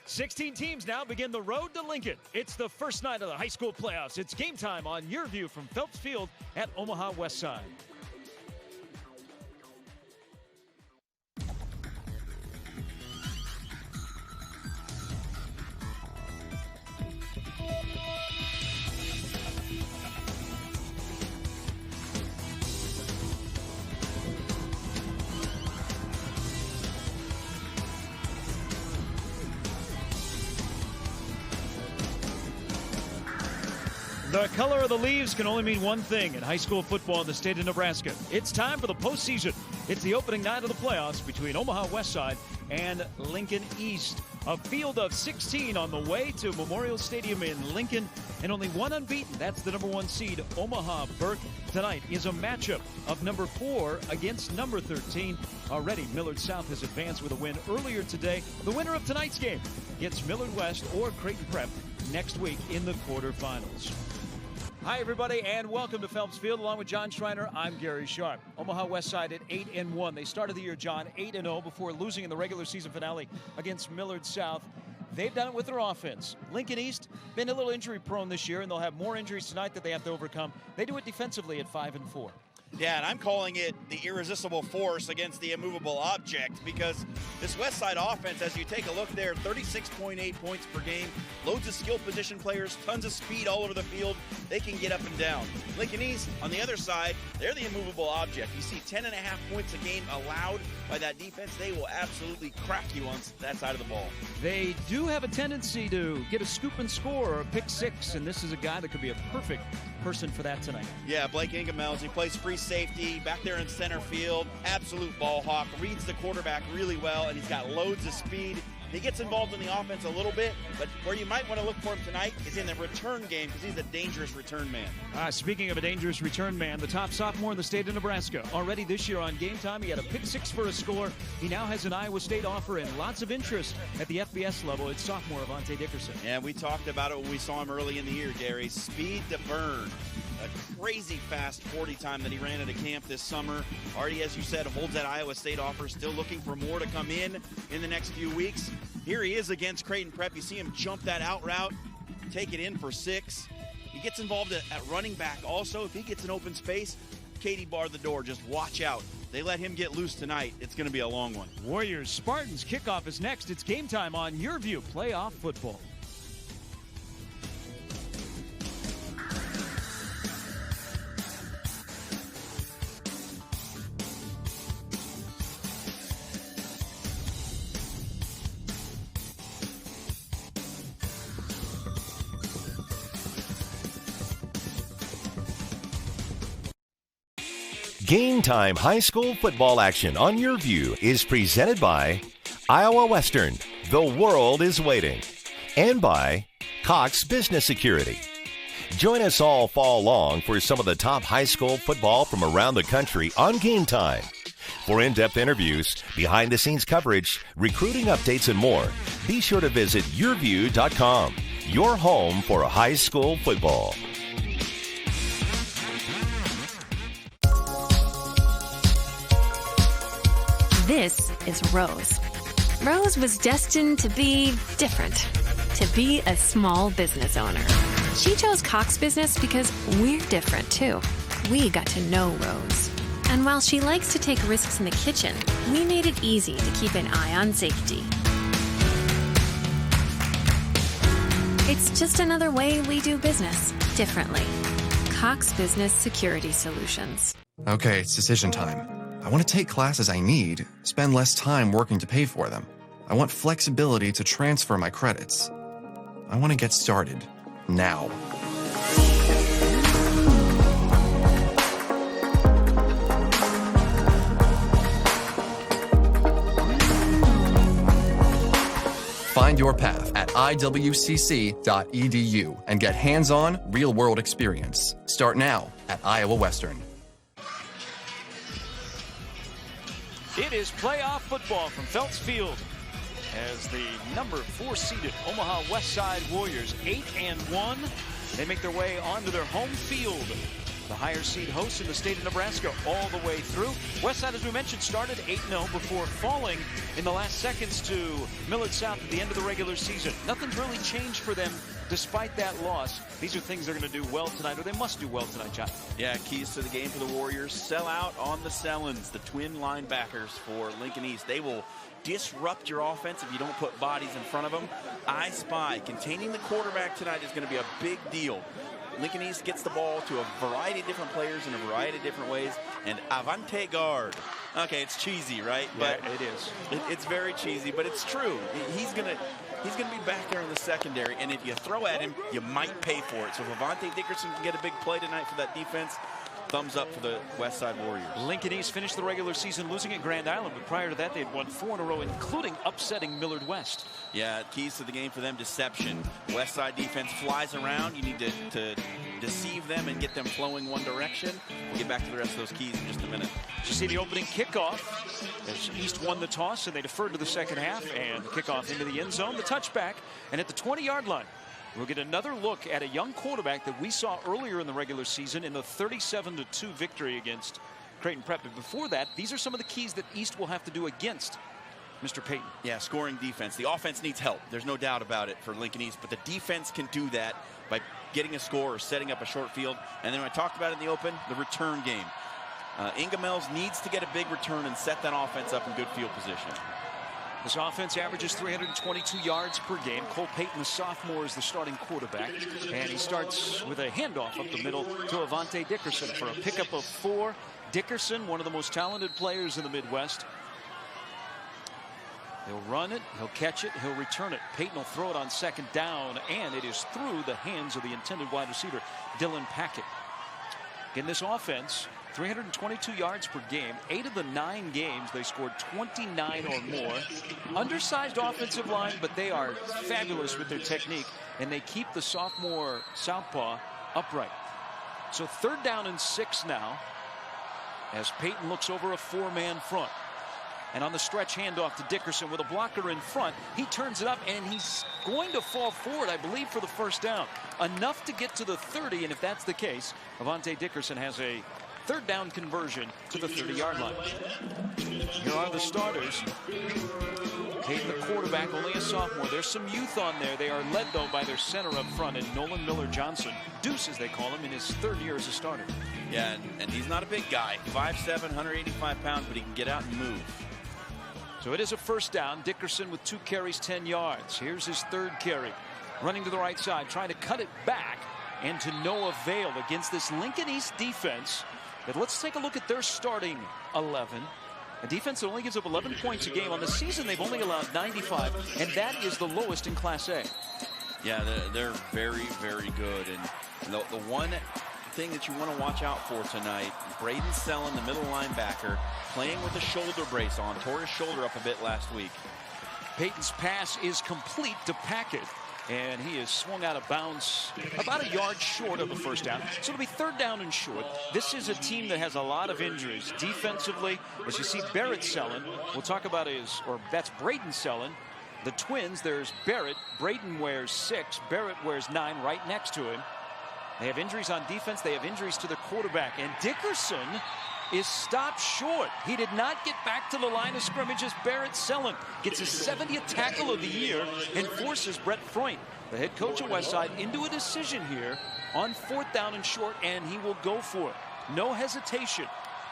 16 teams now begin the road to Lincoln. It's the first night of the high school playoffs. It's game time on YurView from Phelps Field at Omaha Westside. The color of the leaves can only mean one thing in high school football in the state of Nebraska. It's time for the postseason. It's the opening night of the playoffs between Omaha Westside and Lincoln East. A field of 16 on the way to Memorial Stadium in Lincoln, and only one unbeaten. That's the number 1 seed, Omaha Burke. Tonight is a matchup of number 4 against number 13. Already, Millard South has advanced with a win earlier today. The winner of tonight's game gets Millard West or Creighton Prep next week in the quarterfinals. Hi, everybody, and welcome to Phelps Field. Along with John Schreiner, I'm Gary Sharp. Omaha Westside at 8-1. They started the year, John, 8-0 before losing in the regular season finale against Millard South. They've done it with their offense. Lincoln East been a little injury-prone this year, and they'll have more injuries tonight that they have to overcome. They do it defensively at 5-4. Yeah, and I'm calling it the irresistible force against the immovable object, because this Westside offense, as you take a look there, 36.8 points per game, loads of skill position players, tons of speed all over the field. They can get up and down. Lincoln East, on the other side, they're the immovable object. You see 10.5 points a game allowed by that defense. They will absolutely crack you on that side of the ball. They do have a tendency to get a scoop and score or a pick six, and this is a guy that could be a perfect person for that tonight. Yeah, Blake Ingemels, he plays free safety back there in center field. Absolute ball hawk, reads the quarterback really well, and he's got loads of speed. He gets involved in the offense a little bit, but where you might want to look for him tonight is in the return game, because he's a dangerous return man. Speaking of a dangerous return man, the top sophomore in the state of Nebraska. Already this year on Game Time, he had a pick six for a score. He now has an Iowa State offer and lots of interest at the FBS level. It's sophomore Avante Dickerson. Yeah, we talked about it when we saw him early in the year, Gary. Speed to burn. A crazy fast 40 time that he ran at a camp this summer. Already, as you said, holds that Iowa State offer. Still looking for more to come in the next few weeks. Here he is against Creighton Prep. You see him jump that out route, take it in for 6. He gets involved at running back also. If he gets an open space, Katie barred the door. Just watch out. They let him get loose tonight. It's going to be a long one. Warriors Spartans kickoff is next. It's Game Time on YurView Playoff Football. Game Time high school football action on YurView is presented by Iowa Western, the world is waiting, and by Cox Business Security. Join us all fall long for some of the top high school football from around the country on Game Time. For in-depth interviews, behind-the-scenes coverage, recruiting updates, and more, be sure to visit YurView.com, your home for high school football. This is Rose. Rose was destined to be different, to be a small business owner. She chose Cox Business because we're different too. We got to know Rose. And while she likes to take risks in the kitchen, we made it easy to keep an eye on safety. It's just another way we do business differently. Cox Business Security Solutions. Okay, it's decision time. I want to take classes I need, spend less time working to pay for them. I want flexibility to transfer my credits. I want to get started now. Find your path at iwcc.edu and get hands-on, real-world experience. Start now at Iowa Western. It is playoff football from Phelps Field as the number 4 seeded Omaha Westside Warriors, 8-1. They make their way onto their home field The higher seed hosts in the state of Nebraska all the way through. Westside, as we mentioned, started 8-0 before falling in the last seconds to Millard South at the end of the regular season. Nothing's really changed for them despite that loss. These are things they're going to do well tonight, or they must do well tonight, John. Yeah, keys to the game for the Warriors. Sell out on the Sellens, the twin linebackers for Lincoln East. They will disrupt your offense if you don't put bodies in front of them. I Spy, containing the quarterback tonight is going to be a big deal. Lincoln East gets the ball to a variety of different players in a variety of different ways. And Avante guard. Okay, it's cheesy, right? Yeah, but it is. It's very cheesy, but it's true. He's gonna be back there in the secondary, and if you throw at him, you might pay for it. So if Avante Dickerson can get a big play tonight for that defense, thumbs up for the Westside Warriors. Lincoln East finished the regular season losing at Grand Island, but prior to that, they had won 4 in a row, including upsetting Millard West. Yeah, keys to the game for them, deception. Westside defense flies around. You need to deceive them and get them flowing one direction. We'll get back to the rest of those keys in just a minute. You see the opening kickoff as East won the toss, and they deferred to the second half, and the kickoff into the end zone, the touchback, and at the 20-yard line. We'll get another look at a young quarterback that we saw earlier in the regular season in the 37-2 victory against Creighton Prep. But before that, these are some of the keys that East will have to do against Mr. Payton. Yeah, scoring defense. The offense needs help. There's no doubt about it for Lincoln East, but the defense can do that by getting a score or setting up a short field. And then when I talked about it in the open, the return game. Ingamels needs to get a big return and set that offense up in good field position. This offense averages 322 yards per game. Cole Payton, the sophomore, is the starting quarterback. And he starts with a handoff up the middle to Avante Dickerson for a pickup of 4. Dickerson, one of the most talented players in the Midwest. He'll run it, he'll catch it, he'll return it. Payton will throw it on second down, and it is through the hands of the intended wide receiver, Dylan Packett. In this offense, 322 yards per game. 8 of the 9 games, they scored 29 or more. Undersized offensive line, but they are fabulous with their technique, and they keep the sophomore southpaw upright. So 3rd down and 6 now, as Payton looks over a 4-man front. And on the stretch handoff to Dickerson with a blocker in front, he turns it up, and he's going to fall forward, I believe, for the 1st down. Enough to get to the 30, and if that's the case, Avante Dickerson has a 3rd down conversion to the 30-yard line. Here are the starters. Payton, the quarterback, only a sophomore. There's some youth on there. They are led, though, by their center up front, and Nolan Miller-Johnson. Deuce, as they call him, in his 3rd year as a starter. Yeah, and he's not a big guy. 5'7", 185 pounds, but he can get out and move. So it is a 1st down. Dickerson with 2 carries, 10 yards. Here's his 3rd carry. Running to the right side, trying to cut it back, and to no avail against this Lincoln East defense. But let's take a look at their starting 11. A defense that only gives up 11 points a game. On the season, they've only allowed 95, and that is the lowest in Class A. Yeah, they're very, very good. And the one thing that you want to watch out for tonight, Braden Sellen, the middle linebacker, playing with a shoulder brace on. Tore his shoulder up a bit last week. Payton's pass is complete to Packett, and he is swung out of bounds about a yard short of the 1st down. So it'll be 3rd down and short. This is a team that has a lot of injuries. Defensively, as you see Barrett Sellen, we'll talk about that's Braden Sellen. The twins, there's Barrett. Braden wears 6. Barrett wears 9 right next to him. They have injuries on defense. They have injuries to the quarterback. And Dickerson is stopped short. He did not get back to the line of scrimmage as Barrett Sellen gets his 70th tackle of the year and forces Brett Freund, the head coach of Westside, into a decision here on 4th down and short, and he will go for it. No hesitation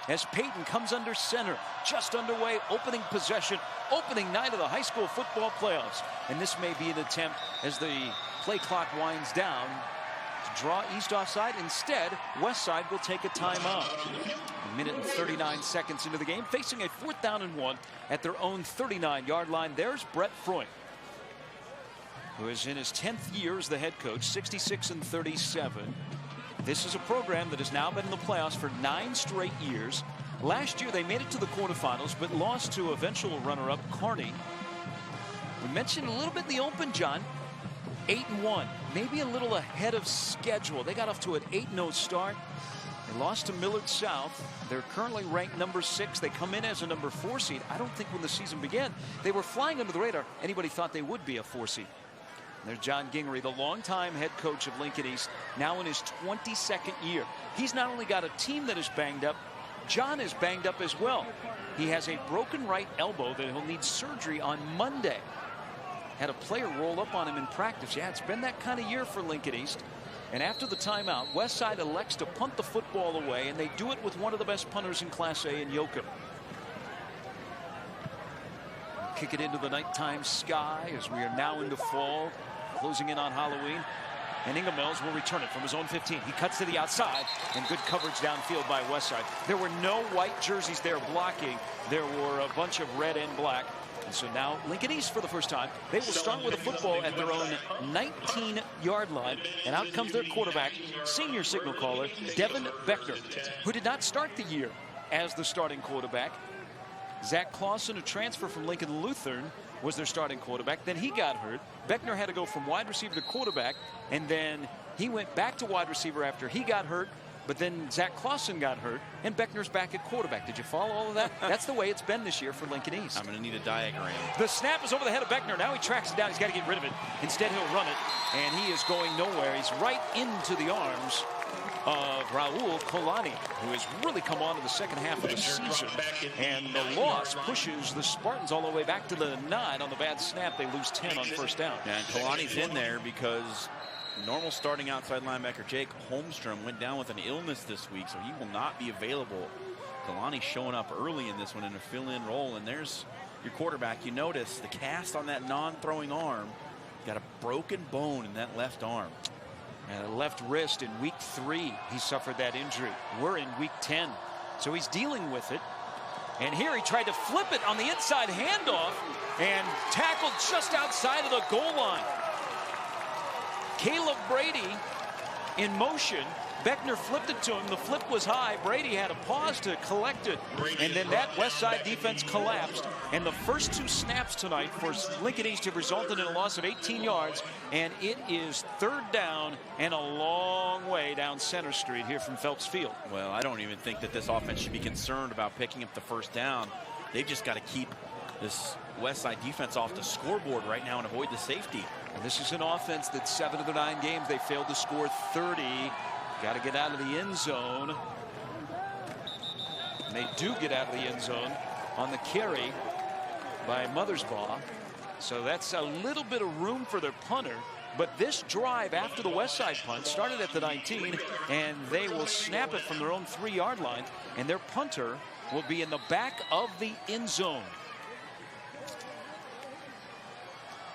as Payton comes under center, just underway, opening possession, opening night of the high school football playoffs. And this may be an attempt as the play clock winds down to draw East offside. Instead, Westside will take a timeout. A minute and 39 seconds into the game, facing a 4th down and 1 at their own 39-yard line. There's Brett Freund, who is in his 10th year as the head coach, 66-37. This is a program that has now been in the playoffs for 9 straight years. Last year, they made it to the quarterfinals, but lost to eventual runner-up Kearney. We mentioned a little bit in the open, John. 8-1, maybe a little ahead of schedule. They got off to an 8-0 start. They lost to Millard South. They're currently ranked number 6. They come in as a number 4 seed. I don't think when the season began, they were flying under the radar. Anybody thought they would be a 4 seed. There's John Gingery, the longtime head coach of Lincoln East, now in his 22nd year. He's not only got a team that is banged up, John is banged up as well. He has a broken right elbow that he'll need surgery on Monday. Had a player roll up on him in practice. Yeah, it's been that kind of year for Lincoln East. And after the timeout, Westside elects to punt the football away, and they do it with one of the best punters in Class A in Yoakum. Kick it into the nighttime sky as we are now into fall, closing in on Halloween. And Ingemels will return it from his own 15. He cuts to the outside, and good coverage downfield by Westside. There were no white jerseys there blocking. There were a bunch of red and black. And so now Lincoln East, for the first time, they will start with a football at their own 19-yard line. And out comes their quarterback, senior signal caller, Devin Beckner, who did not start the year as the starting quarterback. Zach Clausen, a transfer from Lincoln Lutheran, was their starting quarterback. Then he got hurt. Beckner had to go from wide receiver to quarterback, and then he went back to wide receiver after he got hurt. But then Zach Clausen got hurt, and Beckner's back at quarterback. Did you follow all of that? That's the way it's been this year for Lincoln East. I'm going to need a diagram. The snap is over the head of Beckner. Now he tracks it down. He's got to get rid of it. Instead, he'll run it, and he is going nowhere. He's right into the arms of Raul Kolani, who has really come on in the second half of the season. And the loss pushes the Spartans all the way back to the 9 on the bad snap. They lose 10 on first down. Yeah, and Kalani's in there because normal starting outside linebacker Jake Holmstrom went down with an illness this week, so he will not be available. Kalani showing up early in this one in a fill-in role, and there's your quarterback. You notice the cast on that non-throwing arm. Got a broken bone in that left arm. And a left wrist in week 3. He suffered that injury. We're in week 10. So he's dealing with it. And here he tried to flip it on the inside handoff and tackled just outside of the goal line. Caleb Brady in motion. Beckner flipped it to him. The flip was high. Brady had a pause to collect it. And then that Westside defense collapsed. And the first 2 snaps tonight for Lincoln East have resulted in a loss of 18 yards. And it is 3rd down and a long way down Center Street here from Phelps Field. Well, I don't even think that this offense should be concerned about picking up the first down. They've just got to keep this Westside defense off the scoreboard right now and avoid the safety. And this is an offense that 7 of the 9 games they failed to score 30. Got to get out of the end zone. And they do get out of the end zone on the carry by Mothersbaugh. So that's a little bit of room for their punter. But this drive after the Westside punt started at the 19, and they will snap it from their own 3-yard line. And their punter will be in the back of the end zone.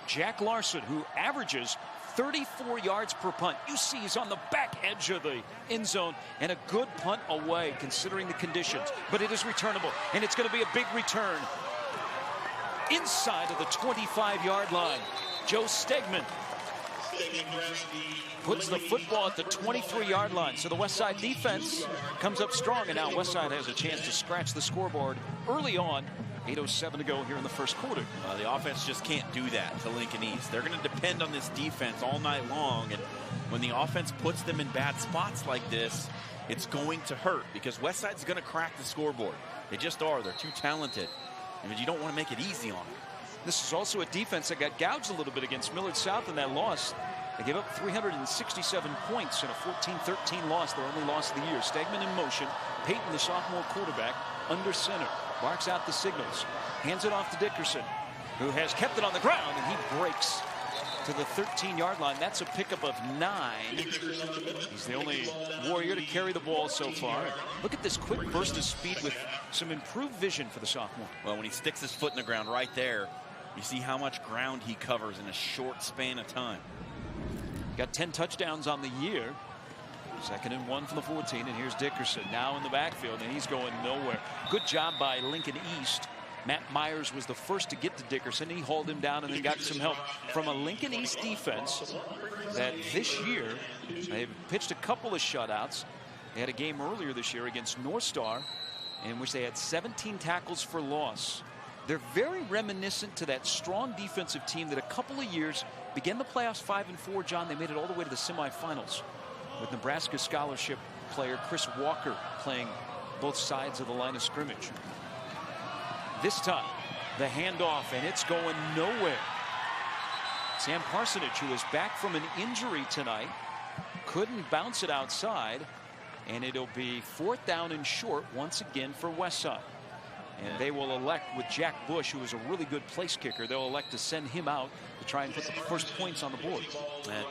Jack Larson, who averages 34 yards per punt. You see he's on the back edge of the end zone, and a good punt away considering the conditions. But it is returnable, and it's going to be a big return inside of the 25-yard line. Joe Stegman puts the football at the 23-yard line. So the Westside defense comes up strong, and now Westside has a chance to scratch the scoreboard early on. 8:07 to go here in the first quarter. The offense just can't do that to Lincoln East. They're going to depend on this defense all night long, and when the offense puts them in bad spots like this, it's going to hurt because Westside's going to crack the scoreboard. They just are. They're too talented, and you don't want to make it easy on them. This is also a defense that got gouged a little bit against Millard South in that loss. They gave up 367 points in a 14-13 loss, their only loss of the year. Stegman in motion. Peyton, the sophomore quarterback, under center. Barks out the signals. Hands it off to Dickerson, who has kept it on the ground, and he breaks to the 13-yard line. That's a pickup of 9. He's the only Warrior to carry the ball so far. Look at this quick burst of speed with some improved vision for the sophomore. Well, when he sticks his foot in the ground right there, you see how much ground he covers in a short span of time. Got 10 touchdowns on the year. 2nd and 1 from the 14, and here's Dickerson now in the backfield, and he's going nowhere. Good job by Lincoln East. Matt Myers was the first to get to Dickerson. He hauled him down and then got some help from a Lincoln East defense that this year they've pitched a couple of shutouts. They had a game earlier this year against North Star in which they had 17 tackles for loss. They're very reminiscent to that strong defensive team that a couple of years began the playoffs 5-4. John, they made it all the way to the semifinals with Nebraska scholarship player Chris Walker playing both sides of the line of scrimmage. This time, the handoff, and it's going nowhere. Sam Parsonage, who is back from an injury tonight, couldn't bounce it outside, and it'll be 4th down and short once again for Westside. And they will elect, with Jack Bush, who is a really good place kicker, they'll elect to send him out to try and put the first points on the board.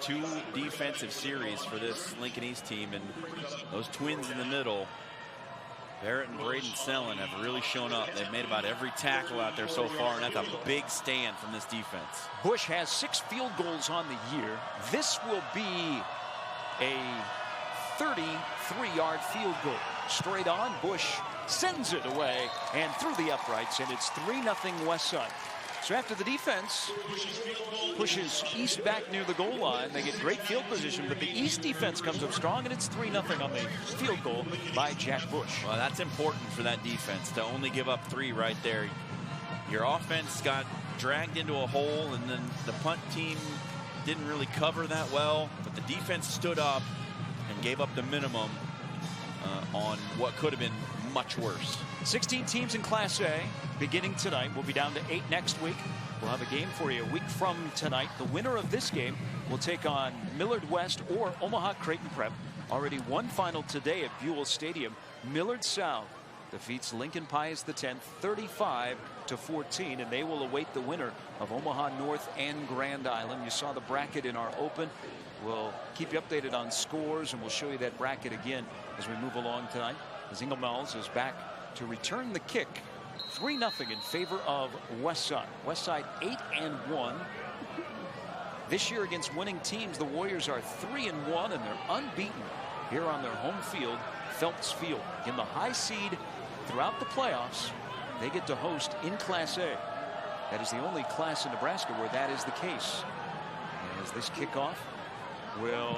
2 defensive series for this Lincoln East team, and those twins in the middle, Barrett and Braden Sellen, have really shown up. They've made about every tackle out there so far, and that's a big stand from this defense. Bush has 6 field goals on the year. This will be a 33-yard field goal. Straight on, Bush sends it away and through the uprights, and it's 3-0 Westside. So after the defense pushes East back near the goal line, they get great field position, but the East defense comes up strong, and it's 3-0 on the field goal by Jack Bush. Well, that's important for that defense to only give up 3 right there. Your offense got dragged into a hole, and then the punt team didn't really cover that well, but the defense stood up and gave up the minimum on what could have been much worse. 16 teams in Class A beginning tonight. We'll be down to 8 next week. We'll have a game for you a week from tonight. The winner of this game will take on Millard West or Omaha Creighton Prep. Already one final today at Buell Stadium. Millard South defeats Lincoln Pius X 35-14, and they will await the winner of Omaha North and Grand Island. You saw the bracket in our open. We'll keep you updated on scores, and we'll show you that bracket again as we move along tonight. As Ingemels is back to return the kick. 3-0 in favor of Westside. Westside 8-1. This year against winning teams, the Warriors are 3-1, and they're unbeaten here on their home field, Phelps Field. In the high seed throughout the playoffs, they get to host in Class A. That is the only class in Nebraska where that is the case. And as this kickoff will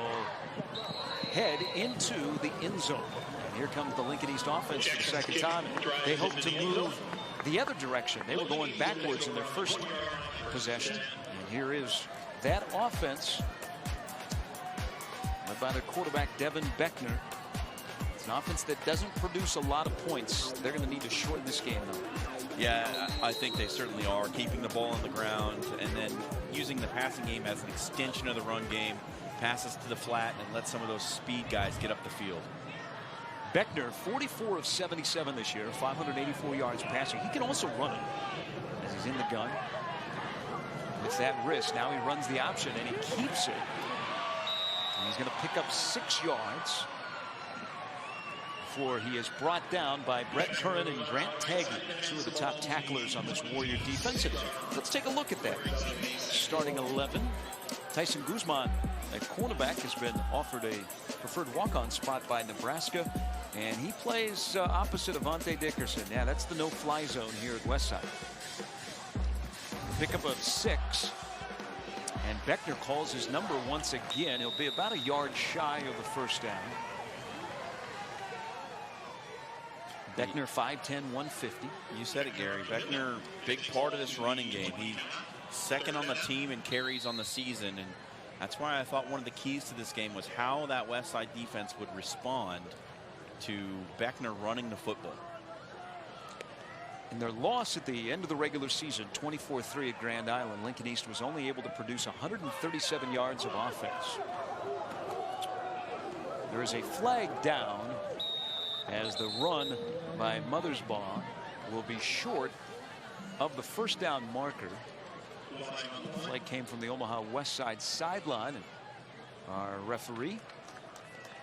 head into the end zone. And here comes the Lincoln East offense for the second time. They hope to move the other direction. They were going backwards in their first possession. And here is that offense led by their quarterback, Devin Beckner. It's an offense that doesn't produce a lot of points. They're going to need to shorten this game, though. Yeah, I think they certainly are. Keeping the ball on the ground and then using the passing game as an extension of the run game. Passes to the flat and let some of those speed guys get up the field. Beckner, 44 of 77 this year, 584 yards passing. He can also run it as he's in the gun. With that wrist, now he runs the option and he keeps it. And he's going to pick up 6 yards before he is brought down by Brett Curran and Grant Taggy, 2 of the top tacklers on this Warrior defense. Let's take a look at that. Starting 11, Tyson Guzman at cornerback has been offered a preferred walk-on spot by Nebraska, and he plays opposite Avante Dickerson. Yeah, that's the no-fly zone here at Westside. Pickup of 6, and Beckner calls his number once again. He'll be about a yard shy of the first down. Beckner 5'10", 150. You said it, Gary. Beckner, big part of this running game. He's second on the team in carries on the season, and that's why I thought one of the keys to this game was how that Westside defense would respond to Beckner running the football. In their loss at the end of the regular season, 24-3 at Grand Island, Lincoln East was only able to produce 137 yards of offense. There is a flag down as the run by Mothersbaugh will be short of the first down marker. The flag came from the Omaha Westside sideline, and our referee,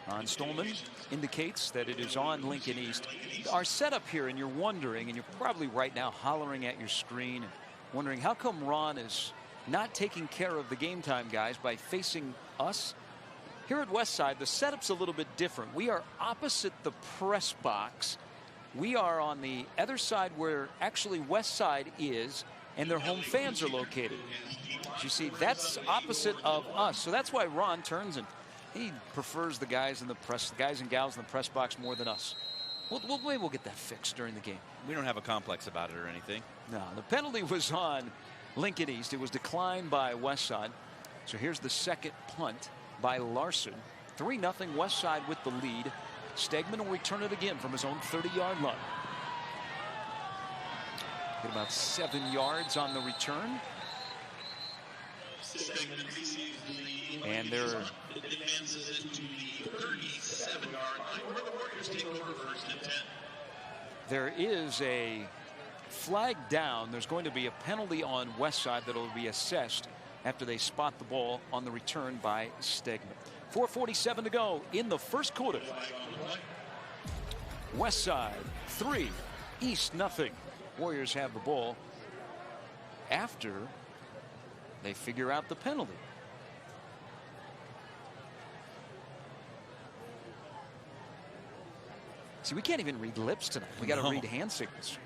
Ron Stolman, indicates that it is on Lincoln East. Our setup here, and you're wondering, and you're probably right now hollering at your screen and wondering how come Ron is not taking care of the game time guys by facing us. Here at Westside, the setup's a little bit different. We are opposite the press box. We are on the other side where actually Westside is, and their home fans are located. As you see, that's opposite of us. So that's why Ron turns and he prefers the guys in the press, the guys and gals in the press box more than us. We'll get that fixed during the game. We don't have a complex about it or anything. No, the penalty was on Lincoln East. It was declined by Westside. So here's the second punt by Larson. 3-0 Westside with the lead. Stegman will return it again from his own 30-yard line. Get about 7 yards on the return. And they're there is a flag down. There's going to be a penalty on Westside that will be assessed after they spot the ball on the return by Stegman. 4:47 to go in the first quarter. Westside 3, East nothing. Warriors have the ball after they figure out the penalty. See, we can't even read lips tonight. We got to read hand signals.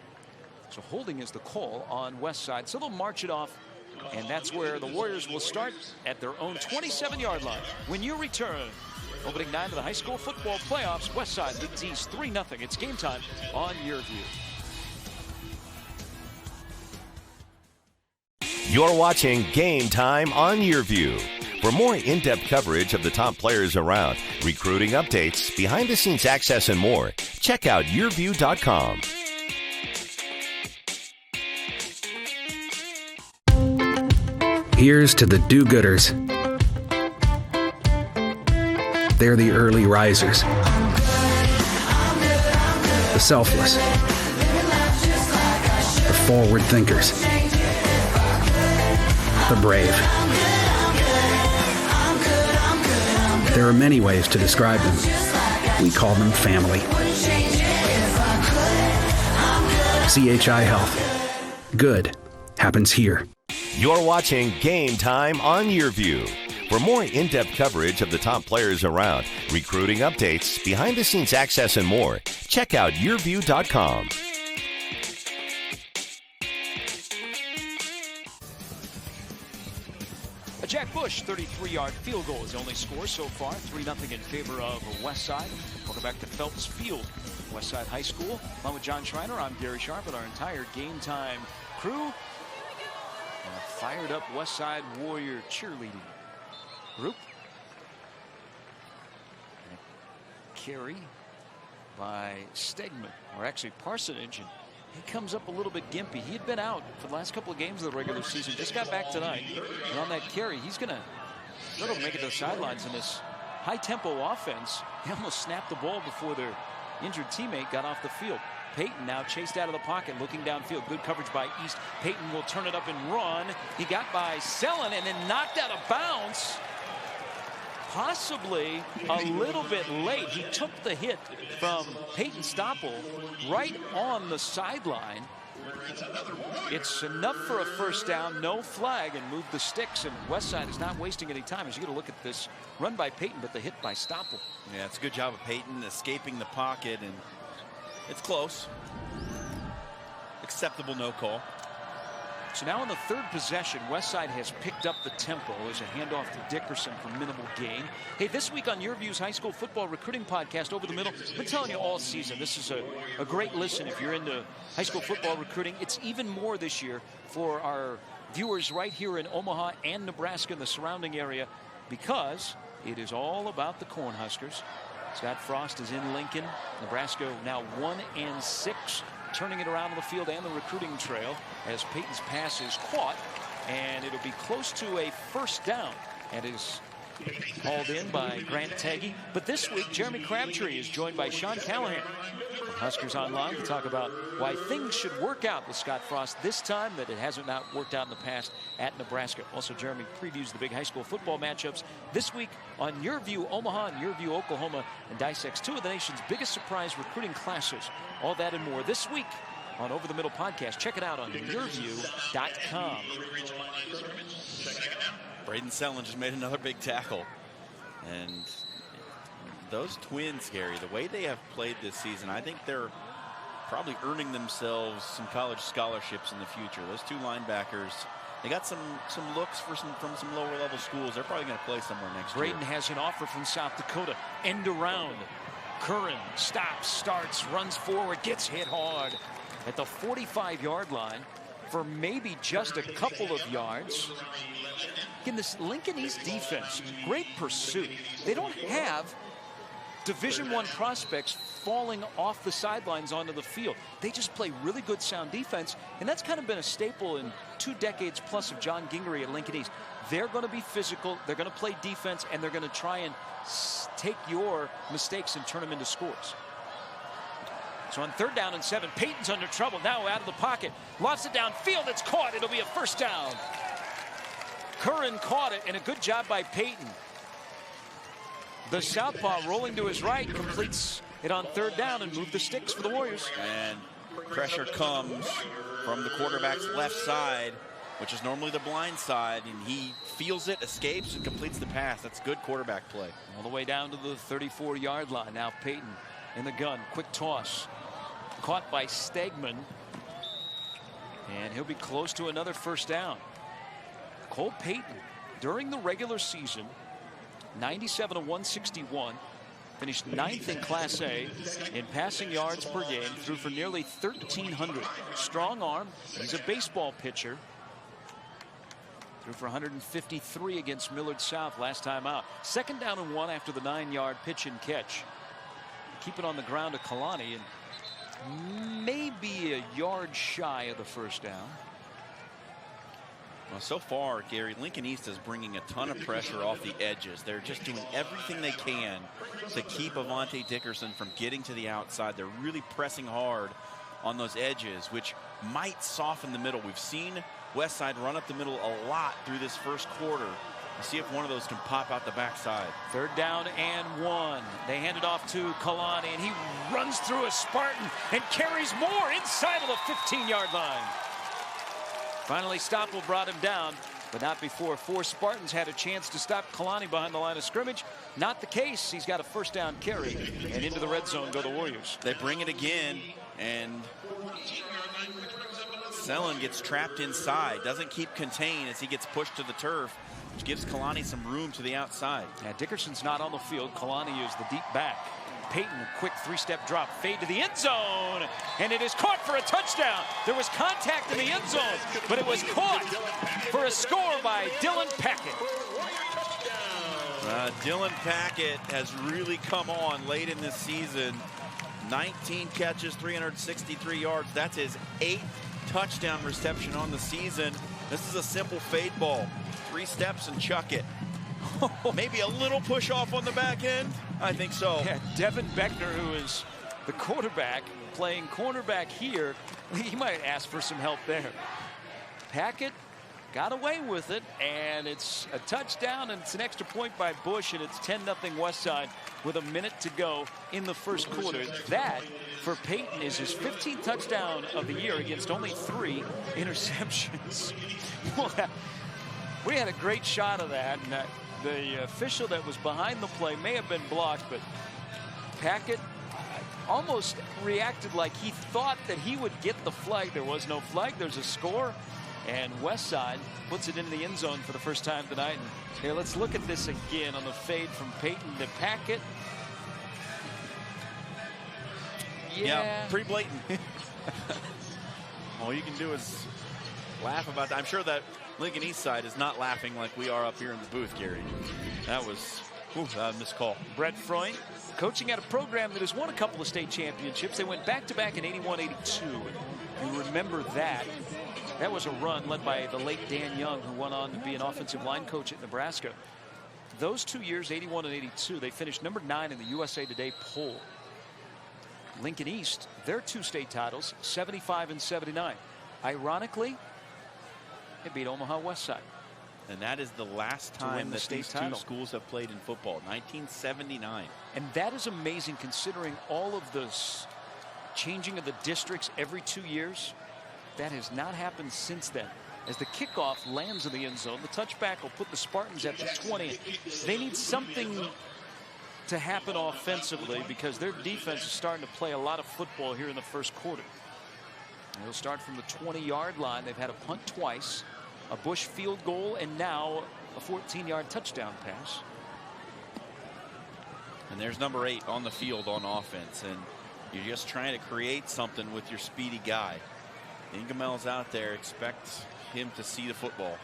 So holding is the call on Westside. So they'll march it off, and that's where the Warriors will start at their own 27-yard line. When you return, opening 9 of the high school football playoffs, Westside leads East 3-0. It's game time on YurView. You're watching Game Time on YurView. For more in-depth coverage of the top players around, recruiting updates, behind-the-scenes access, and more, check out YurView.com. Here's to the do-gooders. They're the early risers, the selfless, the forward thinkers, the brave. There are many ways to describe them. We call them family. CHI Health. Good happens here. You're watching Game Time on YurView. For more in-depth coverage of the top players around, recruiting updates, behind-the-scenes access, and more, check out YurView.com. A Jack Bush 33-yard field goal is the only score so far. 3-0 in favor of Westside. Welcome back to Phelps Field, Westside High School. Along with John Schreiner, I'm Gary Sharp with our entire Game Time crew. And a fired up Westside Warrior cheerleading group. And a carry by Stegman, or actually Parsonage. And he comes up a little bit gimpy. He had been out for the last couple of games of the regular season. Just got back tonight. And on that carry, he's going to struggle to make it to the sidelines in this high-tempo offense. He almost snapped the ball before their injured teammate got off the field. Peyton now chased out of the pocket, looking downfield. Good coverage by East. Peyton will turn it up and run. He got by Sellen and then knocked out of bounds. Possibly a little bit late. He took the hit from Peyton Stoppel right on the sideline. It's enough for a first down, no flag, and move the sticks. And Westside is not wasting any time as you get a look at this run by Peyton, but the hit by Stoppel. Yeah, it's a good job of Peyton escaping the pocket, and it's close. Acceptable no call. So now in the third possession, Westside has picked up the tempo as a handoff to Dickerson for minimal gain. Hey, this week on YurView's high school football recruiting podcast, Over the Middle, I've been telling you all season, this is a great listen if you're into high school football recruiting. It's even more this year for our viewers right here in Omaha and Nebraska and the surrounding area, because it is all about the Cornhuskers. Scott Frost is in Lincoln. Nebraska now 1-6. Turning it around on the field and the recruiting trail as Peyton's pass is caught, and it'll be close to a first down. And is hauled in by Grant Teggy. But this week, Jeremy Crabtree is joined by Sean Callahan from Huskers Online to talk about why things should work out with Scott Frost this time that it hasn't not worked out in the past at Nebraska. Also, Jeremy previews the big high school football matchups this week on YurView Omaha and YurView Oklahoma, and dissects two of the nation's biggest surprise recruiting classes. All that and more this week on Over the Middle podcast. Check it out on YurView.com. Braden Sellen just made another big tackle. And those twins, Gary, the way they have played this season, I think they're probably earning themselves some college scholarships in the future. Those two linebackers, they got some looks from some lower level schools. They're probably going to play somewhere next year. Braden has an offer from South Dakota. End around. Curran stops, starts, runs forward, gets hit hard at the 45-yard line for maybe just a couple of yards. Again, this Lincoln East defense, great pursuit. They don't have Division I prospects falling off the sidelines onto the field. They just play really good sound defense, and that's kind of been a staple in 2 decades plus of John Gingery at Lincoln East. They're going to be physical, they're going to play defense, and they're going to try and take your mistakes and turn them into scores. So on 3rd down and 7, Peyton's under trouble. Now out of the pocket, lofts it downfield, it's caught, it'll be a first down. Curran caught it, and a good job by Peyton. The southpaw rolling to his right completes it on 3rd down and move the sticks for the Warriors. And pressure comes from the quarterback's left side, which is normally the blind side, and he feels it, escapes, and completes the pass. That's good quarterback play. All the way down to the 34-yard line. Now Peyton in the gun, quick toss. Caught by Stegman, and he'll be close to another first down. Cole Peyton, during the regular season, 97 of 161, finished 9th in Class A in passing yards per game, threw for nearly 1,300. Strong arm, he's a baseball pitcher. Threw for 153 against Millard South last time out. 2nd down and 1 after the 9-yard pitch and catch. Keep it on the ground to Kalani, and maybe a yard shy of the first down. Well, so far, Gary, Lincoln East is bringing a ton of pressure off the edges. They're just doing everything they can to keep Avante Dickerson from getting to the outside. They're really pressing hard on those edges, which might soften the middle. We've seen Westside run up the middle a lot through this first quarter. We'll see if one of those can pop out the backside. 3rd down and 1. They hand it off to Kalani, and he runs through a Spartan and carries more inside of the 15-yard line. Finally, Stoppel brought him down, but not before 4 Spartans had a chance to stop Kalani behind the line of scrimmage. Not the case. He's got a first down carry, and into the red zone go the Warriors. They bring it again, and Sellen gets trapped inside. Doesn't keep contained as he gets pushed to the turf, which gives Kalani some room to the outside. Yeah, Dickerson's not on the field. Kalani is the deep back. Peyton, a quick 3-step drop, fade to the end zone, and it is caught for a touchdown. There was contact in the end zone, but it was caught for a score by Dylan Packett. Dylan Packett has really come on late in this season. 19 catches, 363 yards. That's his 8th touchdown reception on the season. This is a simple fade ball. 3 steps and chuck it. Maybe a little push off on the back end. I think so. Yeah, Devin Beckner, who is the quarterback, playing cornerback here, he might ask for some help there. Packett got away with it, and it's a touchdown, and it's an extra point by Bush, and it's 10-0 Westside with a minute to go in the first quarter. That, for Peyton, is his 15th touchdown of the year against only 3 interceptions. We had a great shot of that, and the official that was behind the play may have been blocked, but Packett almost reacted like he thought that he would get the flag. There was no flag. There's a score, and Westside puts it into the end zone for the first time tonight. And here, let's look at this again on the fade from Peyton to Packett. Yeah, pretty blatant. All you can do is laugh about that. I'm sure that Lincoln East side is not laughing like we are up here in the booth, Gary. That was a missed call. Brett Freund, coaching at a program that has won a couple of state championships. They went back-to-back in 81-82. You remember that. That was a run led by the late Dan Young, who went on to be an offensive line coach at Nebraska. Those 2 years, 81 and 82, they finished number 9 in the USA Today poll. Lincoln East, their 2 state titles, 75 and 79. Ironically, they beat Omaha Westside. And that is the last time that these 2 schools have played in football, 1979. And that is amazing considering all of this changing of the districts every 2 years. That has not happened since then. As the kickoff lands in the end zone, the touchback will put the Spartans at the 20. They need something to happen offensively because their defense is starting to play a lot of football here in the first quarter. They'll start from the 20-yard line. They've had a punt twice, a Bush field goal, and now a 14-yard touchdown pass. And there's number 8 on the field on offense, and you're just trying to create something with your speedy guy. Ingamel's out there. Expect him to see the football.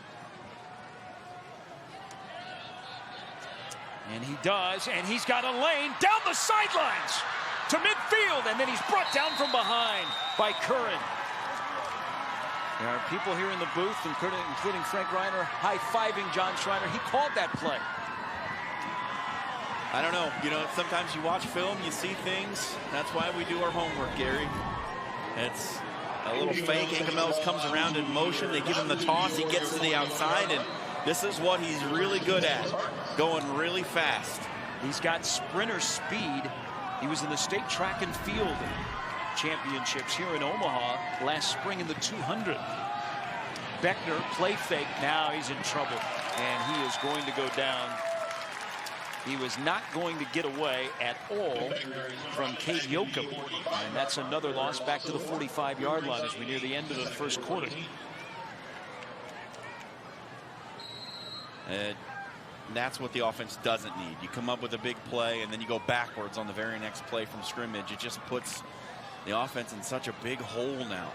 And he does, and he's got a lane down the sidelines to midfield, and then he's brought down from behind by Curran. There are people here in the booth, including Frank Reiner, high-fiving John Schreiner. He called that play. I don't know. You know, sometimes you watch film, you see things. That's why we do our homework, Gary. It's a little fake. Ankamels comes around in motion. They give him the toss. He gets to the outside, and this is what he's really good at, going really fast. He's got sprinter speed. He was in the state track and field championships here in Omaha last spring in the 200. Beckner, play fake. Now he's in trouble, and he is going to go down. He was not going to get away at all from Cade Yoakum. And that's another loss back to the 45-yard line as we near the end of the first quarter. That's what the offense doesn't need. You come up with a big play and then you go backwards on the very next play from scrimmage. It just puts the offense in such a big hole now.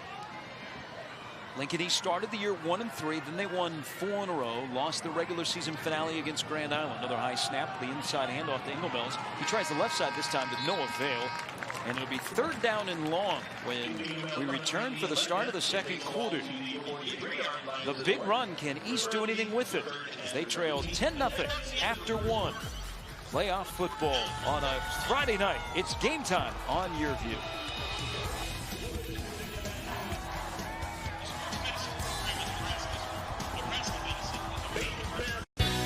Lincoln East started the year 1-3, then they won 4 in a row, lost the regular season finale against Grand Island. Another high snap, the inside handoff to Engelbels. He tries the left side this time to no avail, and it'll be 3rd down and long when we return for the start of the second quarter. The big run, can East do anything with it? As they trail 10-0 after 1. Playoff football on a Friday night. It's game time on YurView.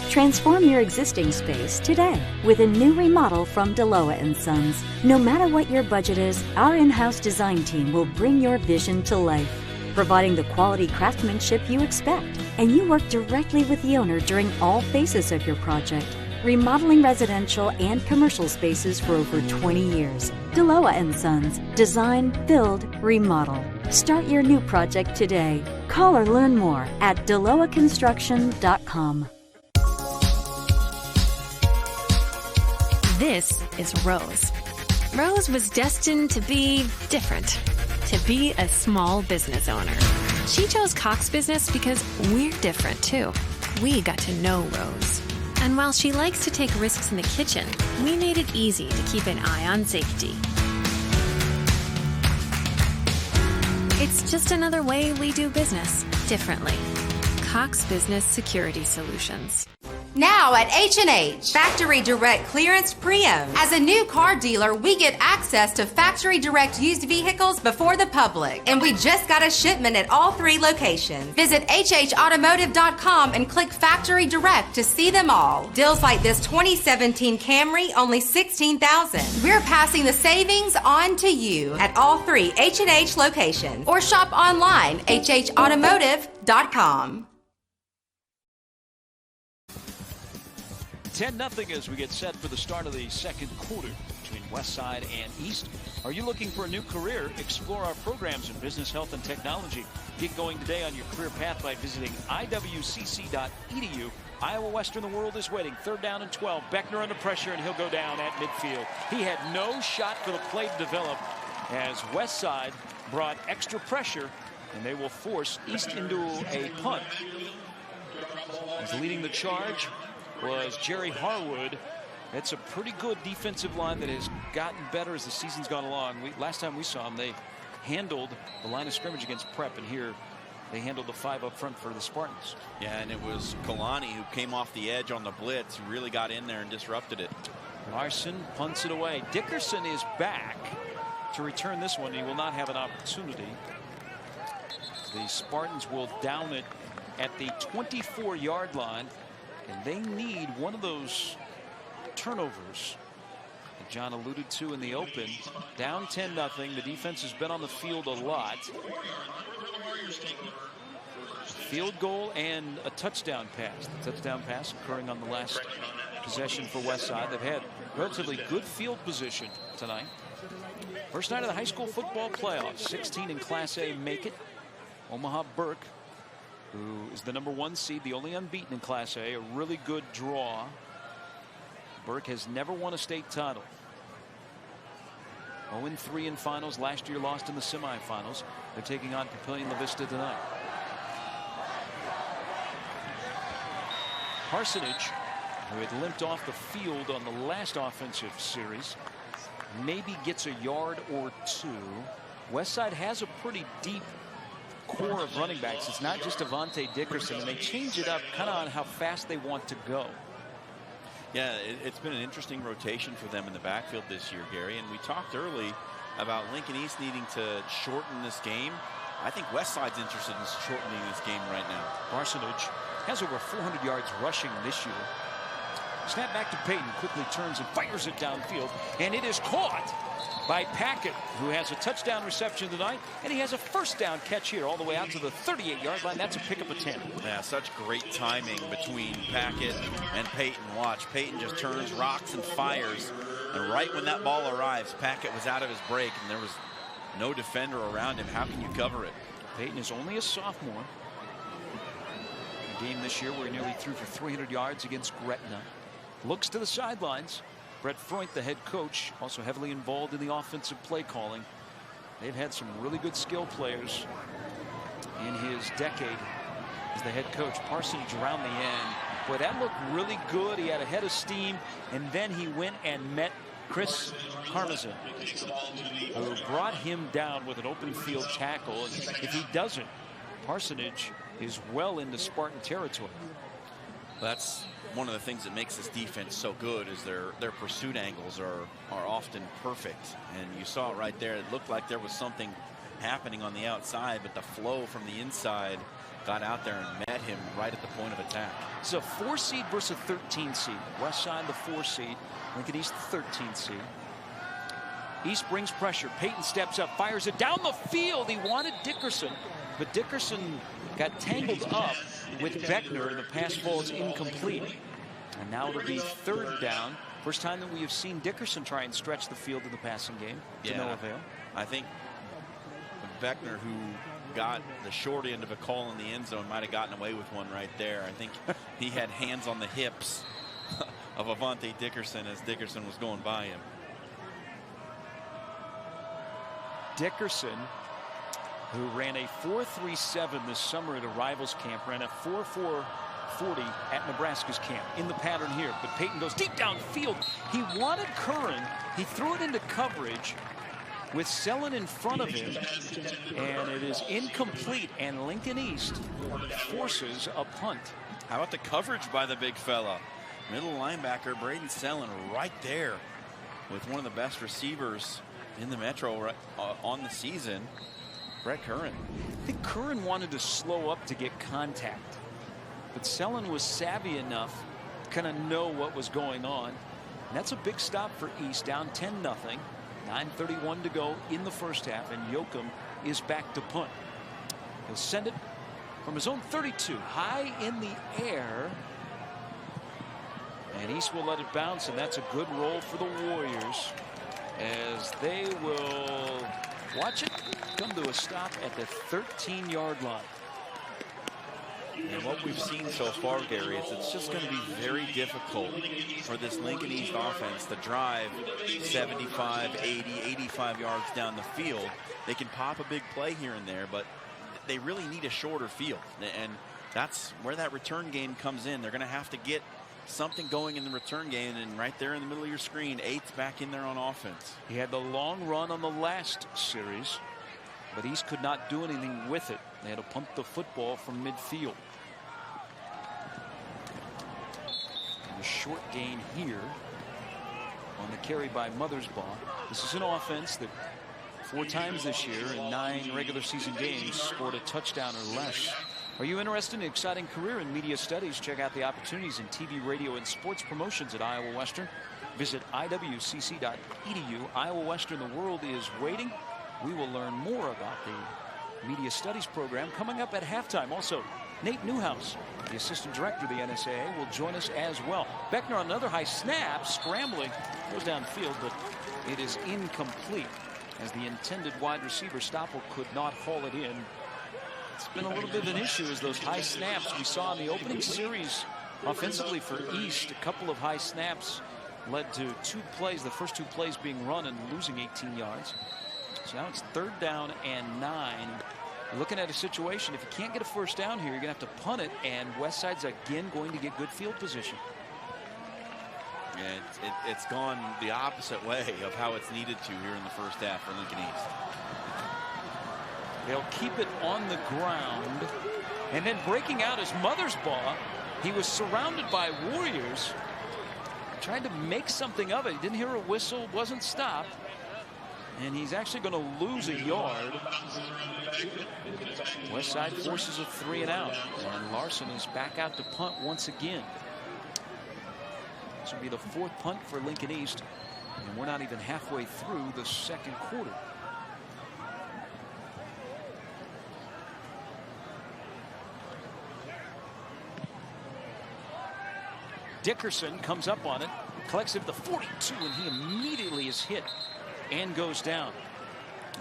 Transform your existing space today with a new remodel from DeLoa & Sons. No matter what your budget is, our in-house design team will bring your vision to life, providing the quality craftsmanship you expect. And you work directly with the owner during all phases of your project, remodeling residential and commercial spaces for over 20 years. DeLoa & Sons. Design, build, remodel. Start your new project today. Call or learn more at DeLoaConstruction.com. This is Rose. Rose was destined to be different, to be a small business owner. She chose Cox Business because we're different too. We got to know Rose. And while she likes to take risks in the kitchen, we made it easy to keep an eye on safety. It's just another way we do business differently. Cox Business Security Solutions. Now at H&H, Factory Direct Clearance Pre-Owned. As a new car dealer, we get access to Factory Direct used vehicles before the public. And we just got a shipment at all 3 locations. Visit hhautomotive.com and click Factory Direct to see them all. Deals like this 2017 Camry, only $16,000. We're passing the savings on to you at all 3 H&H locations. Or shop online, hhautomotive.com. 10-0 as we get set for the start of the second quarter between Westside and East. Are you looking for a new career? Explore our programs in business, health, and technology. Get going today on your career path by visiting iwcc.edu. Iowa Western, the world is waiting. 3rd down and 12. Beckner under pressure, and he'll go down at midfield. He had no shot for the play to develop as Westside brought extra pressure, and they will force East into a punt. He's leading the charge was Jerry Harwood. It's a pretty good defensive line that has gotten better as the season's gone along. Last time we saw them, they handled the line of scrimmage against Prep, and here they handled the 5 up front for the Spartans. Yeah, and it was Kalani who came off the edge on the blitz, who really got in there and disrupted it. Larson punts it away. Dickerson is back to return this one. He will not have an opportunity. The Spartans will down it at the 24-yard line. And they need one of those turnovers that John alluded to in the open. Down 10-0. The defense has been on the field a lot. Field goal and a touchdown pass. The touchdown pass occurring on the last possession for Westside. They've had relatively good field position tonight. First night of the high school football playoffs. 16 in Class A make it. Omaha Burke, who is the #1 seed, the only unbeaten in Class A, a really good draw. Burke has never won a state title. 0-3 in finals. Last year lost in the semifinals. They're taking on Papillion La Vista tonight. Parsonage who had limped off the field on the last offensive series, maybe gets a yard or two. Westside has a pretty deep core of running backs. It's not just Avante Dickerson, and they change it up kind of on how fast they want to go. Yeah, it's been an interesting rotation for them in the backfield this year, Gary. And we talked early about Lincoln East needing to shorten this game. I think Westside's interested in shortening this game right now. Parsonage has over 400 yards rushing this year. Snap back to Peyton, quickly turns and fires it downfield, and it is caught by Packett, who has a touchdown reception tonight, and he has a first down catch here all the way out to the 38-yard line. That's a pickup of 10. Yeah, such great timing between Packett and Peyton. Watch, Peyton just turns, rocks, and fires, and right when that ball arrives, Packett was out of his break, and there was no defender around him. How can you cover it? Peyton is only a sophomore. A game this year where he nearly threw for 300 yards against Gretna. Looks to the sidelines. Brett Freund, the head coach, also heavily involved in the offensive play calling. They've had some really good skill players in his decade as the head coach. Parsonage around the end. Boy, that looked really good. He had a head of steam, and then he went and met Chris Karmazin, who brought him down with an open field tackle. And if he doesn't, Parsonage is well into Spartan territory. That's one of the things that makes this defense so good is their pursuit angles are often perfect. And you saw it right there. It looked like there was something happening on the outside, but the flow from the inside got out there and met him right at the point of attack. It's a 4 seed versus a 13 seed. Westside the 4 seed, Lincoln East the 13 seed. East brings pressure. Peyton steps up, fires it down the field. He wanted Dickerson, but Dickerson got tangled up with Beckner, and the pass ball is incomplete. And now it'll be third down. First time that we have seen Dickerson try and stretch the field in the passing game to no avail. I think Beckner, who got the short end of a call in the end zone, might have gotten away with one right there. I think he had hands on the hips of Avante Dickerson as Dickerson was going by him. Dickerson, who ran a 4.37 this summer at a rivals camp, ran a 4.440 at Nebraska's camp in the pattern here. But Peyton goes deep downfield. He wanted Curran. He threw it into coverage with Sellen in front of him, and it is incomplete, and Lincoln East forces a punt. How about the coverage by the big fella? Middle linebacker Braden Sellen right there with one of the best receivers in the Metro on the season, Brett Curran. I think Curran wanted to slow up to get contact, but Sellen was savvy enough to kind of know what was going on. And that's a big stop for East, down 10-0. 9:31 to go in the first half, and Yoakum is back to punt. He'll send it from his own 32, high in the air. And East will let it bounce, and that's a good roll for the Warriors as they will watch it come to a stop at the 13-yard line. And what we've seen so far, Gary, is it's just going to be very difficult for this Lincoln East offense to drive 75, 80, 85 yards down the field. They can pop a big play here and there, but they really need a shorter field. And that's where that return game comes in. They're going to have to get something going in the return game, and right there in the middle of your screen, 8's back in there on offense. He had the long run on the last series, but East could not do anything with it. They had to punt the football from midfield. And a short gain here on the carry by Mothersbaugh. This is an offense that 4 times this year in 9 regular season games scored a touchdown or less. Are you interested in an exciting career in media studies? Check out the opportunities in TV, radio, and sports promotions at Iowa Western. Visit iwcc.edu. Iowa Western, the world is waiting. We will learn more about the media studies program coming up at halftime. Also, Nate Newhouse, the assistant director of the NSAA, will join us as well. Beckner on another high snap, scrambling, goes downfield, but it is incomplete as the intended wide receiver Stoppel could not haul it in. It's been a little bit of an issue as those high snaps we saw in the opening series offensively for East. A couple of high snaps led to 2 plays, the first 2 plays being run and losing 18 yards. So now it's 3rd down and 9. You're looking at a situation, if you can't get a first down here, you're going to have to punt it, and Westside's again going to get good field position. And it's gone the opposite way of how it's needed to here in the first half for Lincoln East. They'll keep it on the ground, and then breaking out his mother's ball. He was surrounded by Warriors, tried to make something of it. He didn't hear a whistle, wasn't stopped, and he's actually going to lose a yard. Westside forces a 3 and out, and Larson is back out to punt once again. This will be the 4th punt for Lincoln East, and we're not even halfway through the second quarter. Dickerson comes up on it, collects it at the 42, and he immediately is hit and goes down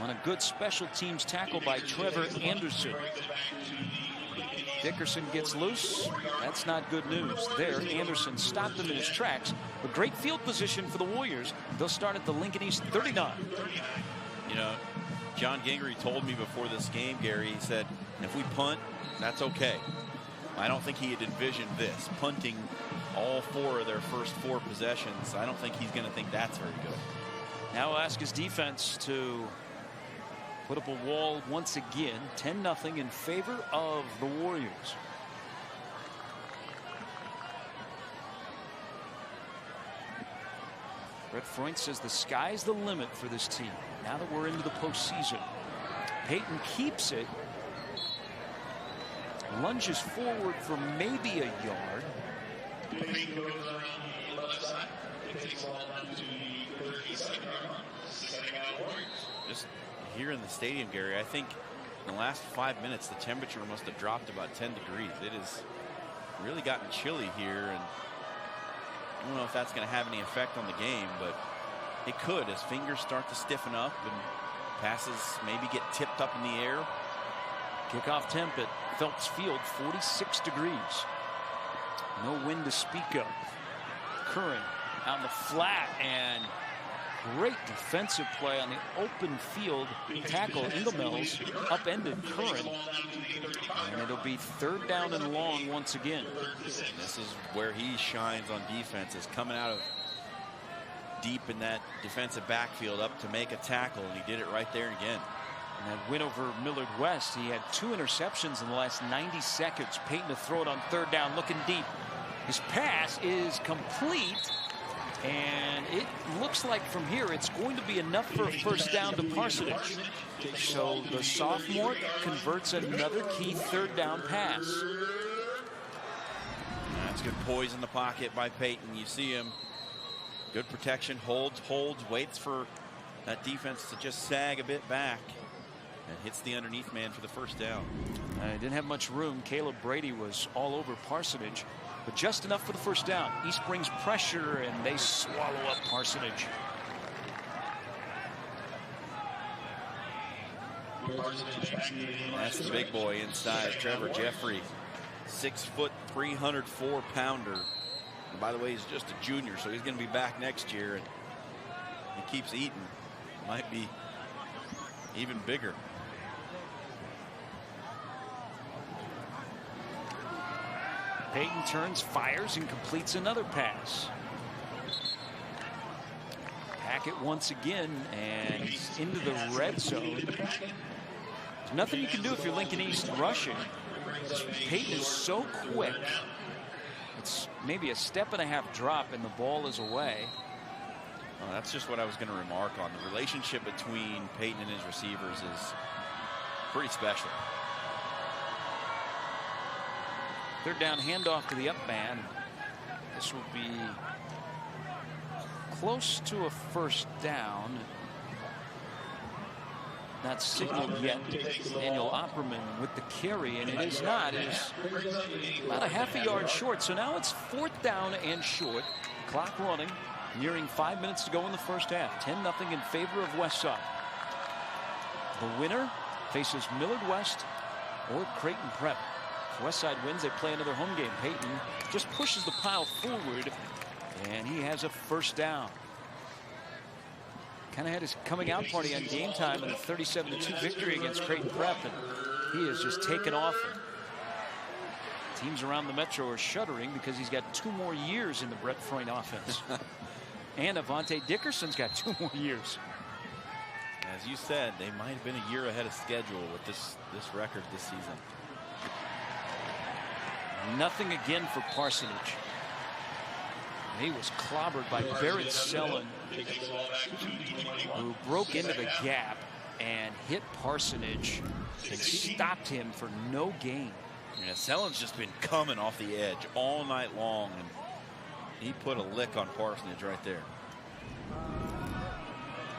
on a good special teams tackle by Trevor Anderson. Dickerson gets loose. That's not good news there. Anderson stopped him in his tracks. A great field position for the Warriors. They'll start at the Lincoln East 39. You know, John Gingery told me before this game, Gary, he said, if we punt, that's okay. I don't think he had envisioned this, punting all 4 of their first 4 possessions. I don't think he's going to think that's very good. Now we'll ask his defense to put up a wall once again. 10-0 in favor of the Warriors. Brett Freund says the sky's the limit for this team now that we're into the postseason. Payton keeps it, lunges forward for maybe a yard. Just here in the stadium, Gary, I think in the last 5 minutes the temperature must have dropped about 10 degrees. It has really gotten chilly here, and I don't know if that's going to have any effect on the game, but it could as fingers start to stiffen up and passes maybe get tipped up in the air. Kickoff temp at Phelps Field, 46 degrees. No wind to speak of. Curran out in the flat, and great defensive play on the open field tackle. Inglemel's upended Curran, and it'll be 3rd down and long once again. And this is where he shines on defense, is coming out of deep in that defensive backfield up to make a tackle, and he did it right there again. And that win over Millard West, he had 2 interceptions in the last 90 seconds. Payton to throw it on 3rd down, looking deep. His pass is complete, and it looks like from here it's going to be enough for a 1st down to Parsonage. So the sophomore converts another key 3rd down pass. That's good poise in the pocket by Payton. You see him, good protection, holds, waits for that defense to just sag a bit back, and hits the underneath man for the 1st down. Didn't have much room. Caleb Brady was all over Parsonage, but just enough for the 1st down. East brings pressure, and they swallow up Parsonage. That's the big boy inside, Trevor Jeffrey. 6 foot, 304 pounder. And by the way, he's just a junior, so he's going to be back next year, and he keeps eating. Might be even bigger. Payton turns, fires, and completes another pass. Hackett once again, and he's into the red zone. There's nothing you can do if you're Lincoln East rushing. Payton is so quick. It's maybe a 1.5-step drop, and the ball is away. Oh, that's just what I was going to remark on. The relationship between Payton and his receivers is pretty special. 3rd down handoff to the up man. This will be close to a 1st down. Not signaled yet. Daniel Opperman with the carry, and it is not. It is about a 1/2 yard short. So now it's 4th down and short. Clock running. Nearing 5 minutes to go in the 1st half. 10-0 in favor of Westside. The winner faces Millard West or Creighton Prep. If Westside wins, they play another home game. Payton just pushes the pile forward, and he has a 1st down. Kind of had his coming out party on Game Time in a 37-2 victory against Creighton Prep, and he has just taken off. Teams around the Metro are shuddering because he's got 2 more years in the Brett Freund offense. And Avante Dickerson's got 2 more years. As you said, they might have been a year ahead of schedule with this record this season. Nothing again for Parsonage. He was clobbered by Barrett Sellen, who broke into the gap and hit Parsonage and stopped him for no gain. Yeah, Sellen's just been coming off the edge all night long, and he put a lick on Parsonage right there.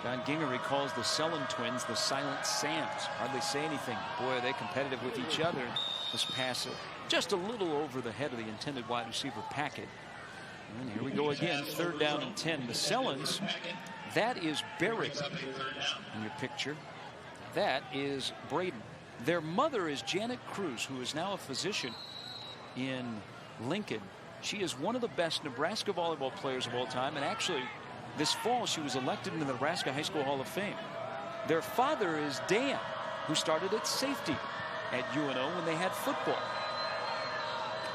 Don Gingery calls the Sellen twins the Silent Sams. Hardly say anything. Boy, are they competitive with each other. This pass just a little over the head of the intended wide receiver Packett. And here we go again, 3rd down and 10. The Sellens, that is Barrett in your picture. That is Braden. Their mother is Janet Cruz, who is now a physician in Lincoln. She is one of the best Nebraska volleyball players of all time, and actually this fall she was elected into the Nebraska High School Hall of Fame. Their father is Dan, who started at safety at UNO when they had football.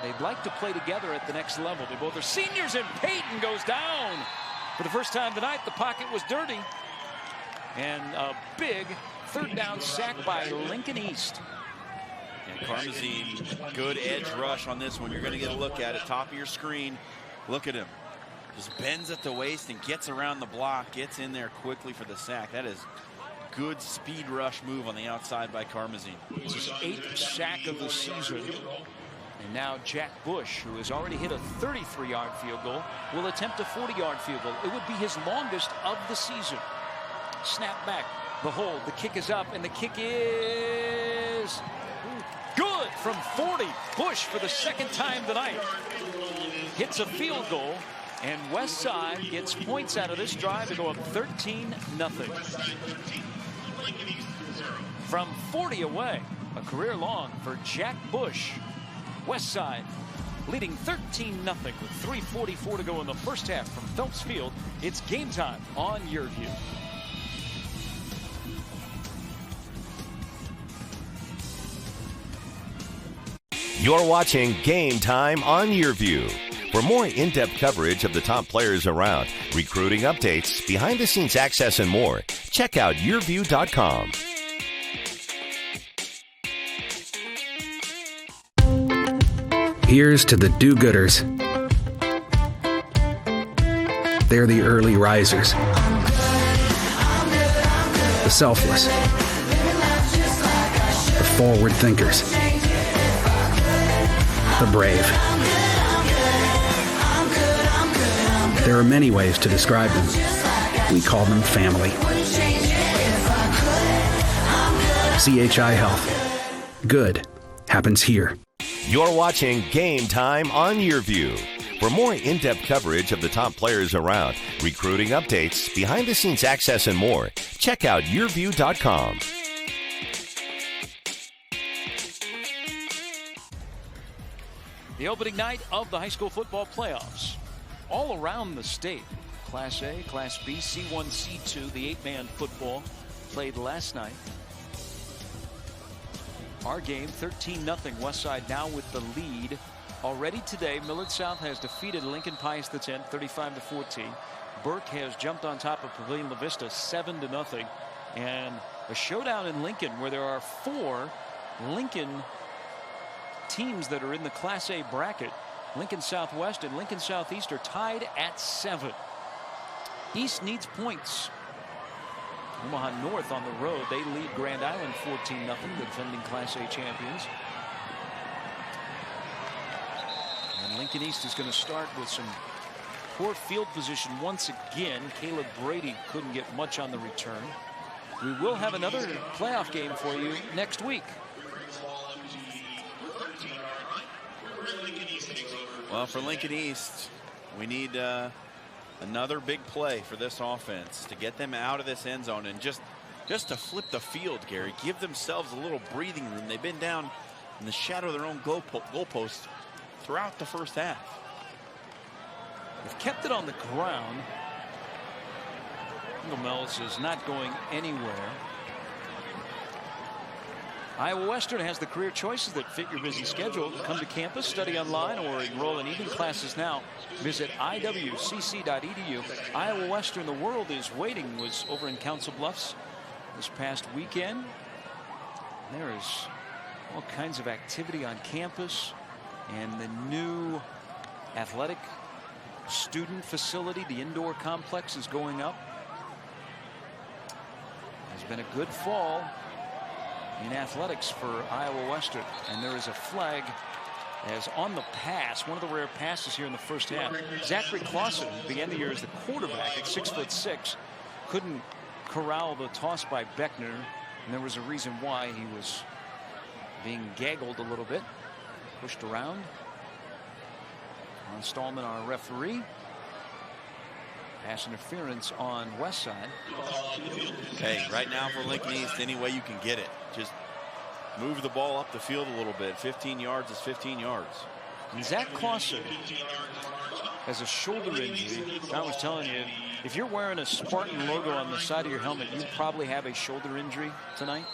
They'd like to play together at the next level. They both are seniors, and Peyton goes down. For the first time tonight, the pocket was dirty. And a big 3rd down sack by Lincoln East. And Karmazine, good edge rush on this one. You're going to get a look at it, top of your screen. Look at him. Just bends at the waist and gets around the block, gets in there quickly for the sack. That is good speed rush move on the outside by Karmazine. It's his 8th sack of the season. And now Jack Bush, who has already hit a 33-yard field goal, will attempt a 40-yard field goal. It would be his longest of the season. Snap back, the hold, the kick is up, and the kick is good from 40. Bush, for the 2nd time tonight, hits a field goal, and Westside gets points out of this drive to go up 13-0. From 40 away, a career long for Jack Bush. Westside leading 13-0 with 3:44 to go in the first half from Phelps Field. It's game time on YurView. You're watching Game Time on YurView. For more in-depth coverage of the top players around, recruiting updates, behind-the-scenes access, and more, check out YurView.com. Here's to the do-gooders. They're the early risers. The selfless. The forward thinkers. The brave. There are many ways to describe them. We call them family. CHI Health. Good happens here. You're watching Game Time on YurView. For more in-depth coverage of the top players around, recruiting updates, behind-the-scenes access, and more, check out YurView.com. The opening night of the high school football playoffs. All around the state. Class A, Class B, C1, C2, the 8-man football played last night. Our game, 13-0. Westside now with the lead. Already today, Millard South has defeated Lincoln Pius X 35-14. Burke has jumped on top of Pavilion La Vista 7-0. And a showdown in Lincoln where there are 4 Lincoln teams that are in the Class A bracket. Lincoln Southwest and Lincoln Southeast are tied at 7. East needs points. Omaha North on the road. They lead Grand Island 14-0, the defending Class A champions. And Lincoln East is going to start with some poor field position once again. Caleb Brady couldn't get much on the return. We will have another playoff game for you next week. Well, for Lincoln East, we need another big play for this offense to get them out of this end zone and just to flip the field, Gary. Give themselves a little breathing room. They've been down in the shadow of their own goalpost throughout the first half. They've kept it on the ground. Inglemells is not going anywhere. Iowa Western has the career choices that fit your busy schedule. Come to campus, study online, or enroll in evening classes now. Visit iwcc.edu. Iowa Western, the world is waiting, was over in Council Bluffs this past weekend. There is all kinds of activity on campus, and the new athletic student facility, the indoor complex, is going up. It's been a good fall in athletics for Iowa Western, and there is a flag as on the pass, one of the rare passes here in the first half. Zachary Clausen began the year as the quarterback at 6'6", couldn't corral the toss by Beckner, and there was a reason why. He was being gaggled a little bit, pushed around. On Stallman, our referee. Pass interference on Westside. Hey, right now for Lincoln East, any way you can get it. Just move the ball up the field a little bit. 15 yards is 15 yards. And Zach Clausen has a shoulder injury. I was telling you, if you're wearing a Spartan logo on the side of your helmet, you probably have a shoulder injury tonight.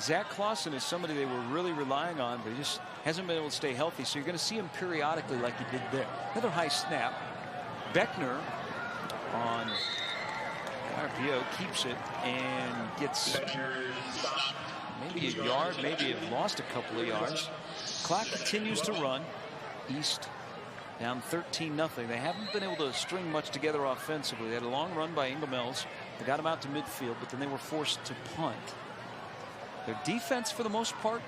Zach Clausen is somebody they were really relying on, but he just hasn't been able to stay healthy. So you're going to see him periodically like he did there. Another high snap. Beckner on RPO keeps it and gets maybe a yard, maybe it lost a couple of yards. Clock continues to run. East down 13-0. They haven't been able to string much together offensively. They had a long run by Ingemels. They got him out to midfield, but then they were forced to punt. Their defense, for the most part,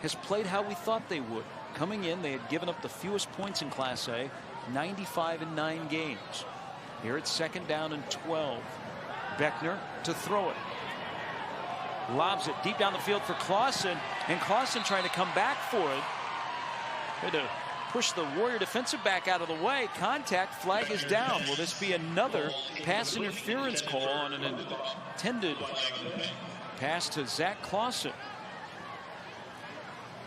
has played how we thought they would. Coming in, they had given up the fewest points in Class A, 95 in 9 games. Here it's 2nd down and 12. Beckner to throw it. Lobs it deep down the field for Clausen, and Clausen trying to come back for it. Had to push the Warrior defensive back out of the way. Contact, flag is down. Will this be another pass interference call on an intended pass to Zach Clausen?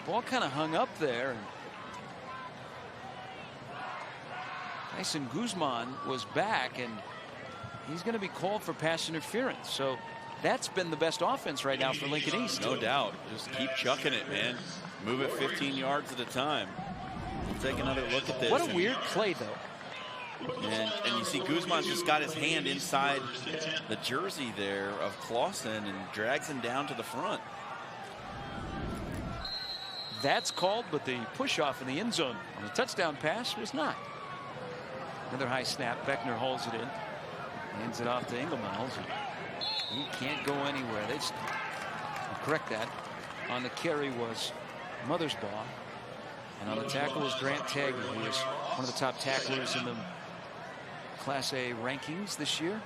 Ball kind of hung up there. Tyson Guzman was back, and he's going to be called for pass interference. So that's been the best offense right now for Lincoln East. No doubt. Just keep chucking it, man. Move it 15 yards at a time. We'll take another look at this. What a weird play, though. And you see Guzman's just got his hand inside the jersey there of Clausen and drags him down to the front. That's called, but the push-off in the end zone on the touchdown pass was not. Another high snap. Beckner holds it in. Hands it off to Ingemels. He can't go anywhere. They just correct that. On the carry was Mothersbaugh. And on the tackle was Grant Taggy, who is one of the top tacklers in the Class A rankings this year.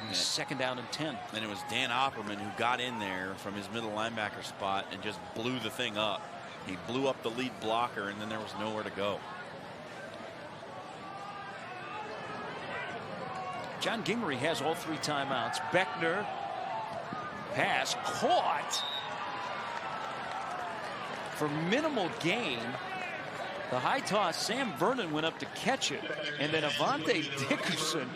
And 2nd down and 10. And it was Dan Opperman who got in there from his middle linebacker spot and just blew the thing up. He blew up the lead blocker, and then there was nowhere to go. John Gingery has all 3 timeouts. Beckner, pass caught for minimal gain. The high toss, Sam Vernon went up to catch it, and then Avante Dickerson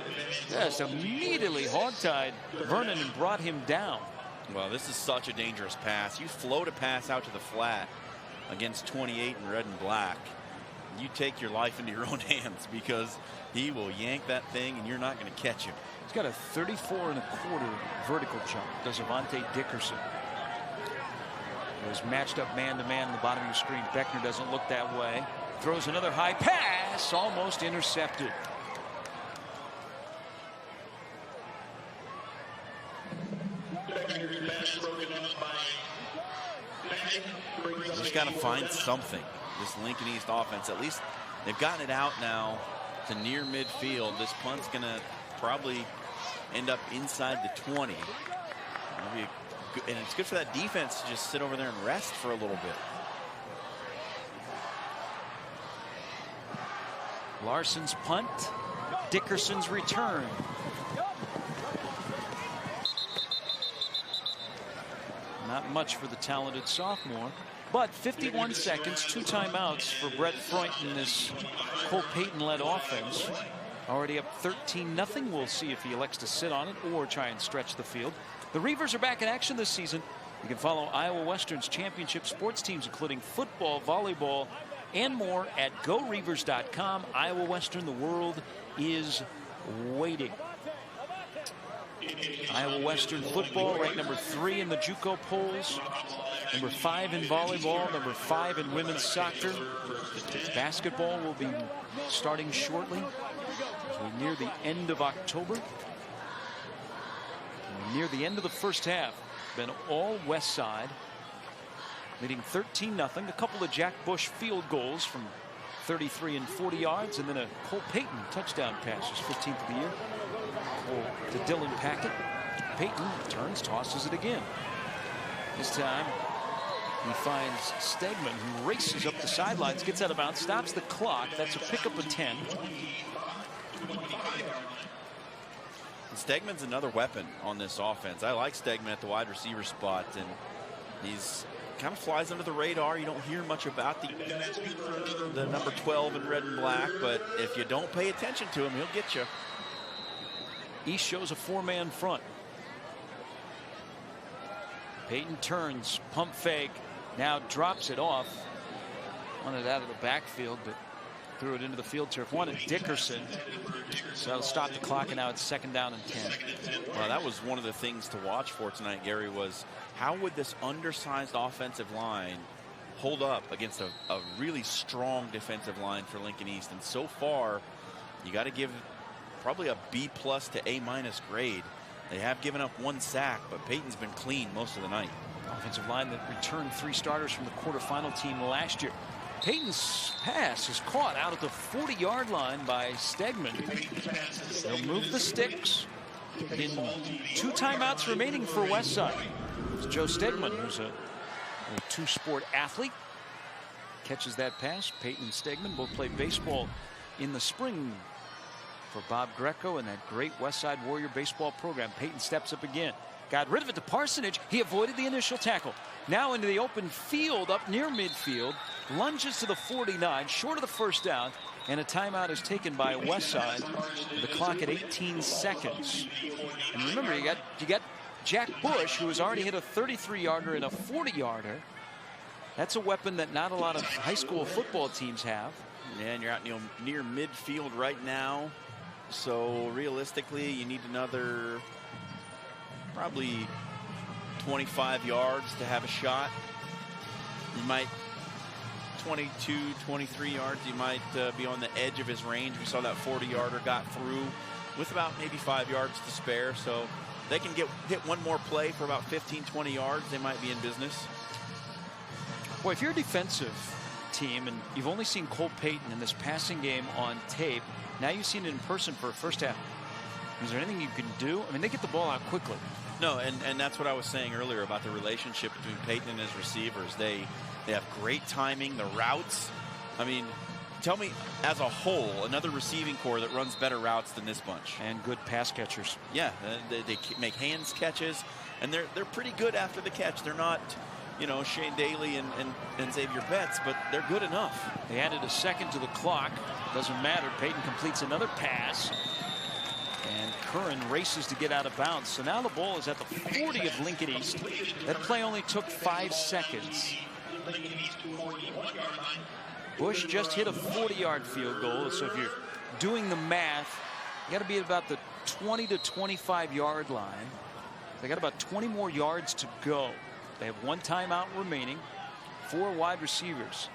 just immediately hogtied Vernon and brought him down. Well, this is such a dangerous pass. You float a pass out to the flat against 28 in red and black. You take your life into your own hands, because he will yank that thing and you're not going to catch him. He's got a 34 1/4 vertical jump, does Avante Dickerson. It was matched up man-to-man on the bottom of your screen. Beckner doesn't look that way. Throws another high pass, almost intercepted. Just got to find something. This Lincoln East offense, at least they've gotten it out now to near midfield. This punt's going to probably end up inside the 20. And it's good for that defense to just sit over there and rest for a little bit. Larson's punt, Dickerson's return. Not much for the talented sophomore, but 51 seconds, 2 timeouts for Brett Freund in this Cole Payton-led offense. Already up 13-0. We'll see if he elects to sit on it or try and stretch the field. The Reavers are back in action this season. You can follow Iowa Western's championship sports teams, including football, volleyball, and more at GoReavers.com. Iowa Western, the world is waiting. Iowa Western football ranked number 3 in the JUCO polls, number 5 in volleyball, number 5 in women's soccer. Basketball will be starting shortly as we near the end of October. And near the end of the first half, been all West Side, leading 13-0. A couple of Jack Bush field goals from 33 and 40 yards, and then a Cole Payton touchdown pass, his 15th of the year. To Dylan Packett. Payton turns, tosses it again. This time he finds Stegman, who races up the sidelines, gets out of bounds, stops the clock. That's a pickup of 10. Stegman's another weapon on this offense. I like Stegman at the wide receiver spot, and he's kind of flies under the radar. You don't hear much about the number 12 in red and black, but if you don't pay attention to him, he'll get you. East shows a 4-man front. Payton turns, pump fake, now drops it off. Wanted it out of the backfield, but threw it into the field turf. Wanted Dickerson, so that'll stop the clock, and now it's 2nd down and 10. Well, that was one of the things to watch for tonight, Gary, was how would this undersized offensive line hold up against a really strong defensive line for Lincoln East. And so far, you got to give probably a B+ to A- grade. They have given up 1 sack, but Payton's been clean most of the night. Offensive line that returned 3 starters from the quarterfinal team last year. Payton's pass is caught out at the 40-yard line by Stegman. They'll move the sticks. In 2 timeouts remaining for Westside. It's Joe Stegman, who's a 2-sport athlete. Catches that pass. Payton and Stegman both played baseball in the spring for Bob Greco and that great Westside Warrior baseball program. Payton steps up again. Got rid of it to Parsonage. He avoided the initial tackle. Now into the open field up near midfield. Lunges to the 49, short of the 1st down. And a timeout is taken by Westside with the clock at 18 seconds. And remember, you got Jack Bush, who has already hit a 33-yarder and a 40-yarder. That's a weapon that not a lot of high school football teams have. Yeah, and you're out near midfield right now. So realistically, you need another probably 25 yards to have a shot. You might 22, 23 yards. You might be on the edge of his range. We saw that 40-yarder got through with about maybe 5 yards to spare. So they can hit one more play for about 15, 20 yards. They might be in business. Boy, if you're a defensive team and you've only seen Cole Payton in this passing game on tape, now you've seen it in person for a first half. Is there anything you can do? I mean, they get the ball out quickly. No, and that's what I was saying earlier about the relationship between Payton and his receivers. They have great timing, the routes. I mean, tell me, as a whole, another receiving core that runs better routes than this bunch. And good pass catchers. Yeah, they make hands catches, and they're pretty good after the catch. They're not, you know, Shane Daly and Xavier Betts, but they're good enough. They added a second to the clock. Doesn't matter. Payton completes another pass. And Curran races to get out of bounds. So now the ball is at the 40 of Lincoln East. That play only took 5 seconds. Bush just hit a 40-yard field goal. So if you're doing the math, you got to be at about the 20 to 25-yard line. They got about 20 more yards to go. They have 1 timeout remaining. 4 wide receivers.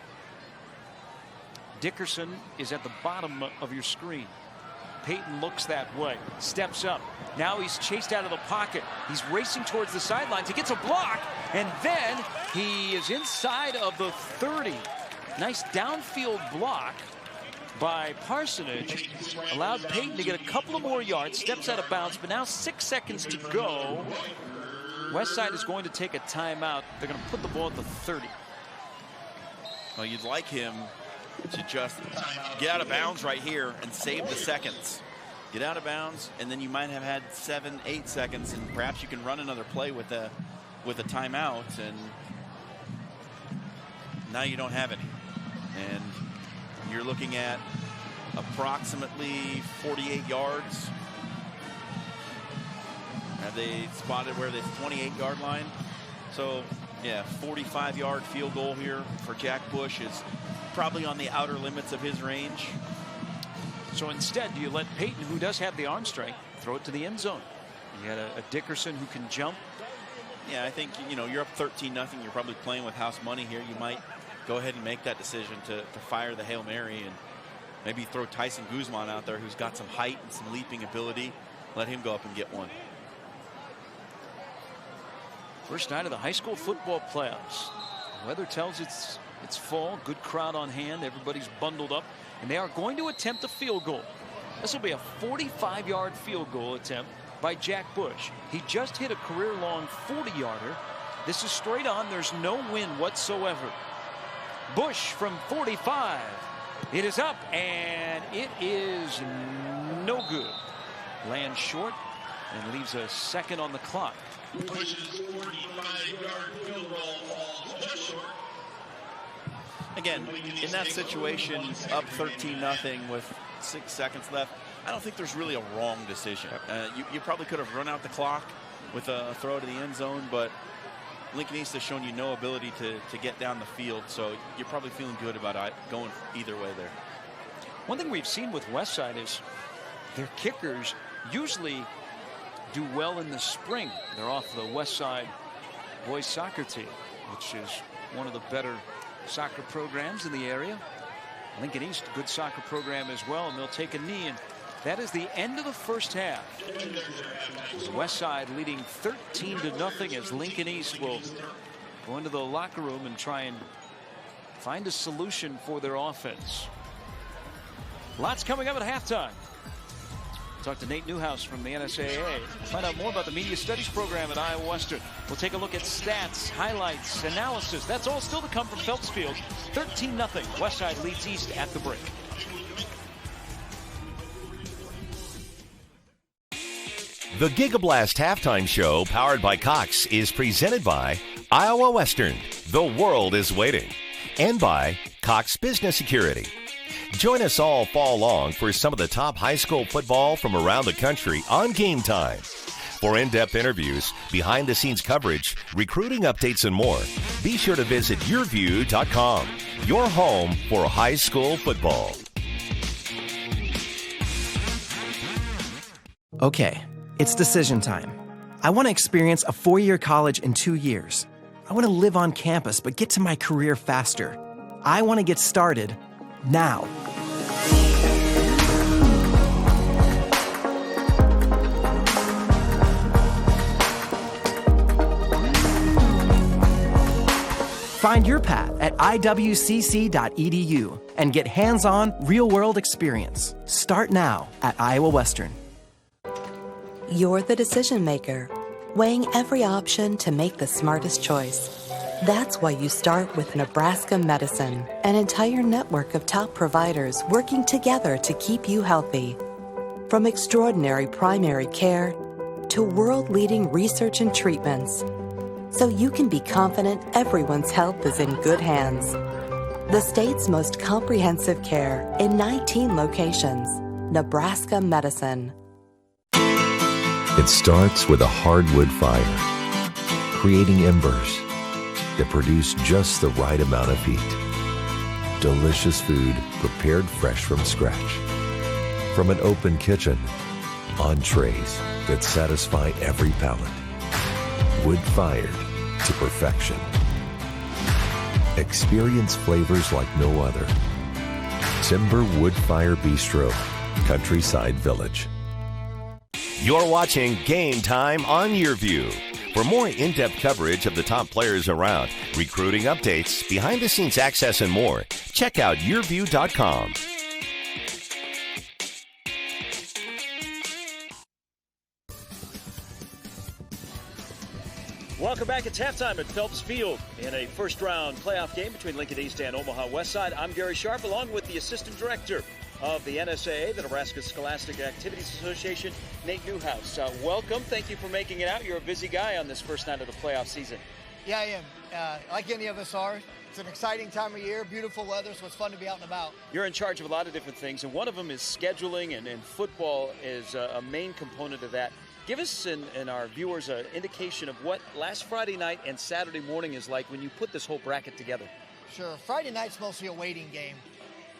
Dickerson is at the bottom of your screen. Payton looks that way, steps up. Now he's chased out of the pocket. He's racing towards the sidelines. He gets a block, and then he is inside of the 30. Nice downfield block by Parsonage. Allowed Payton to get a couple of more yards, steps out of bounds, but now 6 seconds to go. Westside is going to take a timeout. They're going to put the ball at the 30. Well, you'd like him to just get out of bounds right here and save the seconds. Get out of bounds, and then you might have had 7, 8 seconds, and perhaps you can run another play with a timeout, and now you don't have any. And you're looking at approximately 48 yards. Have they spotted where the 28-yard line? So, yeah, 45-yard field goal here for Jack Bush is probably on the outer limits of his range. So instead, do you let Peyton, who does have the arm strength, throw it to the end zone? You got a Dickerson who can jump. Yeah, I think, you're up 13-0. You're probably playing with house money here. You might go ahead and make that decision to fire the Hail Mary and maybe throw Tyson Guzman out there, who's got some height and some leaping ability. Let him go up and get one. First night of the high school football playoffs. The weather tells it's fall. Good crowd on hand. Everybody's bundled up. And they are going to attempt a field goal. This will be a 45-yard field goal attempt by Jack Bush. He just hit a career-long 40-yarder. This is straight on. There's no wind whatsoever. Bush from 45. It is up, and it is no good. Lands short and leaves a second on the clock. Bush's 45-yard field goal falls just short. Again, in that situation, up 13-0 with 6 seconds left, I don't think there's really a wrong decision. You probably could have run out the clock with a throw to the end zone, but Lincoln East has shown you no ability to get down the field, so you're probably feeling good about going either way there. One thing we've seen with Westside is their kickers usually do well in the spring. They're off the Westside boys soccer team, which is one of the better soccer programs in the area. Lincoln East, good soccer program as well, and they'll take a knee, and that is the end of the first half. Westside leading 13-0 as Lincoln East will go into the locker room and try and find a solution for their offense. Lots coming up at halftime. Talk to Nate Newhouse from the NSAA. Find out more about the media studies program at Iowa Western. We'll take a look at stats, highlights, analysis. That's all still to come from Phelps Field. 13-0. Westside leads East at the break. The Gigablast halftime show, powered by Cox, is presented by Iowa Western. The world is waiting. And by Cox Business Security. Join us all fall long for some of the top high school football from around the country on Game Time. For in-depth interviews, behind-the-scenes coverage, recruiting updates, and more, be sure to visit YurView.com, your home for high school football. Okay, it's decision time. I want to experience a 4-year college in 2 years. I want to live on campus but get to my career faster. I want to get started now. Find your path at iwcc.edu and get hands-on, real-world experience. Start now at Iowa Western. You're the decision maker, weighing every option to make the smartest choice. That's why you start with Nebraska Medicine, an entire network of top providers working together to keep you healthy. From extraordinary primary care to world-leading research and treatments, so you can be confident everyone's health is in good hands. The state's most comprehensive care in 19 locations. Nebraska Medicine. It starts with a hardwood fire, creating embers that produce just the right amount of heat. Delicious food prepared fresh from scratch. From an open kitchen, entrees that satisfy every palate. Wood-fired to perfection. Experience flavors like no other. Timber Wood Fire Bistro, Countryside Village. You're watching Game Time on YurView. For more in-depth coverage of the top players around, recruiting updates, behind-the-scenes access, and more, check out YurView.com. Welcome back. It's halftime at Phelps Field in a first-round playoff game between Lincoln East and Omaha Westside. I'm Gary Sharp, along with the assistant director of the NSAA, the Nebraska Scholastic Activities Association, Nate Newhouse. Welcome. Thank you for making it out. You're a busy guy on this first night of the playoff season. Yeah, I am. Like any of us are. It's an exciting time of year, beautiful weather, so it's fun to be out and about. You're in charge of a lot of different things, and one of them is scheduling, and football is a main component of that. Give us and our viewers an indication of what last Friday night and Saturday morning is like when you put this whole bracket together. Sure. Friday night's mostly a waiting game,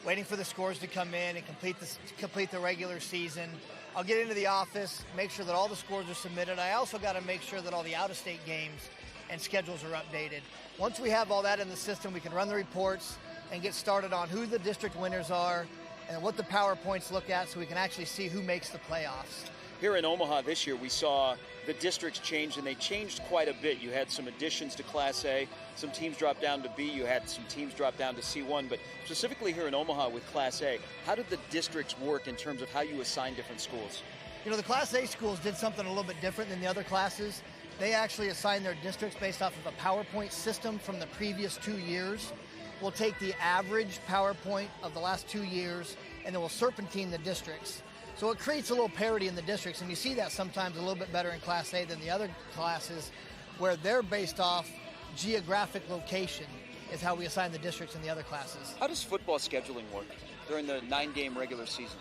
waiting for the scores to come in and complete the regular season. I'll get into the office, make sure that all the scores are submitted. I also got to make sure that all the out-of-state games and schedules are updated. Once we have all that in the system, we can run the reports and get started on who the district winners are and what the PowerPoints look at so we can actually see who makes the playoffs. Here in Omaha this year, we saw the districts change, and they changed quite a bit. You had some additions to Class A. Some teams dropped down to B. You had some teams drop down to C1. But specifically here in Omaha with Class A, how did the districts work in terms of how you assign different schools? You know, the Class A schools did something a little bit different than the other classes. They actually assigned their districts based off of a PowerPoint system from the previous 2 years. We'll take the average PowerPoint of the last 2 years, and then we'll serpentine the districts. So it creates a little parity in the districts, and you see that sometimes a little bit better in Class A than the other classes, where they're based off geographic location is how we assign the districts in the other classes. How does football scheduling work during the 9-game regular season?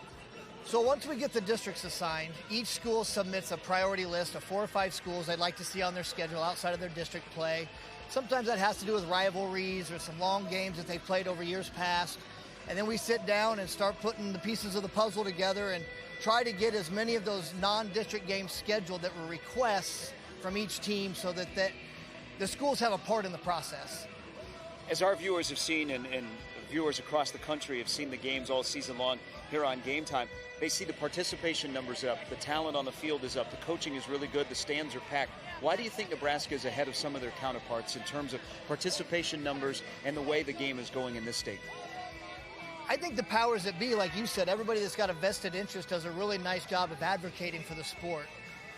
So once we get the districts assigned, each school submits a priority list of 4 or 5 schools they'd like to see on their schedule outside of their district play. Sometimes that has to do with rivalries or some long games that they've played over years past. And then we sit down and start putting the pieces of the puzzle together and try to get as many of those non-district games scheduled that were requests from each team so that the schools have a part in the process. As our viewers have seen and viewers across the country have seen the games all season long here on Game Time, they see the participation numbers up, the talent on the field is up, the coaching is really good, the stands are packed. Why do you think Nebraska is ahead of some of their counterparts in terms of participation numbers and the way the game is going in this state? I think the powers that be, like you said, everybody that's got a vested interest does a really nice job of advocating for the sport.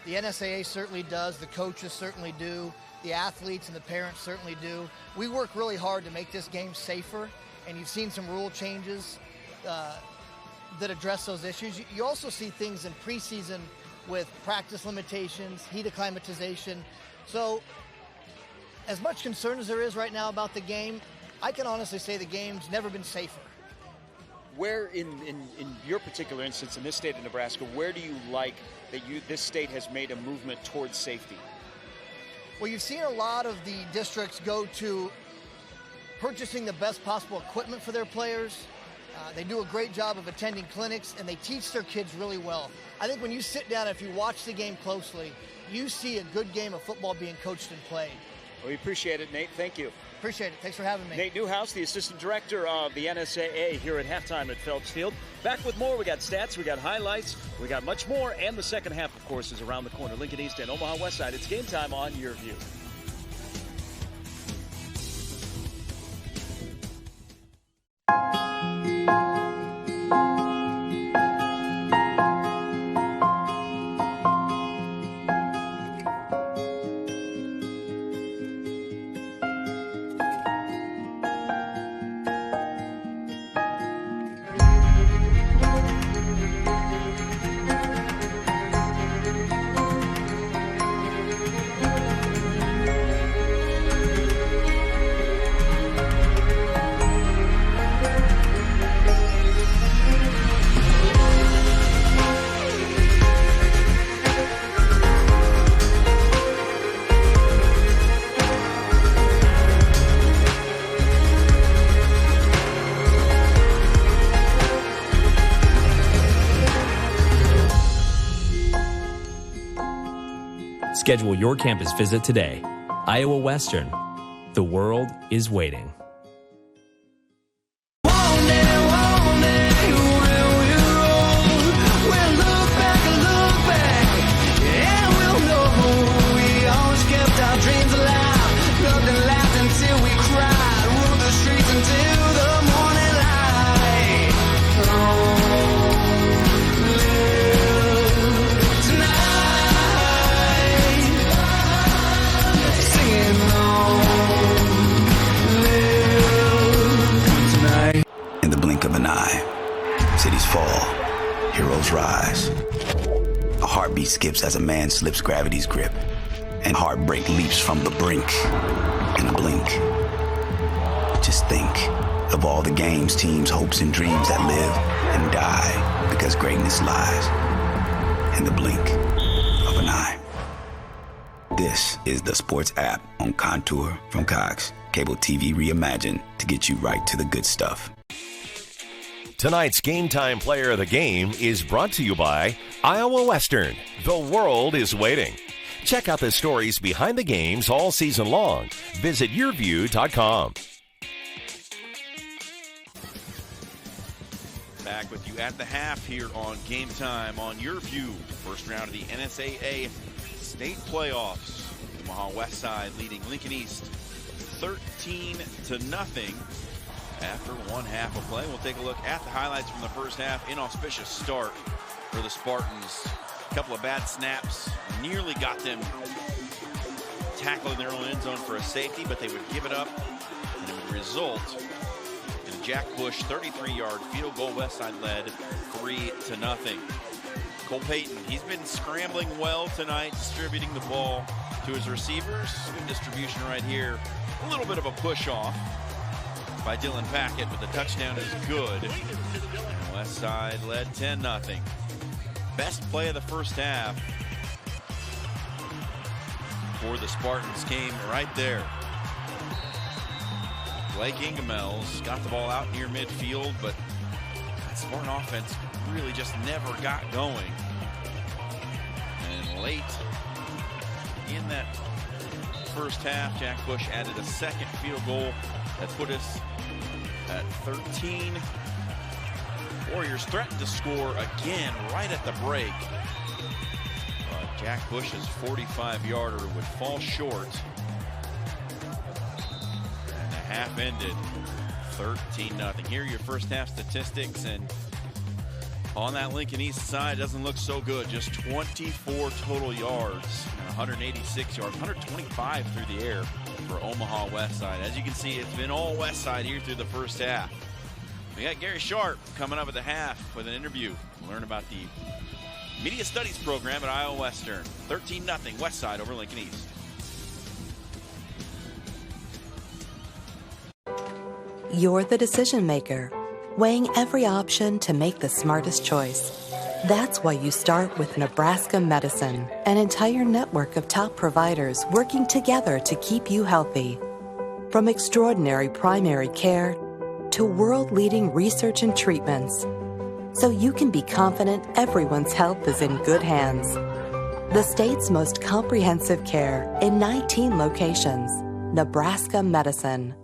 The NSAA certainly does, the coaches certainly do, the athletes and the parents certainly do. We work really hard to make this game safer, and you've seen some rule changes that address those issues. You also see things in preseason with practice limitations, heat acclimatization. So as much concern as there is right now about the game, I can honestly say the game's never been safer. Where in your particular instance in this state of Nebraska, where do you like that this state has made a movement towards safety? Well, you've seen a lot of the districts go to purchasing the best possible equipment for their players. They do a great job of attending clinics, and they teach their kids really well. I think when you sit down, if you watch the game closely, you see a good game of football being coached and played. Well, we appreciate it, Nate. Thank you. Appreciate it. Thanks for having me. Nate Newhouse, the assistant director of the NSAA here at halftime at Phelps Field. Back with more. We got stats, we got highlights, we got much more, and the second half, of course, is around the corner. Lincoln East and Omaha Westside. It's Game Time on YurView. Schedule your campus visit today. Iowa Western. The world is waiting. Rise. A heartbeat skips as a man slips gravity's grip, and heartbreak leaps from the brink in a blink. Just think of all the games, teams, hopes, and dreams that live and die because greatness lies in the blink of an eye. This is the sports app on Contour from Cox. Cable TV reimagined to get you right to the good stuff. Tonight's Game Time Player of the Game is brought to you by Iowa Western. The world is waiting. Check out the stories behind the games all season long. Visit YurView.com. Back with you at the half here on Game Time on YurView. First round of the NSAA State Playoffs. Omaha Westside leading Lincoln East 13-0 after one half of play. We'll take a look at the highlights from the first half. Inauspicious start for the Spartans. A couple of bad snaps. Nearly got them tackling their own end zone for a safety, but they would give it up, and it would result in a Jack Bush 33-yard field goal. Westside led 3-0. Cole Payton, he's been scrambling well tonight, distributing the ball to his receivers. Good distribution right here. A little bit of a push off by Dylan Packett, but the touchdown is good. And Westside led 10-0. Best play of the first half for the Spartans came right there. Blake Ingemels got the ball out near midfield, but that Spartan offense really just never got going. And late in that first half, Jack Bush added a second field goal that put us at 13. Warriors threatened to score again right at the break. But Jack Bush's 45-yarder would fall short. And the half ended 13-0. Here are your first half statistics, and on that Lincoln East side, doesn't look so good. Just 24 total yards and 186 yards, 125 through the air for Omaha Westside. As you can see, it's been all Westside here through the first half. We got Gary Sharp coming up at the half with an interview. We'll learn about the Media Studies program at Iowa Western. 13-0 Westside over Lincoln East. You're the decision maker, weighing every option to make the smartest choice. That's why you start with Nebraska Medicine, an entire network of top providers working together to keep you healthy. From extraordinary primary care to world-leading research and treatments, so you can be confident everyone's health is in good hands. The state's most comprehensive care in 19 locations. Nebraska Medicine.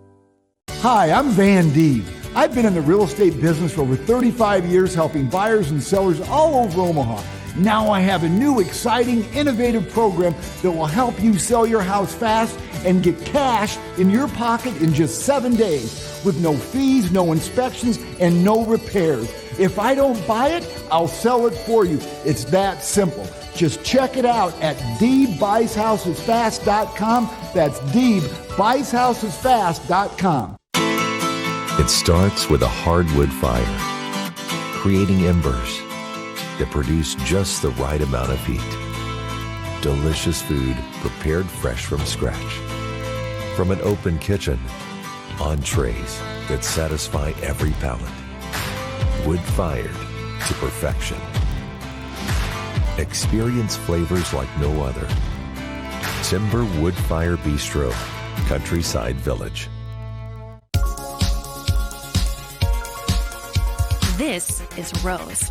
Hi, I'm Van Deeb. I've been in the real estate business for over 35 years, helping buyers and sellers all over Omaha. Now I have a new, exciting, innovative program that will help you sell your house fast and get cash in your pocket in just 7 days with no fees, no inspections, and no repairs. If I don't buy it, I'll sell it for you. It's that simple. Just check it out at DeebBuysHousesFast.com. That's DeebBuysHousesFast.com. It starts with a hardwood fire, creating embers that produce just the right amount of heat. Delicious food prepared fresh from scratch. From an open kitchen, entrees that satisfy every palate. Wood-fired to perfection. Experience flavors like no other. Timber Wood Fire Bistro, Countryside Village. This is Rose.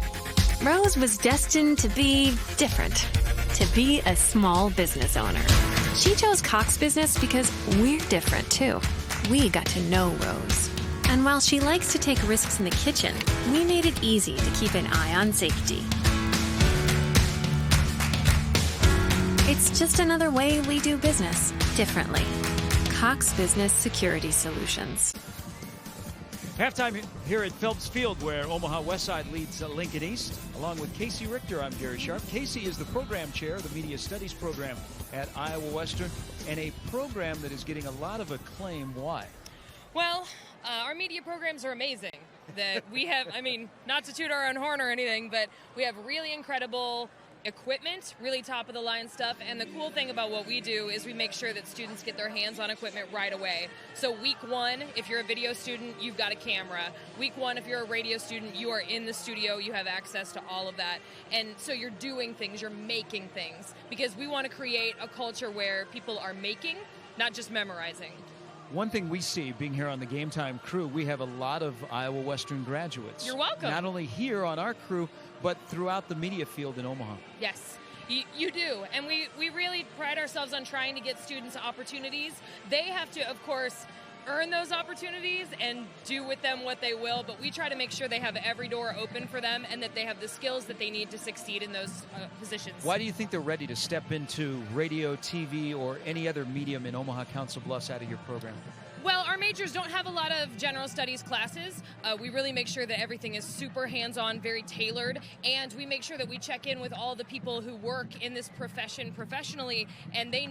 Rose was destined to be different, to be a small business owner. She chose Cox Business because we're different too. We got to know Rose. And while she likes to take risks in the kitchen, we made it easy to keep an eye on safety. It's just another way we do business differently. Cox Business Security Solutions. Halftime here at Phelps Field, where Omaha Westside leads Lincoln East. Along with Casey Richter, I'm Gary Sharp. Casey is the program chair of the Media Studies program at Iowa Western, and a program that is getting a lot of acclaim. Why? Well, our media programs are amazing. That we have, not to toot our own horn or anything, but we have really incredible equipment, really top of the line stuff. And the cool thing about what we do is we make sure that students get their hands on equipment right away. So week 1, if you're a video student, you've got a camera. Week 1, if you're a radio student, you are in the studio, you have access to all of that. And so you're doing things, you're making things, because we want to create a culture where people are making, not just memorizing. One thing we see being here on the Game Time crew, we have a lot of Iowa Western graduates. You're welcome. Not only here on our crew, but throughout the media field in Omaha. Yes, you do. And we really pride ourselves on trying to get students opportunities. They have to, of course, earn those opportunities and do with them what they will, but we try to make sure they have every door open for them and that they have the skills that they need to succeed in those positions. Why do you think they're ready to step into radio, TV, or any other medium in Omaha, Council Bluffs out of your program? Well, our majors don't have a lot of general studies classes. We really make sure that everything is super hands-on, very tailored, and we make sure that we check in with all the people who work in this profession professionally, and they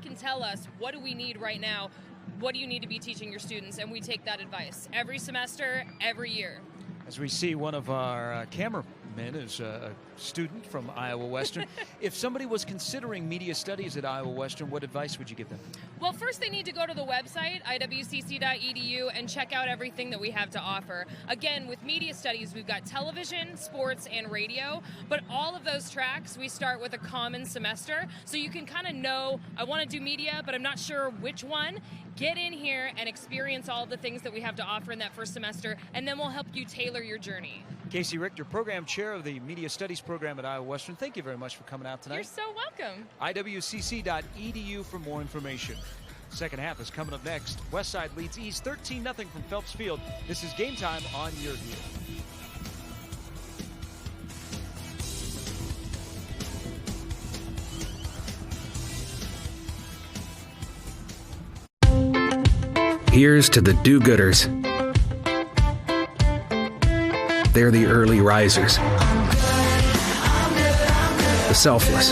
can tell us, what do we need right now? What do you need to be teaching your students? And we take that advice every semester, every year. As we see, one of our cameramen is a student from Iowa Western. If somebody was considering media studies at Iowa Western, what advice would you give them? Well, first they need to go to the website, iwcc.edu, and check out everything that we have to offer. Again, with media studies, we've got television, sports, and radio, but all of those tracks, we start with a common semester, so you can kind of know, I want to do media, but I'm not sure which one. Get in here and experience all the things that we have to offer in that first semester, and then we'll help you tailor your journey. Casey Richter, Program Chair of the Media Studies Program at Iowa Western, thank you very much for coming out tonight. You're so welcome. iwcc.edu for more information. Second half is coming up next. Westside leads East 13-0 from Phelps Field. This is Game Time on YurView. Here's to the do-gooders. They're the early risers, the selfless,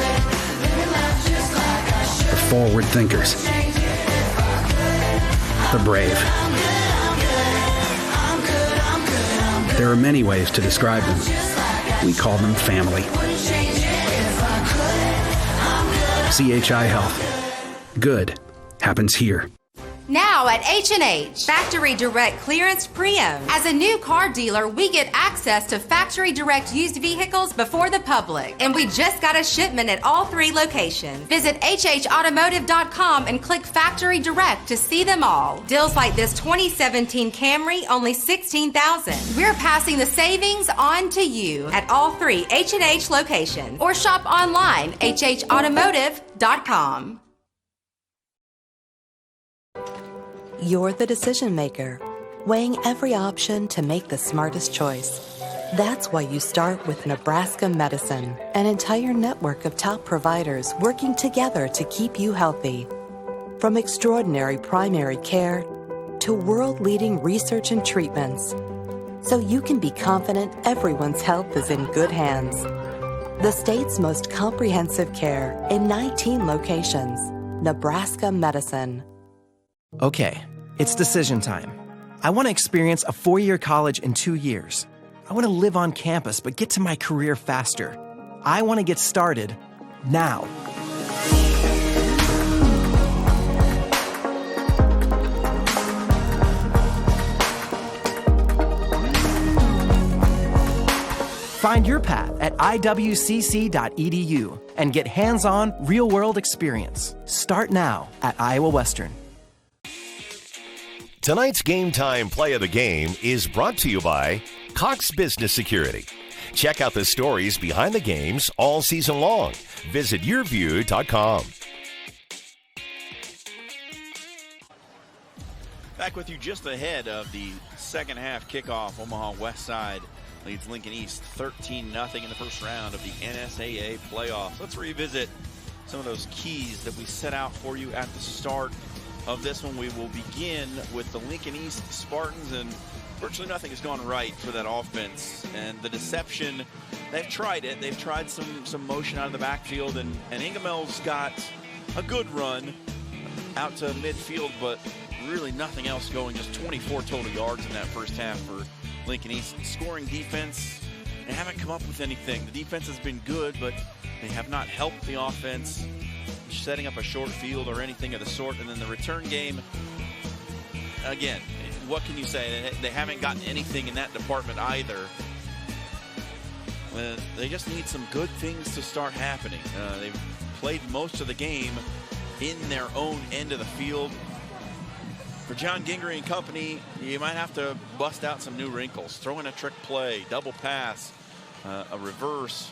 the forward thinkers, the brave. There are many ways to describe them. We call them family. CHI Health. Good happens here. Now at H&H, Factory Direct Clearance Pre-Owned. As a new car dealer, we get access to Factory Direct used vehicles before the public. And we just got a shipment at all 3 locations. Visit hhautomotive.com and click Factory Direct to see them all. Deals like this 2017 Camry, only $16,000. We're passing the savings on to you at all 3 H&H locations. Or shop online, hhautomotive.com. You're the decision maker, weighing every option to make the smartest choice. That's why you start with Nebraska Medicine, an entire network of top providers working together to keep you healthy. From extraordinary primary care to world-leading research and treatments, so you can be confident everyone's health is in good hands. The state's most comprehensive care in 19 locations. Nebraska Medicine. Okay, it's decision time. I want to experience a 4-year college in 2 years. I want to live on campus but get to my career faster. I want to get started now. Find your path at iwcc.edu and get hands-on, real-world experience. Start now at Iowa Western. Tonight's Game Time Play of the Game is brought to you by Cox Business Security. Check out the stories behind the games all season long. Visit YurView.com. Back with you just ahead of the second half kickoff. Omaha Westside leads Lincoln East 13-0 in the first round of the NSAA playoffs. Let's revisit some of those keys that we set out for you at the start of this one. We will begin with the Lincoln East Spartans, and virtually nothing has gone right for that offense. And the deception, they've tried it. They've tried some motion out of the backfield, and Ingemel's got a good run out to midfield, but really nothing else going. Just 24 total yards in that first half for Lincoln East. Scoring defense, they haven't come up with anything. The defense has been good, but they have not helped the offense setting up a short field or anything of the sort. And then the return game, again, what can you say? They haven't gotten anything in that department either. They just need some good things to start happening. They've played most of the game in their own end of the field. For John Gingery and company, you might have to bust out some new wrinkles. Throw in a trick play, double pass, a reverse,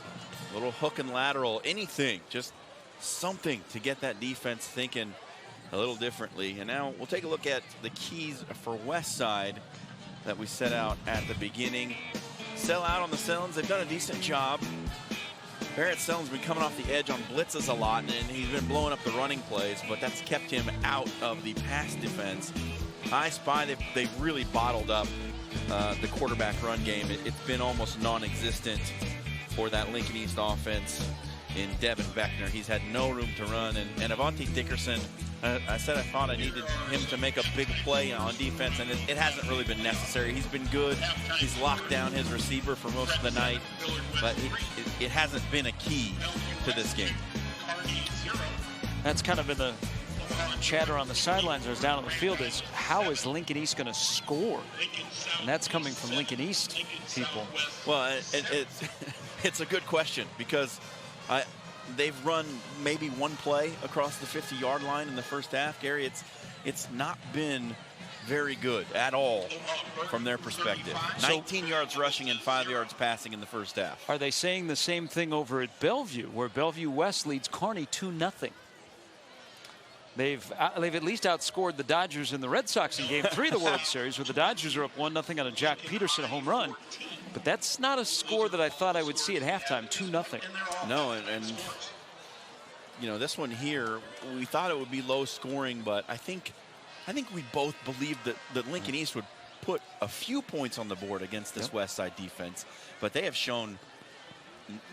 a little hook and lateral, anything. Just something to get that defense thinking a little differently. And now we'll take a look at the keys for Westside that we set out at the beginning. Sell out on the Sellens. They've done a decent job. Barrett Sellen's been coming off the edge on blitzes a lot, and he's been blowing up the running plays, but that's kept him out of the pass defense. I Spy, they've really bottled up the quarterback run game. It's been almost non-existent for that Lincoln East offense in Devin Beckner. He's had no room to run, and Avante Dickerson, I said I thought I needed him to make a big play on defense, and it hasn't really been necessary. He's been good. He's locked down his receiver for most of the night, but it hasn't been a key to this game. That's kind of been the chatter on the sidelines or down on the field is, how is Lincoln East going to score? And that's coming from Lincoln East people. Well, it's a good question, because they've run maybe one play across the 50-yard line in the first half. Gary, it's not been very good at all from their perspective. 19 yards rushing and 5 yards passing in the first half. Are they saying the same thing over at Bellevue, where Bellevue West leads Kearney 2-0? They've at least outscored the Dodgers and the Red Sox in Game 3 of the World Series, where the Dodgers are up 1-0 on a Jack Peterson home run. But that's not a score that I thought I would see at halftime, 2-0. No, and you know, this one here, we thought it would be low scoring, but I think we both believed that Lincoln East would put a few points on the board against this Westside defense, but they have shown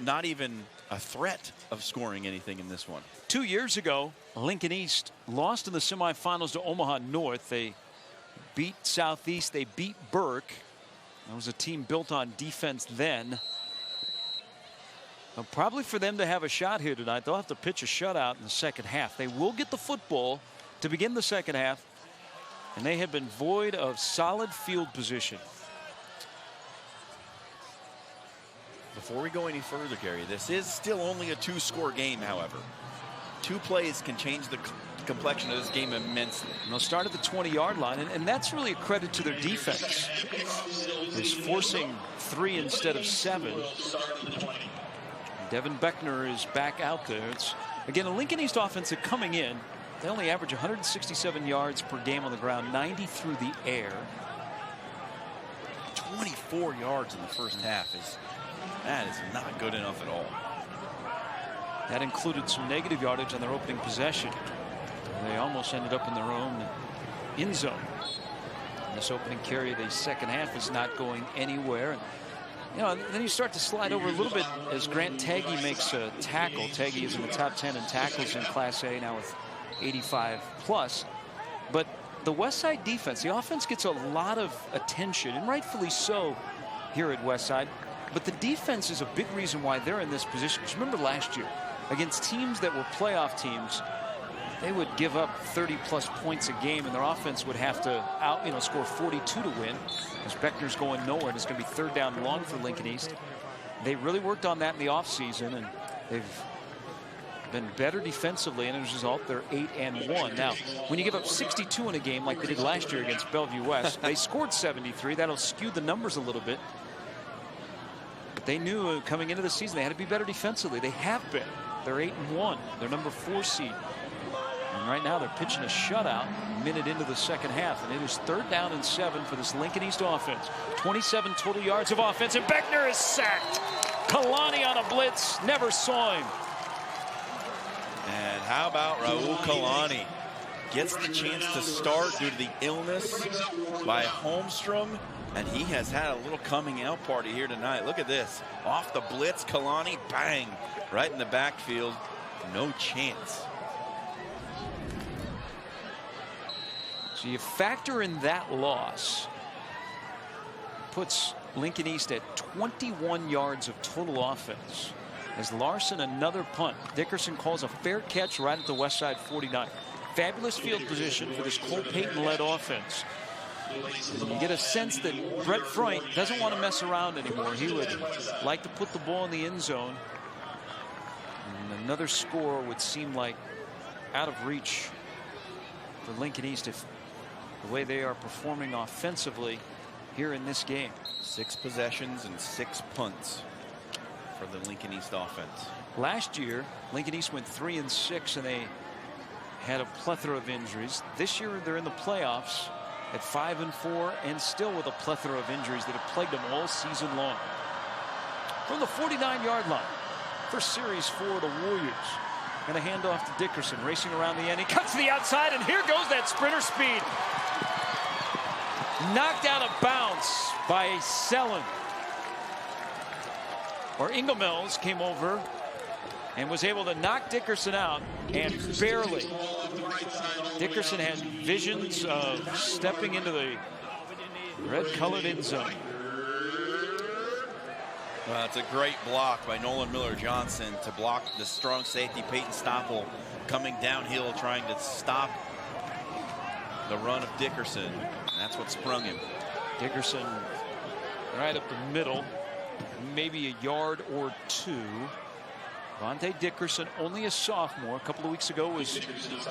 not even a threat of scoring anything in this one. 2 years ago, Lincoln East lost in the semifinals to Omaha North. They beat Southeast. They beat Burke. That was a team built on defense then. Well, probably for them to have a shot here tonight, they'll have to pitch a shutout in the second half. They will get the football to begin the second half, and they have been void of solid field position. Before we go any further, Gary, this is still only a two-score game, however. 2 plays can change the complexion of this game immensely. And they'll start at the 20-yard line, and that's really a credit to their defense. Is forcing 3 instead of 7. Devin Beckner is back out there. It's, again, a Lincoln East offense that coming in, they only average 167 yards per game on the ground, 90 through the air. 24 yards in the first half that is not good enough at all. That included some negative yardage on their opening possession. They almost ended up in their own end zone. And this opening carry of the second half is not going anywhere. And, you know, then you start to slide over a little bit as Grant Taggy makes a tackle. Taggy is in the top 10 in tackles in Class A now with 85 plus. But the Westside defense, the offense gets a lot of attention, and rightfully so here at Westside. But the defense is a big reason why they're in this position. Because remember last year, against teams that were playoff teams, they would give up 30-plus points a game, and their offense would have to score 42 to win. As Beckner's going nowhere, and it's going to be 3rd down long for Lincoln East. They really worked on that in the offseason, and they've been better defensively, and as a result, they're 8-1. Now, when you give up 62 in a game like they did last year against Bellevue West, they scored 73. That'll skew the numbers a little bit. But they knew coming into the season they had to be better defensively. They have been. They're 8-1. They're number 4 seed. And right now they're pitching a shutout a minute into the second half. And it is 3rd down and 7 for this Lincoln East offense. 27 total yards of offense, and Beckner is sacked. Kalani on a blitz. Never saw him. And how about Raul Kalani? Gets the chance to start due to the illness by Holmstrom. And he has had a little coming out party here tonight. Look at this. Off the blitz, Kalani, bang, right in the backfield. No chance. So you factor in that loss. Puts Lincoln East at 21 yards of total offense. As Larson, another punt. Dickerson calls a fair catch right at the Westside 49. Fabulous field position for this Cole Payton-led offense. And you get a sense that Brett Freund doesn't want to mess around anymore. He would like to put the ball in the end zone. And another score would seem like out of reach for Lincoln East if the way they are performing offensively here in this game. 6 possessions and 6 punts for the Lincoln East offense. Last year, Lincoln East went 3-6, and they had a plethora of injuries. This year, they're in the playoffs at 5-4, and still with a plethora of injuries that have plagued them all season long. From the 49-yard line, first series for the Warriors. And a handoff to Dickerson, racing around the end. He cuts to the outside, and here goes that sprinter speed. Knocked out of bounds by Sellen. Or Ingemels came over and was able to knock Dickerson out, and barely. Dickerson had visions of stepping into the red-colored end zone. Well, it's a great block by Nolan Miller-Johnson to block the strong safety Peyton Stoppel coming downhill trying to stop the run of Dickerson. That's what sprung him. Dickerson right up the middle, maybe a yard or two. Vontae Dickerson, only a sophomore. A couple of weeks ago was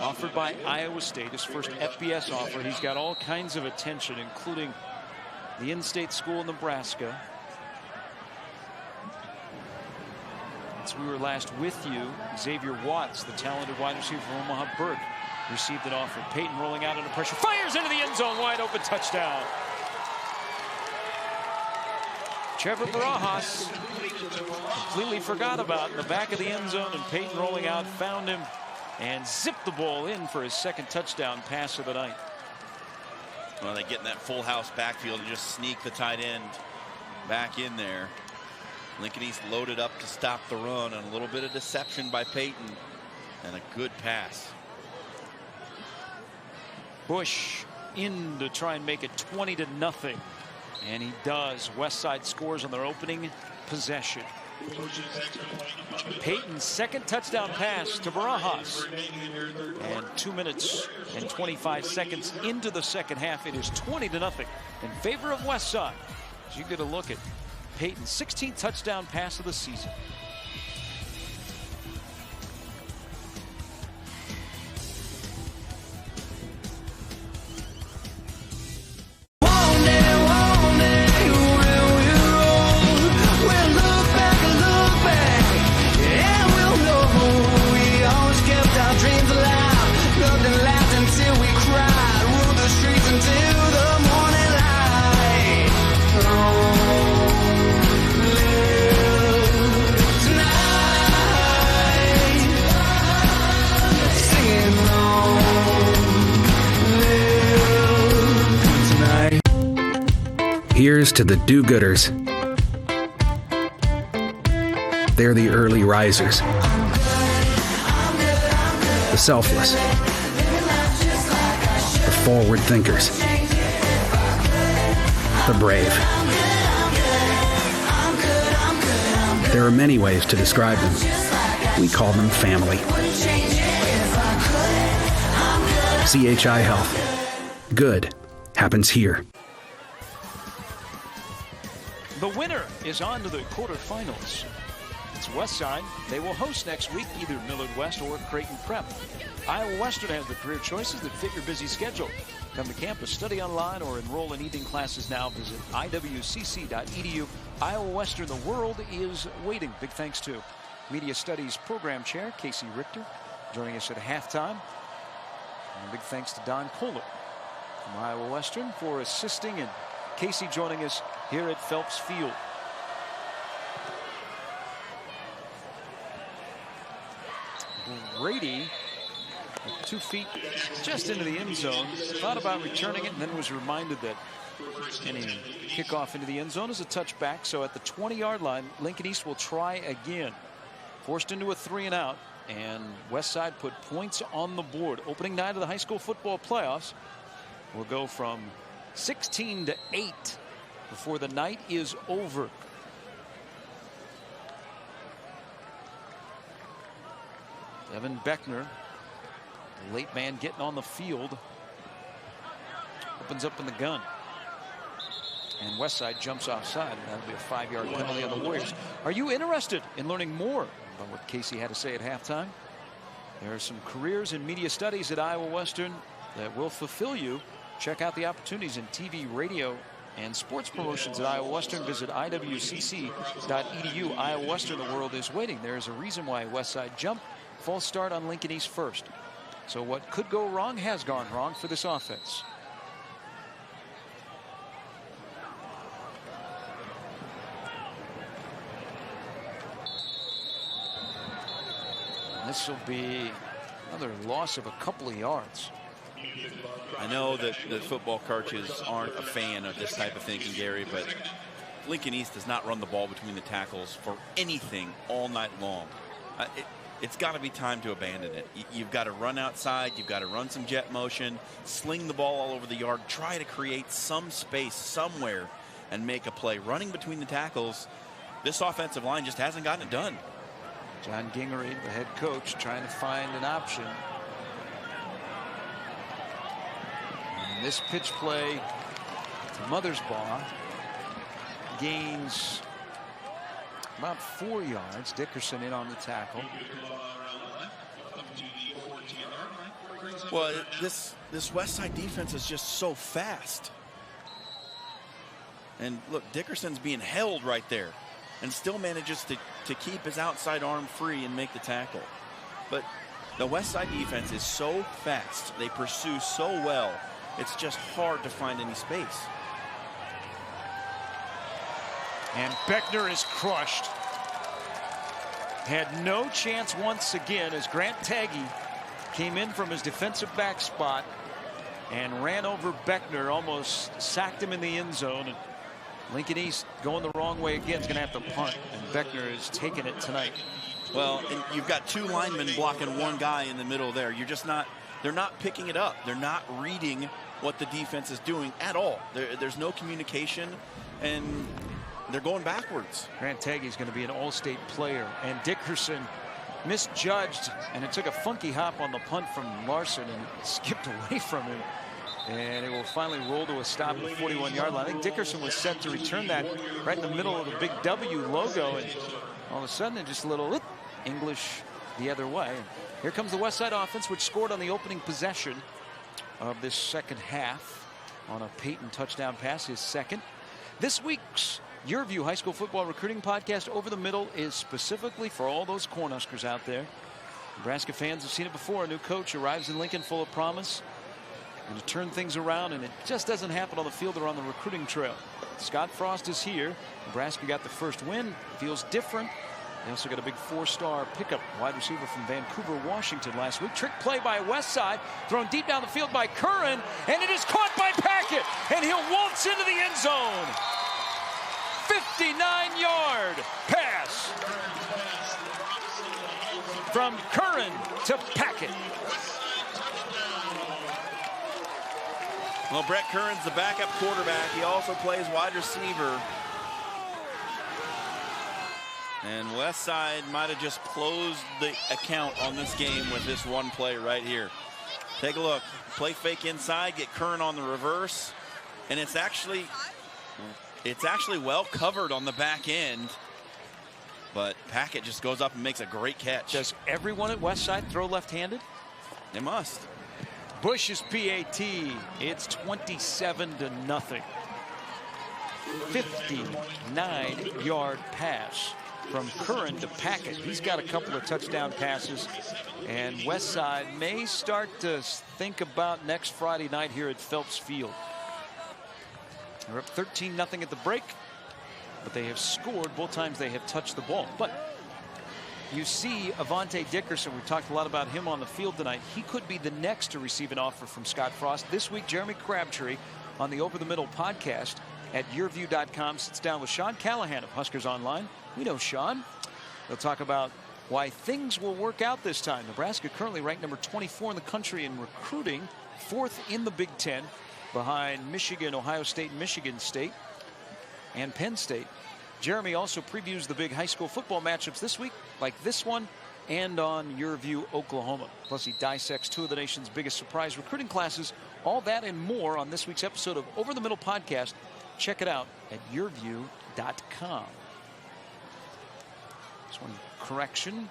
offered by Iowa State, his first FBS offer. He's got all kinds of attention, including the in-state school in Nebraska. Since we were last with you, Xavier Watts, the talented wide receiver from Omaha Burke, received an offer. Peyton rolling out under pressure, fires into the end zone, wide open, touchdown. Trevor Barajas completely forgot about in the back of the end zone, and Peyton rolling out found him and zipped the ball in for his second touchdown pass of the night. Well, they get in that full house backfield and just sneak the tight end back in there. Lincoln East loaded up to stop the run, and a little bit of deception by Peyton and a good pass. Bush in to try and make it 20-0. And he does. Westside scores on their opening possession. Peyton's second touchdown pass to Barajas. And 2 minutes and 25 seconds into the second half, it is 20-0 in favor of Westside. As you get a look at Peyton's 16th touchdown pass of the season. Here's to the do-gooders. They're the early risers, the selfless, the forward thinkers, the brave. There are many ways to describe them. We call them family. CHI Health. Good happens here. The winner is on to the quarterfinals. It's Westside. They will host next week either Millard West or Creighton Prep. Iowa Western has the career choices that fit your busy schedule. Come to campus, study online, or enroll in evening classes now. Visit iwcc.edu. Iowa Western, the world is waiting. Big thanks to Media Studies Program Chair Casey Richter joining us at halftime. And big thanks to Don Kohler from Iowa Western for assisting, and Casey joining us here at Phelps Field. Brady, 2 feet just into the end zone, thought about returning it and then was reminded that any kickoff into the end zone is a touchback. So at the 20-yard line, Lincoln East will try again. Forced into a 3-and-out, and Westside put points on the board. Opening night of the high school football playoffs will go from 16-8 before the night is over. Evan Beckner, the late man getting on the field, opens up in the gun. And Westside jumps offside, and that'll be a 5-yard penalty on the Warriors. Are you interested in learning more about what Casey had to say at halftime? There are some careers in media studies at Iowa Western that will fulfill you. Check out the opportunities in TV, radio, and sports promotions at Iowa Western. Visit iwcc.edu. Iowa Western, the world is waiting. There is a reason why Westside jumped. False start on Lincoln East first. So what could go wrong has gone wrong for this offense. This will be another loss of a couple of yards. I know that the football coaches aren't a fan of this type of thinking, Gary, but Lincoln East does not run the ball between the tackles for anything all night long. It's got to be time to abandon it. You've got to run outside. You've got to run some jet motion, sling the ball all over the yard, try to create some space somewhere and make a play. Running between the tackles, this offensive line just hasn't gotten it done. John Gingery, the head coach, trying to find an option. And this pitch play to Mothersbaugh gains about 4 yards. Dickerson in on the tackle. Well, this Westside defense is just so fast. And look, Dickerson's being held right there and still manages to keep his outside arm free and make the tackle. But the Westside defense is so fast. They pursue so well. It's just hard to find any space. And Beckner is crushed. Had no chance once again as Grant Taggy came in from his defensive back spot and ran over Beckner, almost sacked him in the end zone. And Lincoln East going the wrong way again is going to have to punt, and Beckner is taking it tonight. Well, and you've got two linemen blocking one guy in the middle there. You're just not, they're not picking it up. They're not reading what the defense is doing at all. There's no communication, and they're going backwards. Grant Taggy is going to be an all-state player, and Dickerson misjudged, and it took a funky hop on the punt from Larson and skipped away from him. And it will finally roll to a stop at the 41-yard line. I think Dickerson was set to return that right in the middle of the big W logo, and all of a sudden it just a little English the other way. And here comes the Westside offense, which scored on the opening possession of this second half on a Peyton touchdown pass, his second. This week's YurView High School Football Recruiting Podcast, Over the Middle, is specifically for all those Cornhuskers out there. Nebraska fans have seen it before. A new coach arrives in Lincoln full of promise and to turn things around, and it just doesn't happen on the field or on the recruiting trail. Scott Frost is here. Nebraska got the first win. Feels different. They also got a big 4-star pickup wide receiver from Vancouver, Washington last week. Trick play by Westside, thrown deep down the field by Curran, and it is caught by Packett, and he'll waltz into the end zone. 59-yard pass from Curran to Packett. Well, Brett Curran's the backup quarterback. He also plays wide receiver. And Westside might have just closed the account on this game with this one play right here. Take a look. Play fake inside, get Curran on the reverse. And it's actually well covered on the back end. But Packett just goes up and makes a great catch. Does everyone at Westside throw left-handed? They must. Bush's PAT. It's 27-0. 59-yard pass from Curran to Packett. He's got a couple of touchdown passes, and Westside may start to think about next Friday night here at Phelps Field. They're up 13-0 at the break, but they have scored both times they have touched the ball. But you see Avante Dickerson, we talked a lot about him on the field tonight. He could be the next to receive an offer from Scott Frost. This week, Jeremy Crabtree on the Over the Middle podcast at YurView.com sits down with Sean Callahan of Huskers Online. We know Sean. They'll talk about why things will work out this time. Nebraska currently ranked number 24 in the country in recruiting, 4th in the Big Ten, behind Michigan, Ohio State, and Michigan State. and Penn State. Jeremy also previews the big high school football matchups this week, like this one, and on YurView Oklahoma. Plus, he dissects two of the nation's biggest surprise recruiting classes. All that and more on this week's episode of Over the Middle Podcast. Check it out at yourview.com. This one, correction.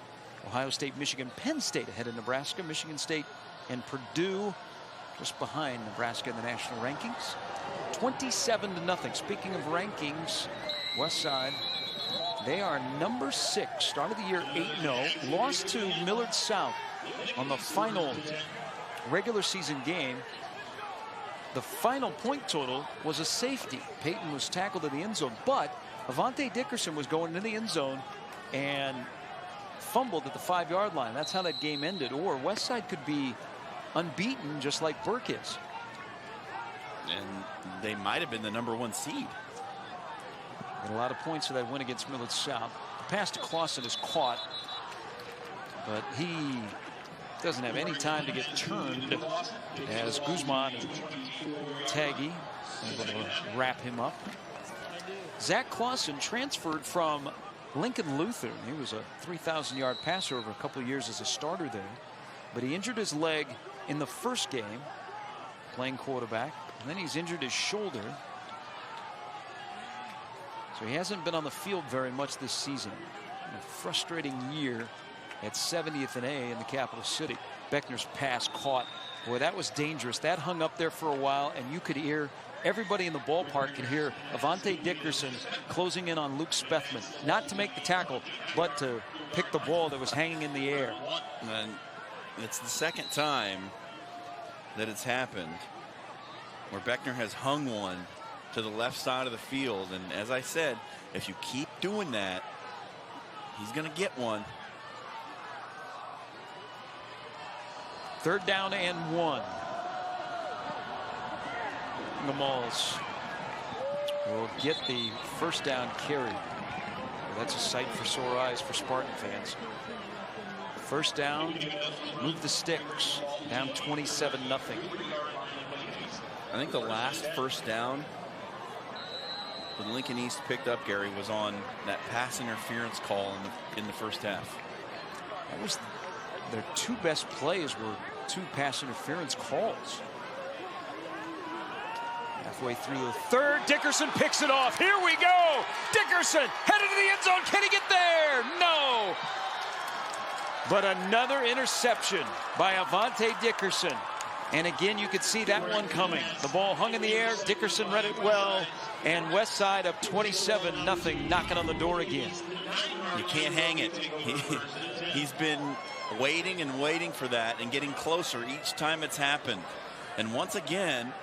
Ohio State, Michigan, Penn State ahead of Nebraska. Michigan State and Purdue just behind Nebraska in the national rankings. 27-0. Speaking of rankings, Westside, they are number 6. Started the year 8-0. Lost to Millard South on the final regular season game. The final point total was a safety. Peyton was tackled in the end zone, but Avante Dickerson was going in the end zone and fumbled at the 5-yard line. That's how that game ended. Or Westside could be unbeaten just like Burke is. And they might have been the number 1 seed. Got a lot of points for that win against Millard South. The pass to Clausen is caught, but he doesn't have any time to get turned as Guzman and Taggy able to wrap him up. Zach Clausen transferred from Lincoln Lutheran. He was a 3,000-yard passer over a couple of years as a starter there, but he injured his leg in the first game playing quarterback, and then he's injured his shoulder. So he hasn't been on the field very much this season. A frustrating year at 70th and A in the capital city. Beckner's pass caught. Boy, that was dangerous. That hung up there for a while, and you could hear, everybody in the ballpark could hear Avante Dickerson closing in on Luke Spethman. Not to make the tackle, but to pick the ball that was hanging in the air. And it's the second time that it's happened where Beckner has hung one to the left side of the field. And as I said, if you keep doing that, he's going to get one. 3rd down and 1. The Mauls will get the first down carry. Well, that's a sight for sore eyes for Spartan fans. First down, move the sticks, down 27-0. I think the last first down when Lincoln East picked up, Gary, was on that pass interference call in the first half. That was their 2 best plays were 2 pass interference calls. Halfway through the 3rd, Dickerson picks it off. Here we go. Dickerson headed to the end zone. Can he get there? No. But another interception by Avante Dickerson. And again, you could see that one coming. The ball hung in the air. Dickerson read it well. And Westside up 27-0, knocking on the door again. You can't hang it. He's been waiting and waiting for that and getting closer each time it's happened. And once again,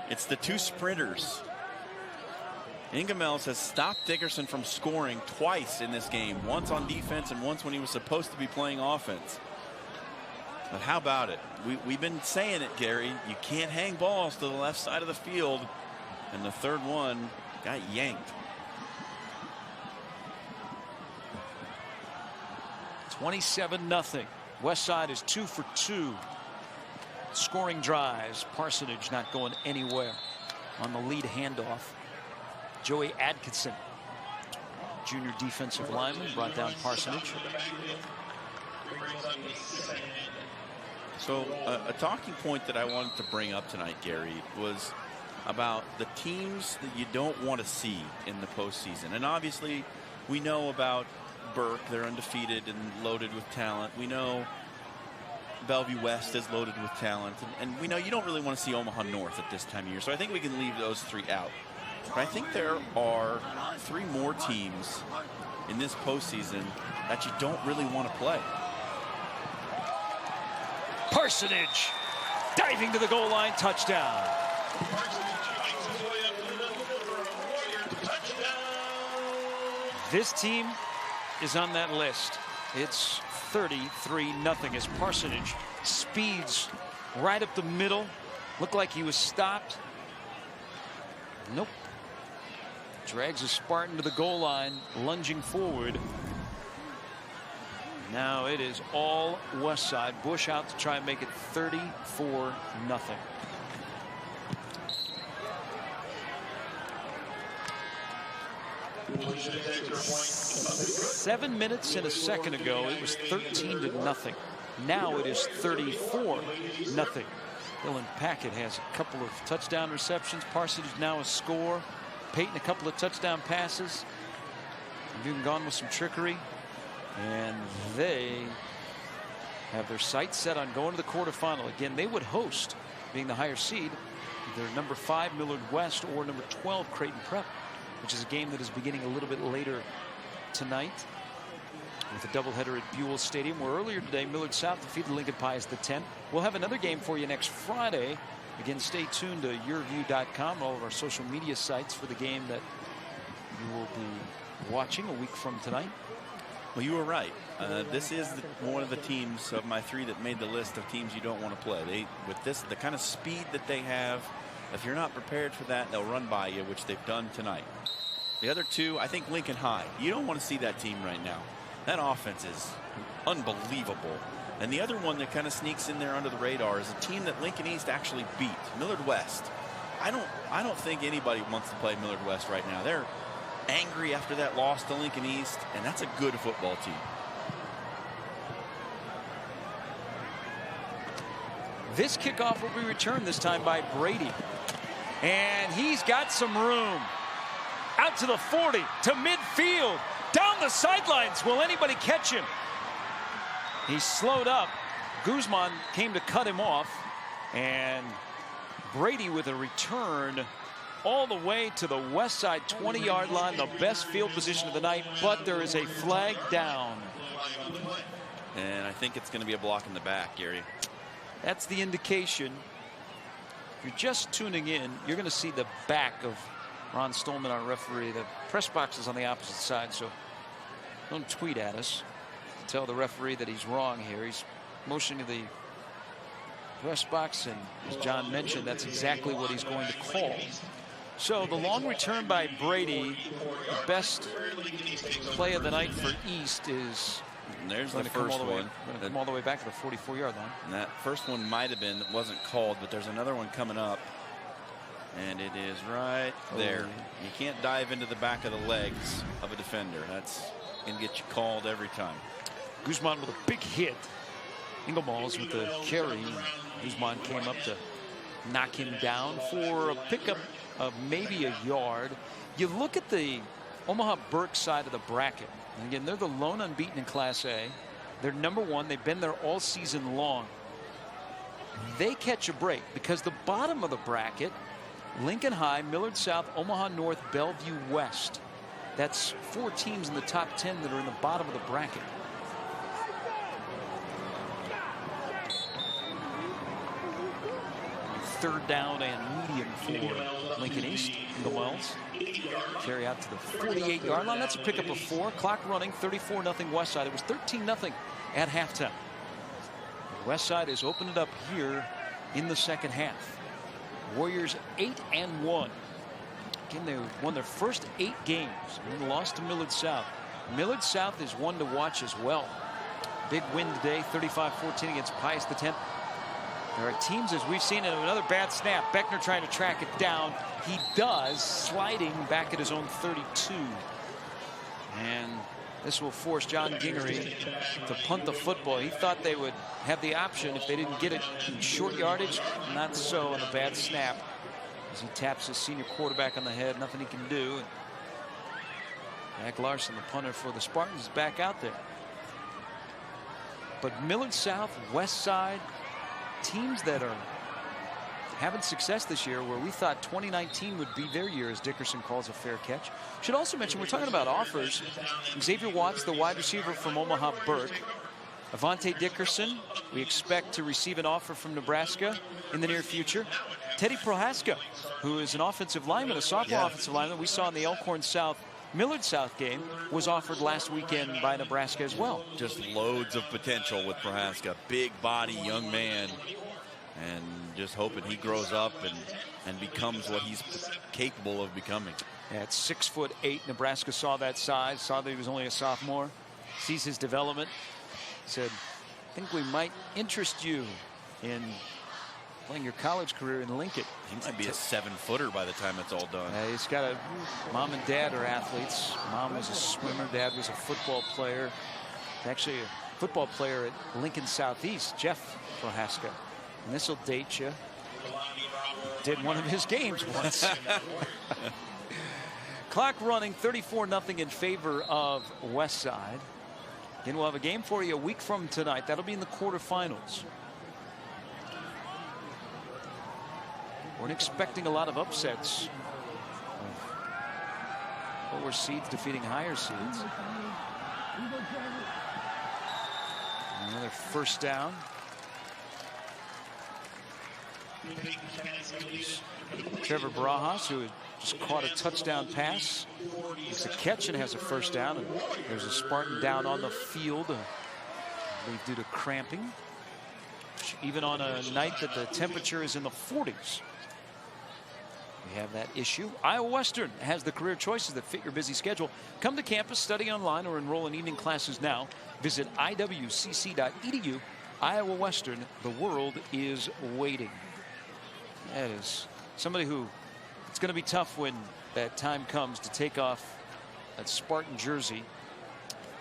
it's the 2 sprinters. Ingemels has stopped Dickerson from scoring twice in this game. Once on defense and once when he was supposed to be playing offense. But how about it? We've been saying it, Gary. You can't hang balls to the left side of the field. And the 3rd one got yanked. 27-0. Westside is 2 for 2. Scoring drives. Parsonage not going anywhere on the lead handoff. Joey Atkinson, junior defensive lineman, brought down Parsonage. So a talking point that I wanted to bring up tonight, Gary, was about the teams that you don't want to see in the postseason. And obviously, we know about Burke. They're undefeated and loaded with talent. We know Bellevue West is loaded with talent. And we know you don't really want to see Omaha North at this time of year. So I think we can leave those 3 out. But I think there are 3 more teams in this postseason that you don't really want to play. Parsonage diving to the goal line, touchdown. This team is on that list. It's 33-0 as Parsonage speeds right up the middle. Looked like he was stopped. Nope. Drags a Spartan to the goal line, lunging forward. Now it is all Westside. Bush out to try and make it 34-0. 7 minutes and a second ago, it was 13-0. Now it is 34-0. Dylan Packett has a couple of touchdown receptions. Parsons now a score. Peyton a couple of touchdown passes. Even gone with some trickery. And they have their sights set on going to the quarterfinal. Again, they would host, being the higher seed, either number 5 Millard West or number 12 Creighton Prep, which is a game that is beginning a little bit later tonight with a doubleheader at Buell Stadium, where earlier today Millard South defeated Lincoln Pius the 10. We'll have another game for you next Friday. Again, stay tuned to YurView.com and all of our social media sites for the game that you will be watching a week from tonight. Well, you were right. This is one of the teams of my 3 that made the list of teams you don't want to play. With the kind of speed that they have, if you're not prepared for that, they'll run by you, which they've done tonight. The other 2, I think Lincoln High. You don't want to see that team right now. That offense is unbelievable. And the other one that kind of sneaks in there under the radar is a team that Lincoln East actually beat, Millard West. I don't think anybody wants to play Millard West right now. They're angry after that loss to Lincoln East, and that's a good football team. This kickoff will be returned this time by Brady. And he's got some room. Out to the 40, to midfield, down the sidelines. Will anybody catch him? He's slowed up. Guzman came to cut him off. And Brady with a return all the way to the west side 20-yard line, the best field position of the night, but there is a flag down. And I think it's going to be a block in the back, Gary. That's the indication. If you're just tuning in, you're going to see the back of Ron Stolman, our referee. The press box is on the opposite side, so don't tweet at us. Tell the referee that he's wrong here. He's motioning to the press box, and as John mentioned, that's exactly what he's going to call. So the long return by Brady, the best play of the night for East is. And there's the first one. Come all the way back to the 44-yard line. And that first one might have been, wasn't called, but there's another one coming up. And it is right there. You can't dive into the back of the legs of a defender. That's going to get you called every time. Guzman with a big hit. Inglemalls with the carry. Guzman came up to knock him down for a pickup of maybe a yard. You look at the Omaha Burke side of the bracket. And again, they're the lone unbeaten in Class A. They're number 1. They've been there all season long. They catch a break because the bottom of the bracket, Lincoln High, Millard South, Omaha North, Bellevue West. That's 4 teams in the top 10 that are in the bottom of the bracket. Third down and medium for Lincoln East. The Wells carry out to the 48-yard line. That's a pickup of 4. Clock running, 34-0 Westside. It was 13-0 at halftime. Westside has opened it up here in the second half. Warriors 8-1. Again, they won their first 8 games and then lost to Millard South. Millard South is one to watch as well. Big win today, 35-14 against Pius the 10th. There are teams, as we've seen, in another bad snap. Beckner trying to track it down. He does, sliding back at his own 32. And this will force John Gingery to punt the football. He thought they would have the option if they didn't get it in short yardage. Not so on a bad snap. As he taps his senior quarterback on the head, nothing he can do. Mac Larson, the punter for the Spartans, is back out there. But Millard South, West Side, teams that are having success this year, where we thought 2019 would be their year, as Dickerson calls a fair catch. Should also mention, we're talking about offers. Xavier Watts, the wide receiver from Omaha Burke. Avante Dickerson, we expect to receive an offer from Nebraska in the near future. Teddy Prohaska, who is an offensive lineman, a sophomore offensive lineman we saw in the Elkhorn South Millard South game, was offered last weekend by Nebraska as well. Just loads of potential with Prohaska. Big body, young man. And just hoping he grows up and becomes what he's capable of becoming. At 6'8", Nebraska saw that size, saw that he was only a sophomore, sees his development, said, I think we might interest you in playing your college career in Lincoln. He might be a 7-footer by the time it's all done. He's got a mom and dad are athletes. Mom was a swimmer. Dad was a football player. Actually, a football player at Lincoln Southeast, Jeff Prohaska. And this will date you. Did one of his games once. Clock running, 34-0 in favor of Westside. Again, we'll have a game for you a week from tonight. That'll be in the quarterfinals. We're expecting a lot of upsets. Lower seeds defeating higher seeds. Another first down. Trevor Barajas, who just caught a touchdown pass, makes a catch and has a first down. And there's a Spartan down on the field, I believe due to cramping. Even on a night that the temperature is in the 40s. We have that issue. Iowa Western has the career choices that fit your busy schedule. Come to campus, study online, or enroll in evening classes now. Visit iwcc.edu. Iowa Western, the world is waiting. That is somebody who, it's going to be tough when that time comes to take off that Spartan jersey.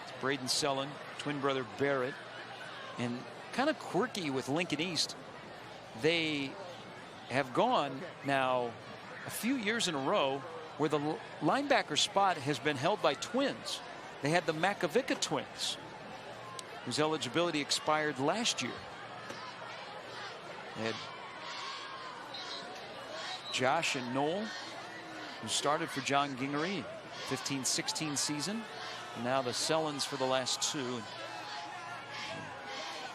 It's Braden Sullen, twin brother Barrett, and kind of quirky with Lincoln East. They have gone now a few years in a row where the linebacker spot has been held by twins. They had the Makovica twins, whose eligibility expired last year. They had Josh and Noel, who started for John Gingery 15-16 season. And now the Sellens for the last two.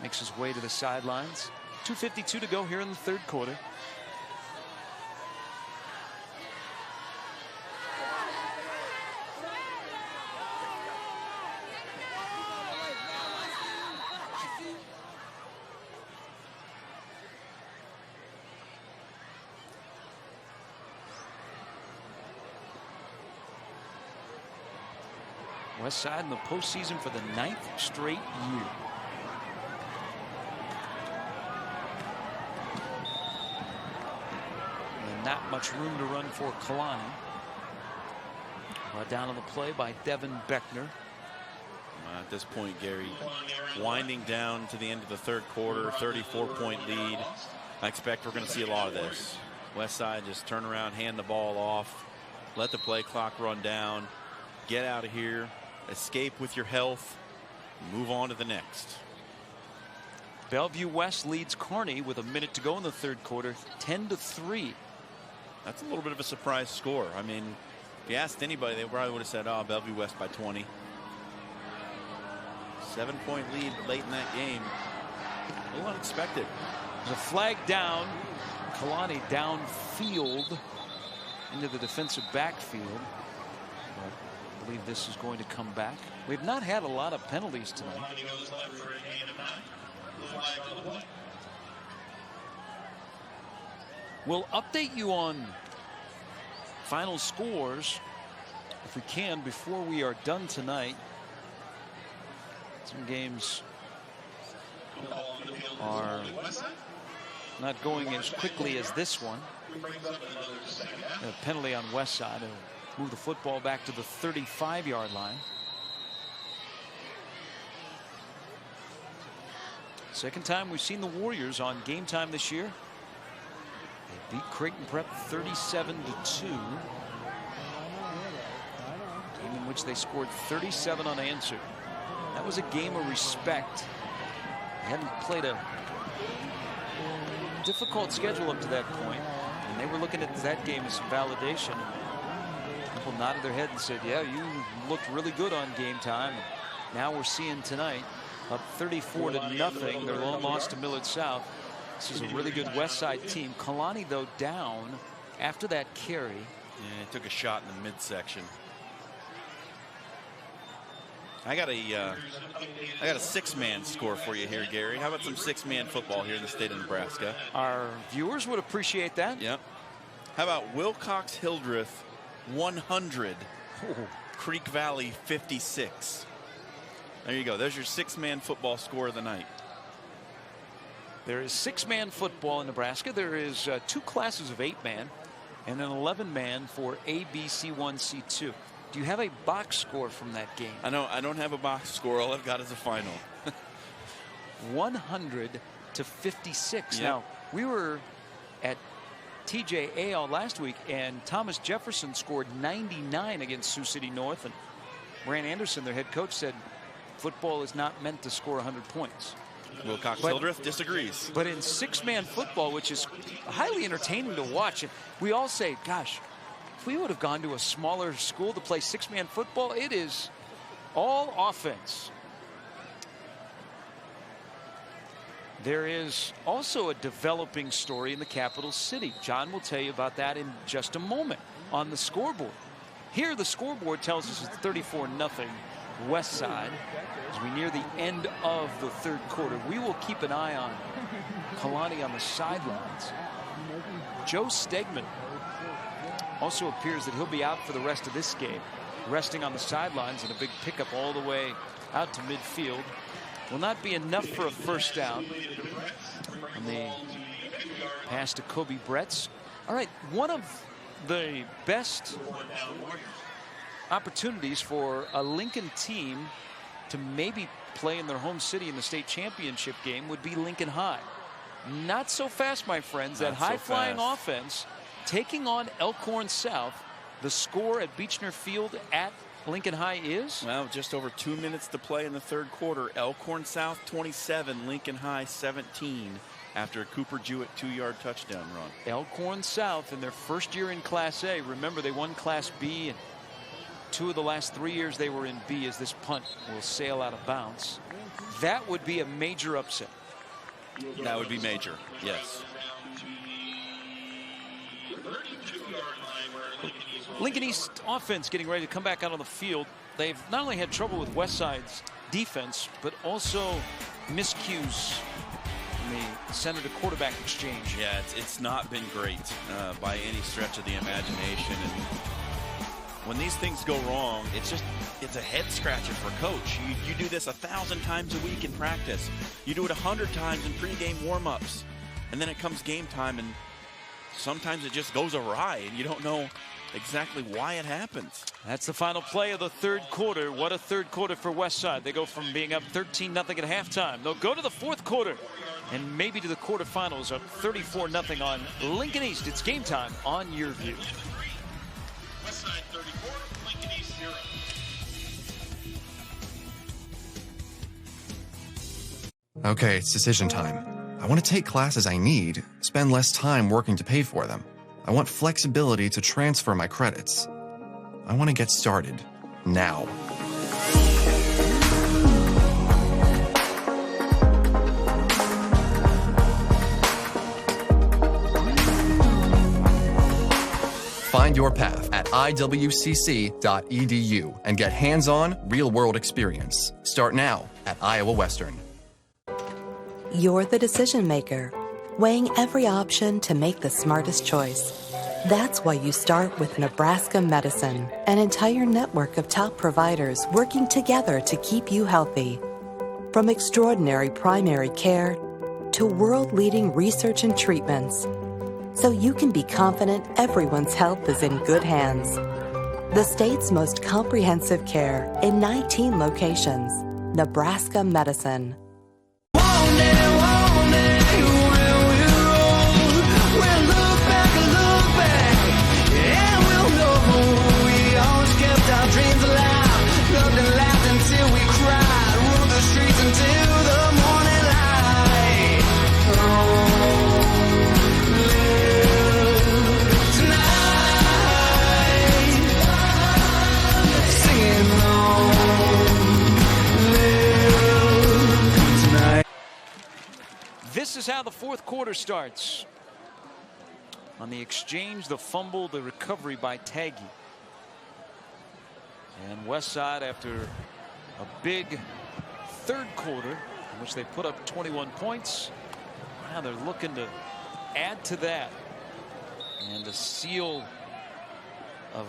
Makes his way to the sidelines. 2:52 to go here in the third quarter. Westside in the postseason for the 9th straight year. And not much room to run for Kalani. Brought down on the play by Devin Beckner. At this point, Gary, winding down to the end of the third quarter, 34-point lead. I expect we're going to see a lot of this. Westside just turn around, hand the ball off, let the play clock run down, get out of here, escape with your health, move on to the next. Bellevue West leads Kearney with a minute to go in the third quarter, 10-3. That's a little bit of a surprise score. I mean, if you asked anybody, they probably would have said, oh, Bellevue West by 20. 7-point lead late in that game. A little unexpected. There's a flag down. Kalani downfield into the defensive backfield. But I believe this is going to come back. We've not had a lot of penalties tonight. We'll update you on final scores if we can before we are done tonight. Some games are not going as quickly as this one. A penalty on Westside to move the football back to the 35-yard line. Second time we've seen the Warriors on Game Time this year. They beat Creighton Prep 37-2. Game in which they scored 37 unanswered. That was a game of respect. They hadn't played a difficult schedule up to that point, and they were looking at that game as some validation. People nodded their head and said, yeah, you looked really good on Game Time. Now we're seeing tonight up 34-0 their lone loss to Millard South. This is a really good Westside team. Kalani, though, down after that carry. Yeah, he took a shot in the midsection. I got a six-man score for you here, Gary. How about some six-man football here in the state of Nebraska? Our viewers would appreciate that. Yep. How about Wilcox Hildreth 100, Creek Valley 56. There you go. There's your six-man football score of the night. There is 6-man football in Nebraska. There is 2 classes of 8-man and an 11-man for ABC1C2. Do you have a box score from that game? I don't have a box score. All I've got is a final. 100-56. Yep. Now, we were at TJAL last week, and Thomas Jefferson scored 99 against Sioux City North, and Brant Anderson, their head coach, said football is not meant to score 100 points. Will Cox-Hildreth disagrees. But in 6-man football, which is highly entertaining to watch, we all say, gosh, if we would have gone to a smaller school to play 6-man football, it is all offense. There is also a developing story in the capital city. John will tell you about that in just a moment on the scoreboard. Here, the scoreboard tells us it's 34-0 Westside as we near the end of the 3rd quarter. We will keep an eye on Kalani on the sidelines. Joe Stegman also appears that he'll be out for the rest of this game, resting on the sidelines, and a big pickup all the way out to midfield. Will not be enough for a first down on the pass to Kobe Bretz. All right, one of the best opportunities for a Lincoln team to maybe play in their home city in the state championship game would be Lincoln High. Not so fast, my friends. That high-flying offense taking on Elkhorn South. The score at Beechner Field at Lincoln High is? Well, just over 2 minutes to play in the 3rd quarter. Elkhorn South 27, Lincoln High 17 after a Cooper Jewett 2-yard touchdown run. Elkhorn South in their first year in Class A. Remember, they won Class B, and 2 of the last 3 years they were in B as this punt will sail out of bounds. That would be a major upset. That would be major, yes. Lincoln East offense getting ready to come back out on the field. They've not only had trouble with Westside's defense, but also miscues in the center to quarterback exchange. Yeah, it's not been great by any stretch of the imagination. And when these things go wrong, it's a head scratcher for coach. You do this 1,000 times a week in practice. You do it 100 times in pregame warm-ups, and then it comes game time, and sometimes it just goes awry, and you don't know exactly why it happens. That's the final play of the 3rd quarter. What a 3rd quarter for Westside. They go from being up 13-0 at halftime. They'll go to the 4th quarter and maybe to the quarterfinals, up 34-0 on Lincoln East. It's game time on YurView. Westside 34, Lincoln East 0. Okay, it's decision time. I want to take classes I need, spend less time working to pay for them. I want flexibility to transfer my credits. I want to get started now. Find your path at iwcc.edu and get hands-on, real-world experience. Start now at Iowa Western. You're the decision maker, weighing every option to make the smartest choice. That's why you start with Nebraska Medicine, an entire network of top providers working together to keep you healthy. From extraordinary primary care to world-leading research and treatments, so you can be confident everyone's health is in good hands. The state's most comprehensive care in 19 locations. Nebraska Medicine. This is how the 4th quarter starts. On the exchange, the fumble, the recovery by Taggy. And Westside, after a big 3rd quarter in which they put up 21 points, now they're looking to add to that. And a seal of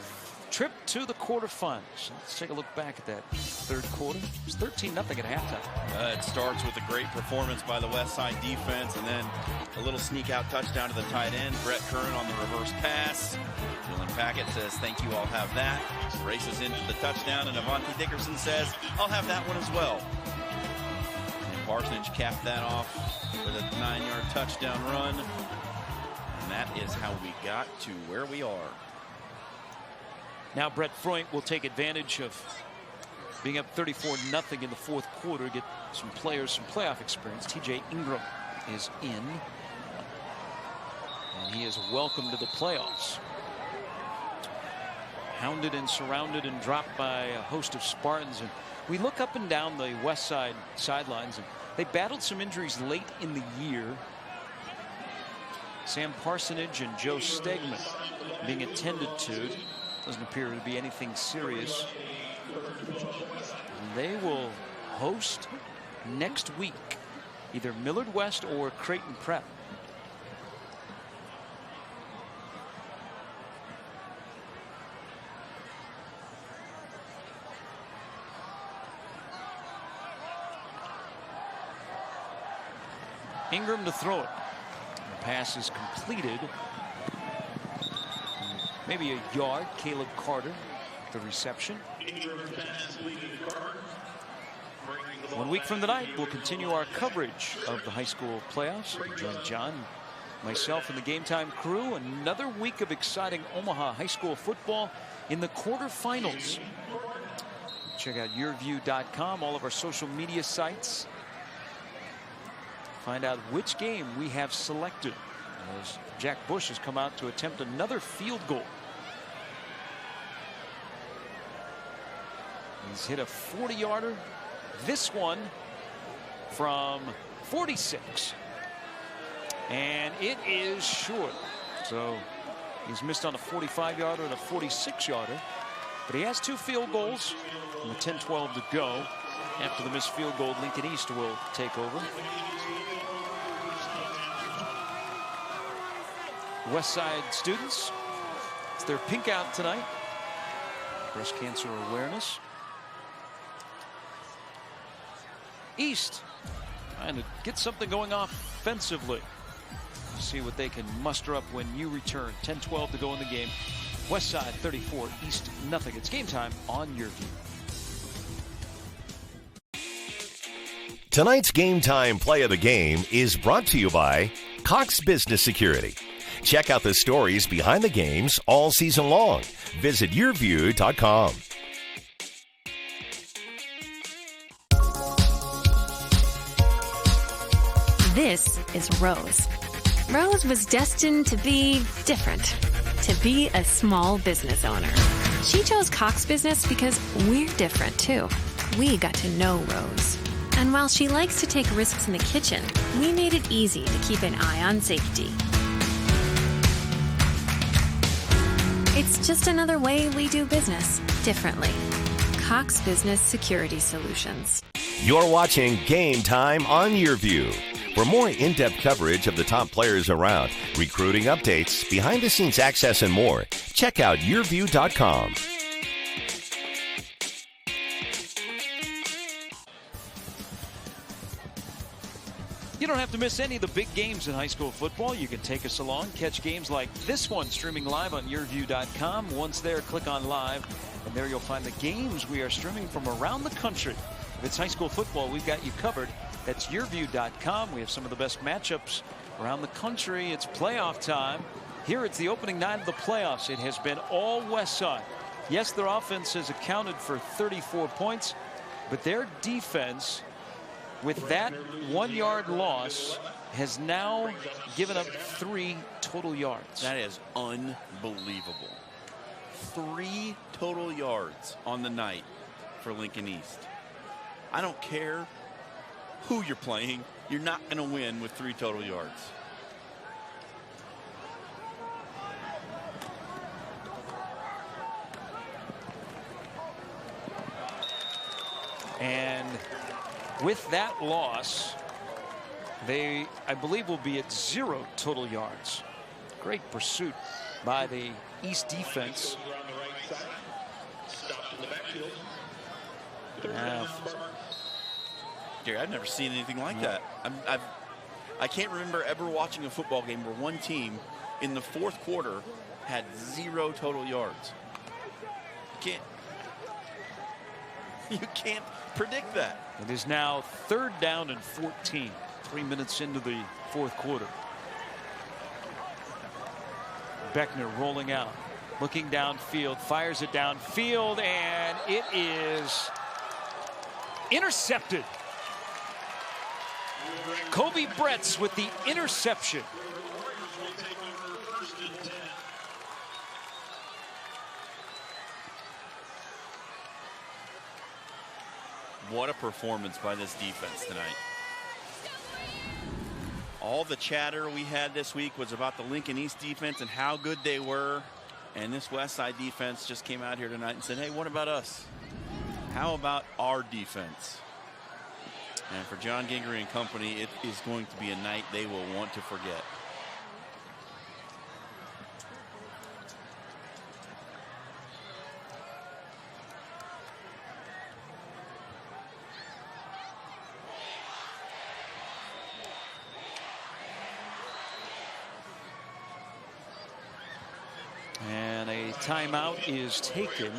trip to the quarterfinals. Let's take a look back at that third quarter. It was 13-0 at halftime. It starts with a great performance by the Westside defense, and then a little sneak out touchdown to the tight end. Brett Curran on the reverse pass. Dylan Packett says, thank you, I'll have that. Races in for the touchdown, and Avante Dickerson says, I'll have that one as well. And Parsonage capped that off with a 9-yard touchdown run. And that is how we got to where we are. Now Brett Freund will take advantage of being up 34-0 in the fourth quarter, get some players some playoff experience. TJ Ingram is in, and he is welcome to the playoffs. Hounded and surrounded and dropped by a host of Spartans. And we look up and down the west side sidelines, and they battled some injuries late in the year. Sam Parsonage and Joe Stegman being attended to. Doesn't appear to be anything serious. And they will host next week either Millard West or Creighton Prep. Ingram to throw it. The pass is completed. Maybe a yard. Caleb Carter, the reception. 1 week from tonight, we'll continue our coverage of the high school playoffs. Join John, myself, and the Game Time crew. Another week of exciting Omaha high school football in the quarterfinals. Check out YurView.com, all of our social media sites. Find out which game we have selected, as Jack Bush has come out to attempt another field goal. He's hit a 40-yarder. This one from 46. And it is short. So he's missed on a 45-yarder and a 46-yarder. But he has 2 field goals with 10-12 to go. After the missed field goal, Lincoln East will take over. Westside students, it's their pink out tonight. Breast cancer awareness. East trying to get something going offensively. See what they can muster up when you return. 10-12 to go in the game. Westside 34, East nothing. It's game time on YurView. Tonight's Game Time play of the game is brought to you by Cox Business Security. Check out the stories behind the games all season long. Visit YurView.com. This is Rose. Rose was destined to be different, to be a small business owner. She chose Cox Business because we're different too. We got to know Rose. And while she likes to take risks in the kitchen, we made it easy to keep an eye on safety. It's just another way we do business differently. Cox Business Security Solutions. You're watching Game Time on YurView. For more in-depth coverage of the top players around, recruiting updates, behind-the-scenes access, and more, check out YurView.com. You don't have to miss any of the big games in high school football. You can take us along, catch games like this one streaming live on YurView.com. Once there, click on live, and there you'll find the games we are streaming from around the country. If it's high school football, we've got you covered. That's YurView.com. We have some of the best matchups around the country. It's playoff time. Here it's the opening night of the playoffs. It has been all West Side. Yes, their offense has accounted for 34 points, but their defense, with that 1-yard loss, has now given up 3 total yards. That is unbelievable. 3 total yards on the night for Lincoln East. I don't care who you're playing, you're not going to win with 3 total yards. And with that loss, they, I believe, will be at 0 total yards. Great pursuit by the East defense. Gary, I've never seen anything like that. I can't remember ever watching a football game where one team in the fourth quarter had 0 total yards. You can't predict that. It is now 3rd down and 14. 3 minutes into the fourth quarter. Beckner rolling out, looking downfield, fires it downfield, and it is intercepted. Kobe Bretz with the interception. What a performance by this defense tonight. All the chatter we had this week was about the Lincoln East defense and how good they were. And this Westside defense just came out here tonight and said, hey, what about us? How about our defense? And for John Gingery and company, it is going to be a night they will want to forget. And a timeout is taken.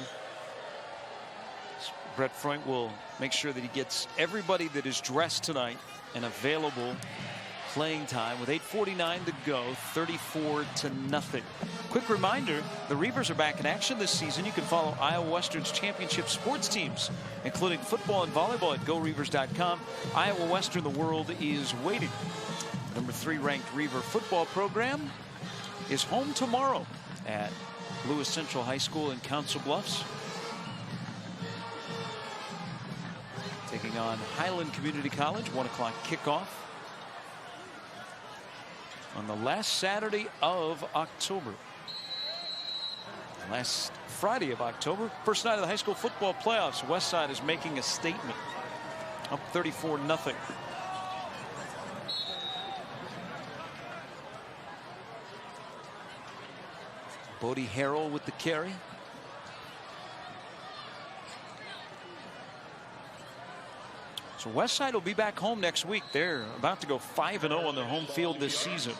Brett Freund will make sure that he gets everybody that is dressed tonight and available playing time with 8:49 to go, 34-0. Quick reminder, the Reavers are back in action this season. You can follow Iowa Western's championship sports teams, including football and volleyball, at GoReavers.com. Iowa Western, the world is waiting. Number 3 ranked Reaver football program is home tomorrow at Lewis Central High School in Council Bluffs, taking on Highland Community College. 1 o'clock kickoff on the last Saturday of October. Last Friday of October, first night of the high school football playoffs. Westside is making a statement, up 34-0. Bodie Harrell with the carry. So Westside will be back home next week. They're about to go 5-0 on their home field this season.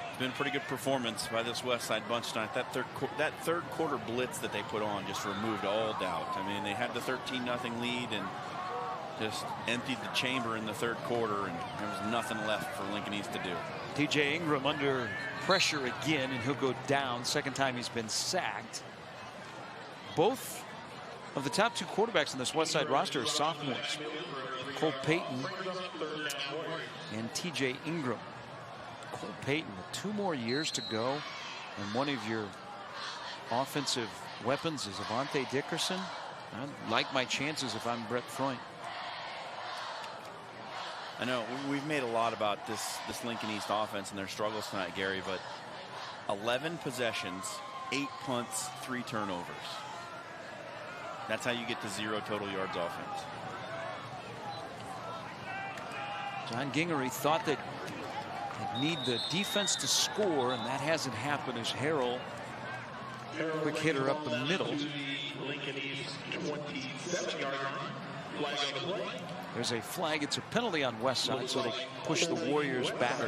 It's been a pretty good performance by this Westside bunch tonight. That third quarter blitz that they put on just removed all doubt. I mean, they had the 13-0 lead and just emptied the chamber in the third quarter, and there was nothing left for Lincoln East to do. TJ Ingram under pressure again, and he'll go down. Second time he's been sacked. Both of the top 2 quarterbacks in this Westside roster are sophomores. Cole Payton and TJ Ingram. Cole Payton with 2 more years to go, and one of your offensive weapons is Avante Dickerson. I like my chances if I'm Brett Freund. I know we've made a lot about this Lincoln East offense and their struggles tonight, Gary, but 11 possessions, 8 punts, 3 turnovers. That's how you get to 0 total yards offense. John Gingery thought that he'd need the defense to score, and that hasn't happened as Harrell, quick hitter up the middle. Lincoln East 27-yard line. There's a flag. It's a penalty on Westside, so they push the Warriors back.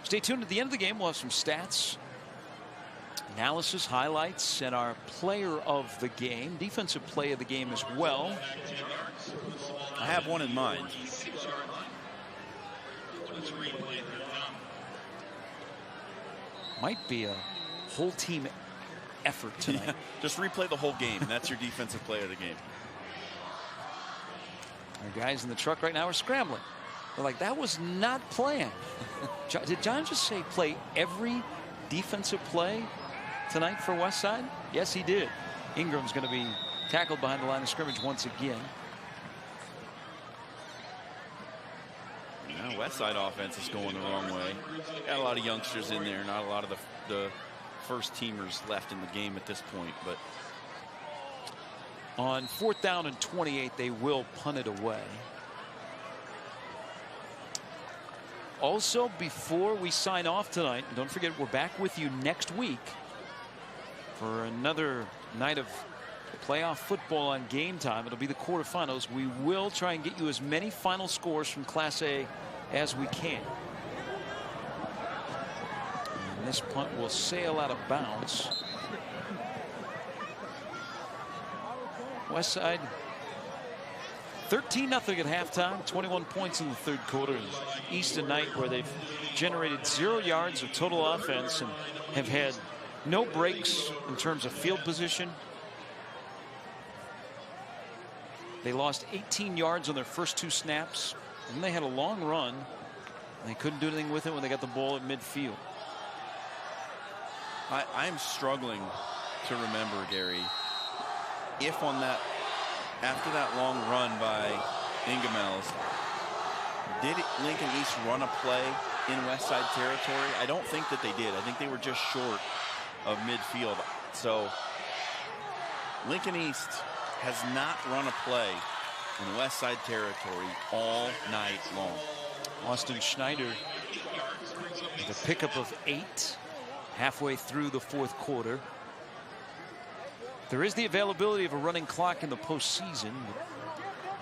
Stay tuned. At the end of the game, we'll have some stats, analysis, highlights, and our player of the game, defensive play of the game as well. I have one in mind. Might be a whole team effort tonight. Yeah, just replay the whole game. That's your defensive play of the game. Our guys in the truck right now are scrambling. They're like, that was not planned. Did John just say play every defensive play tonight for Westside? Yes, he did. Ingram's going to be tackled behind the line of scrimmage once again. Yeah, Westside offense is going the wrong way. Got a lot of youngsters in there, not a lot of the first teamers left in the game at this point, but on 4th down and 28, they will punt it away. Also, before we sign off tonight, don't forget we're back with you next week for another night of playoff football on Game Time. It'll be the quarterfinals. We will try and get you as many final scores from Class A as we can. And this punt will sail out of bounds. Westside 13-0 at halftime, 21 points in the third quarter. East tonight, where they've generated 0 yards of total offense and have had no breaks in terms of field position. They lost 18 yards on their first 2 snaps, and they had a long run. They couldn't do anything with it when they got the ball at midfield. I'm struggling to remember, Gary, if on that, after that long run by Ingemels, did Lincoln East run a play in Westside territory? I don't think that they did. I think they were just short of midfield. So Lincoln East has not run a play in Westside territory all night long. Austin Schneider with a pickup of 8 halfway through the fourth quarter. There is the availability of a running clock in the postseason.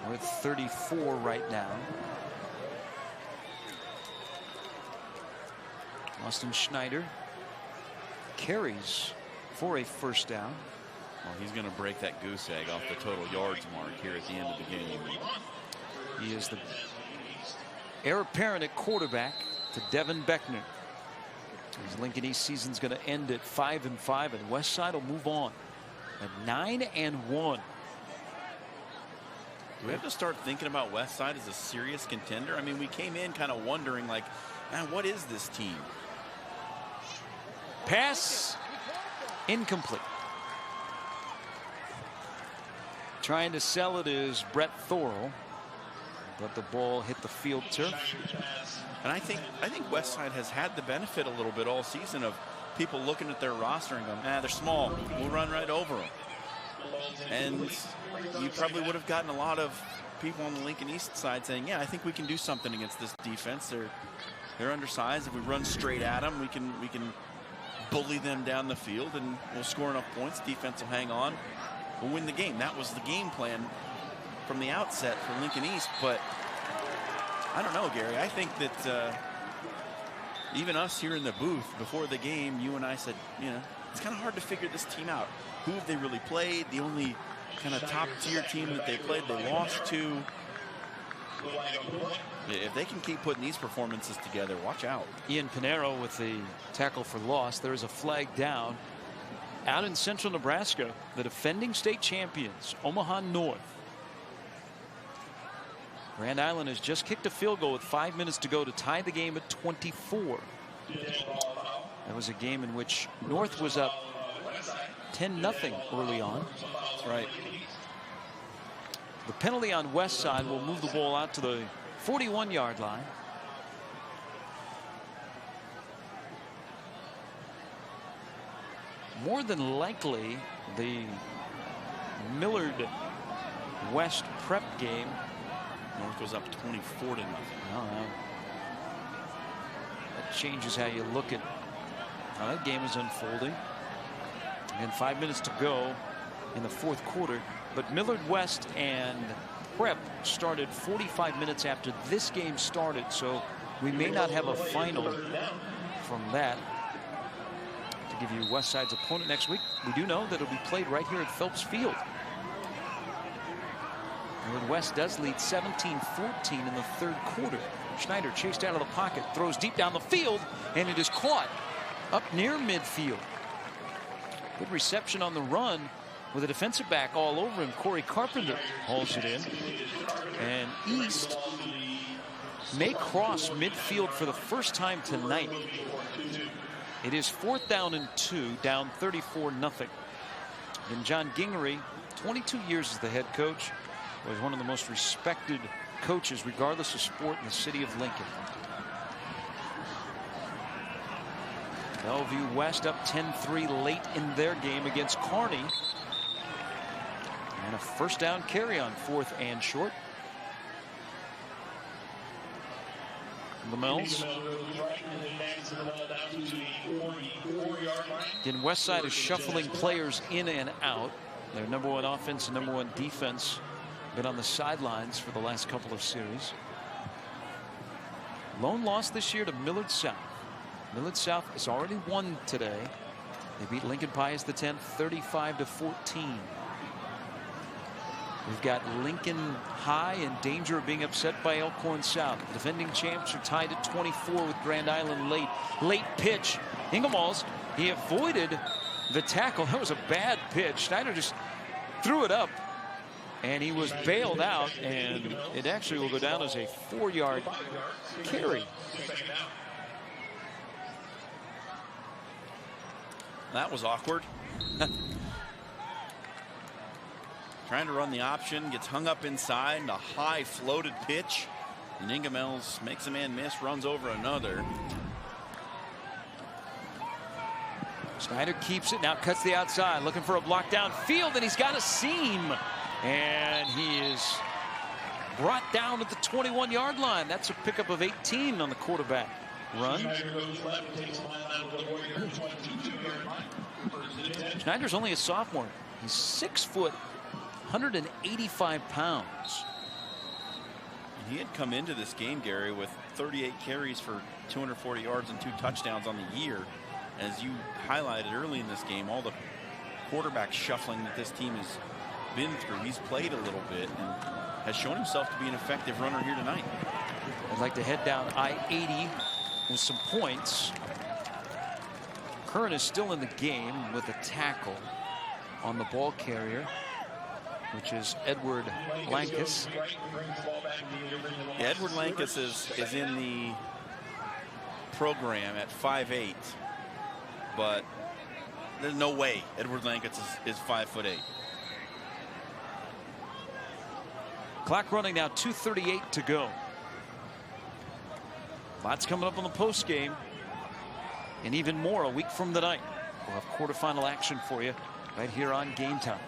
We're at 34 right now. Austin Schneider carries for a first down. Well, he's going to break that goose egg off the total yards mark here at the end of the game. He is the heir apparent at quarterback to Devin Beckner. His Lincoln East season's going to end at 5-5, and Westside will move on at 9-1. Do we have to start thinking about Westside as a serious contender? I mean, we came in kind of wondering, like, man, what is this team? Pass incomplete. Trying to sell it is Brett Thorell, but the ball hit the field turf. And I think Westside has had the benefit a little bit all season of people looking at their roster and going, they're small, we'll run right over them. And you probably would have gotten a lot of people on the Lincoln East side saying, yeah, I think we can do something against this defense. They're undersized. If we run straight at them, we can bully them down the field and we'll score enough points. Defense will hang on. We'll win the game. That was the game plan from the outset for Lincoln East. But I don't know, Gary. I think that even us here in the booth before the game, you and I said, it's kind of hard to figure this team out. Who have they really played? The only kind of top-tier team that they played, they lost to. If they can keep putting these performances together, watch out. Ian Pinero with the tackle for loss. There is a flag down. Out in central Nebraska, the defending state champions, Omaha North. Grand Island has just kicked a field goal with 5 minutes to go to tie the game at 24. That was a game in which North was up 10-0 early on. That's right. The penalty on Westside will move the ball out to the 41-yard line. More than likely, the Millard West prep game. North goes up 24-0. That changes how you look at how that game is unfolding. And 5 minutes to go in the fourth quarter. But Millard West and prep started 45 minutes after this game started. So we may not have a final from that. To give you Westside's opponent next week, we do know that it'll be played right here at Phelps Field. Millard West does lead 17-14 in the third quarter. Schneider chased out of the pocket, throws deep down the field, and it is caught up near midfield. Good reception on the run with a defensive back all over him. Corey Carpenter hauls it in. And East may cross midfield for the first time tonight. It is 4th down and 2, down 34-0. And John Gingery, 22 years as the head coach, was one of the most respected coaches, regardless of sport, in the city of Lincoln. Bellevue West up 10-3 late in their game against Kearney. And a first down carry on 4th and short. Lamels. Again, Westside is shuffling players in and out. Their #1 offense and #1 defense been on the sidelines for the last couple of series. Lone loss this year to Millard South. Millard South has already won today. They beat Lincoln Pius X 35-14. We've got Lincoln High in danger of being upset by Elkhorn South. The defending champs are tied at 24 with Grand Island late. Late pitch. Ingemals, he avoided the tackle. That was a bad pitch. Schneider just threw it up, and he was bailed out, and it actually will go down as a 4-yard carry. That was awkward. Trying to run the option, gets hung up inside, and a high floated pitch. And Ingemels makes a man miss, runs over another. Schneider keeps it, now cuts the outside, looking for a block downfield, and he's got a seam. And he is brought down at the 21-yard line. That's a pickup of 18 on the quarterback run. Schneider's only a sophomore. He's 6 foot, 185 pounds. He had come into this game, Gary, with 38 carries for 240 yards and 2 touchdowns on the year. As you highlighted early in this game, all the quarterback shuffling that this team has been through, he's played a little bit and has shown himself to be an effective runner here tonight. I'd like to head down I-80 with some points. Curran is still in the game with a tackle on the ball carrier, which is Edward Lankus. Yeah, Edward Lankus is in the program at 5'8", but there's no way Edward Lankus is 5'8". Clock running now, 2:38 to go. Lots coming up on the post game, and even more a week from tonight. We'll have quarterfinal action for you right here on Game Time.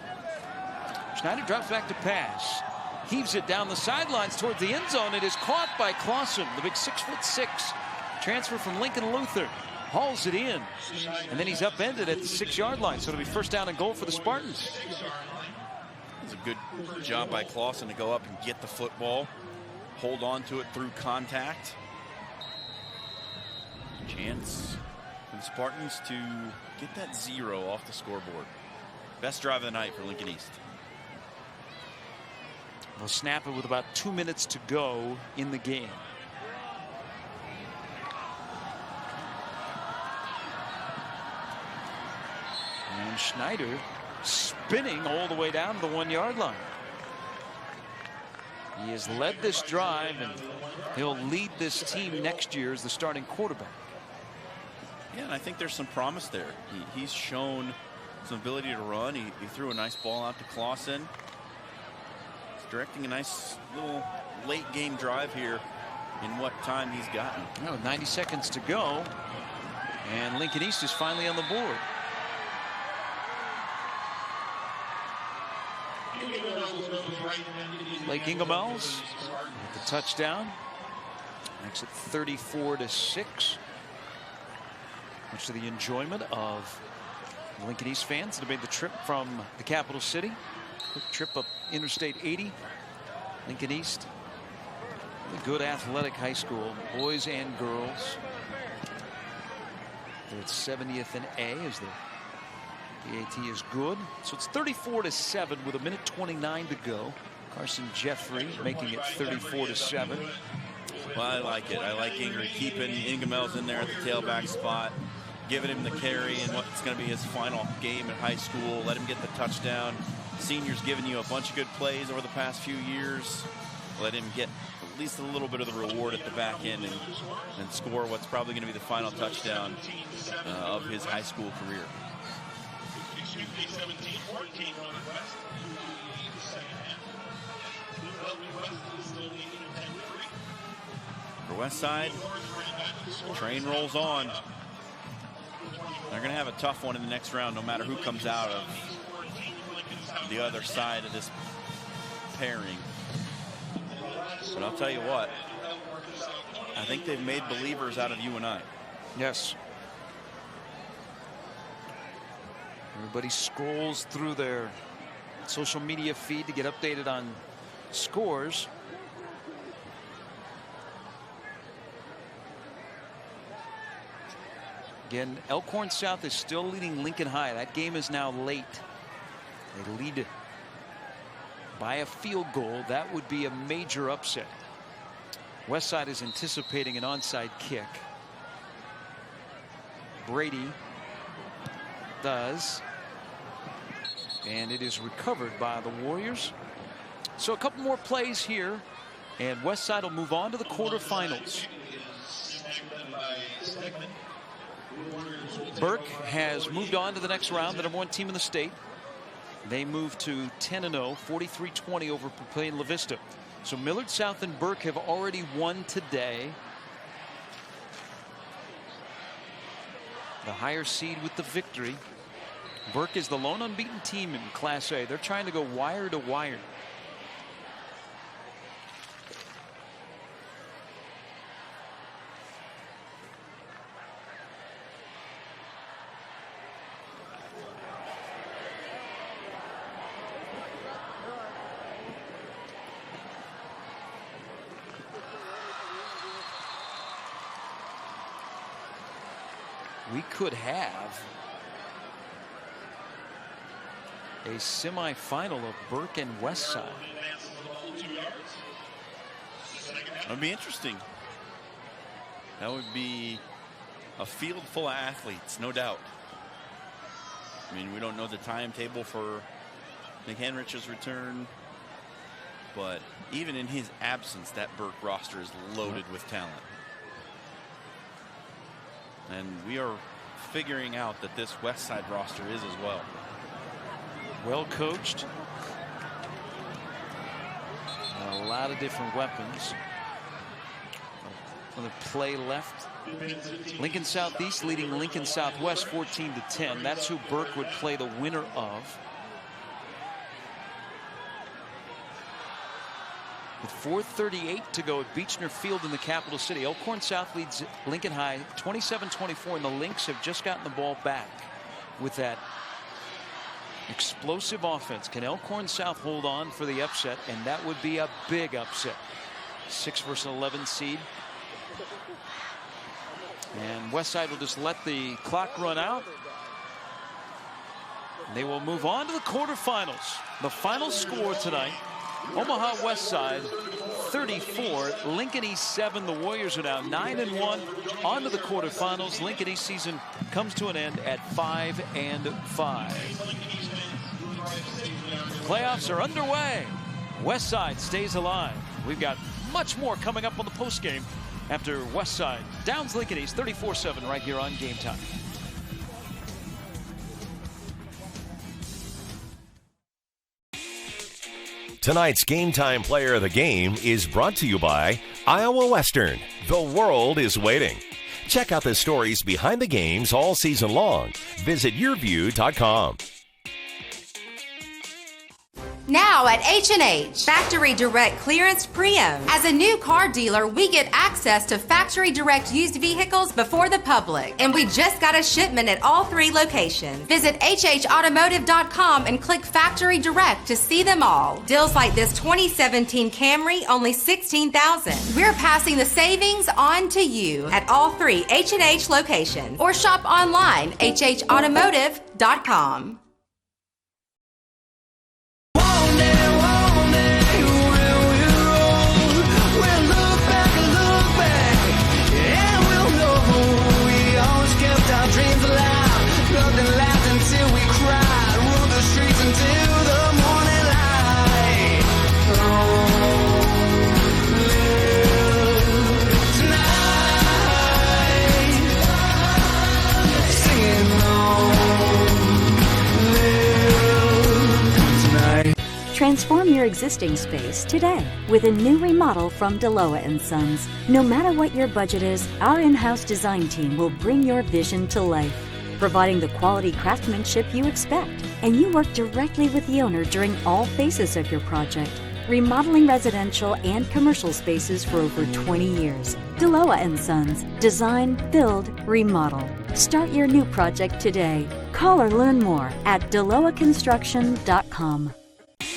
Schneider drops back to pass, heaves it down the sidelines towards the end zone. It is caught by Clausen, the big 6'6", transfer from Lincoln Luther. Hauls it in, and then he's upended at the 6-yard line, so it'll be first down and goal for the Spartans. It's a good job by Clausen to go up and get the football, hold on to it through contact. Chance for the Spartans to get that 0 off the scoreboard. Best drive of the night for Lincoln East. They'll snap it with about 2 minutes to go in the game. And Schneider spinning all the way down to the 1-yard line. He has led this drive, and he'll lead this team next year as the starting quarterback. Yeah, and I think there's some promise there. He's shown some ability to run. He threw a nice ball out to Clausen. He's directing a nice little late game drive here in what time he's gotten. 90 seconds to go, and Lincoln East is finally on the board. Blake Ingemels with the touchdown. Makes it 34-6. Much to the enjoyment of Lincoln East fans that have made the trip from the capital city. Quick trip up Interstate 80. Lincoln East, a good athletic high school, boys and girls. They're at 70th and A as the AT is good. So it's 34-7 with 1:29 to go. Carson Jeffrey making it 34-7. Well, I like it. I like Ingrid keeping Ingemels in there at the tailback spot, giving him the carry in what's going to be his final game in high school. Let him get the touchdown. Senior's given you a bunch of good plays over the past few years. Let him get at least a little bit of the reward at the back end and score what's probably going to be the final touchdown of his high school career. For Westside, train rolls on. They're going to have a tough one in the next round, no matter who comes out of the other side of this pairing. But I'll tell you what, I think they've made believers out of you and I. Yes. Everybody scrolls through their social media feed to get updated on scores. Again, Elkhorn South is still leading Lincoln High. That game is now late. They lead by a field goal. That would be a major upset. Westside is anticipating an onside kick. Brady does. And it is recovered by the Warriors. So a couple more plays here, and Westside will move on to the quarterfinals. Burke has moved on to the next round, the #1 team in the state. They move to 10-0, 43-20 over Papillion La Vista. So Millard South and Burke have already won today. The higher seed with the victory. Burke is the lone unbeaten team in Class A. They're trying to go wire to wire. We could have a semifinal of Burke and Westside. That would be interesting. That would be a field full of athletes, no doubt. I mean, we don't know the timetable for Nick Henrich's return, but even in his absence, that Burke roster is loaded with talent. And we are figuring out that this Westside roster is as well. Well coached. A lot of different weapons. Another play left. Lincoln Southeast leading Lincoln Southwest 14-10. That's who Burke would play the winner of. With 4:38 to go at Beechner Field in the capital city, Elkhorn South leads Lincoln High 27-24, and the Lynx have just gotten the ball back with that explosive offense. Can Elkhorn South hold on for the upset? And that would be a big upset. 6 versus 11 seed. And Westside will just let the clock run out. And they will move on to the quarterfinals. The final score tonight: Omaha Westside 34, Lincoln East 7. The Warriors are now 9-1 on to the quarterfinals. Lincoln East season comes to an end at 5-5. Playoffs are underway. Westside stays alive. We've got much more coming up on the postgame after Westside downs Lincoln East 34-7 right here on Game Time. Tonight's Game Time Player of the Game is brought to you by Iowa Western. The world is waiting. Check out the stories behind the games all season long. Visit YurView.com. Now at H&H, Factory Direct Clearance Pre-Owned. As a new car dealer, we get access to Factory Direct used vehicles before the public. And we just got a shipment at all 3 locations. Visit hhautomotive.com and click Factory Direct to see them all. Deals like this 2017 Camry, only $16,000. We're passing the savings on to you at all 3 H&H locations. Or shop online, hhautomotive.com. Transform your existing space today with a new remodel from DeLoa & Sons. No matter what your budget is, our in-house design team will bring your vision to life, providing the quality craftsmanship you expect. And you work directly with the owner during all phases of your project. remodeling residential and commercial spaces for over 20 years. DeLoa & Sons. Design, build, remodel. Start your new project today. Call or learn more at DeLoaConstruction.com.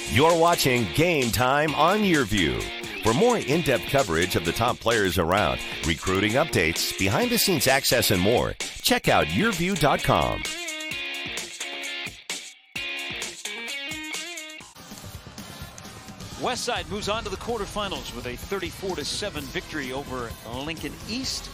You're watching Game Time on YurView. For more in-depth coverage of the top players around, recruiting updates, behind-the-scenes access, and more, check out YurView.com. Westside moves on to the quarterfinals with a 34-7 victory over Lincoln East.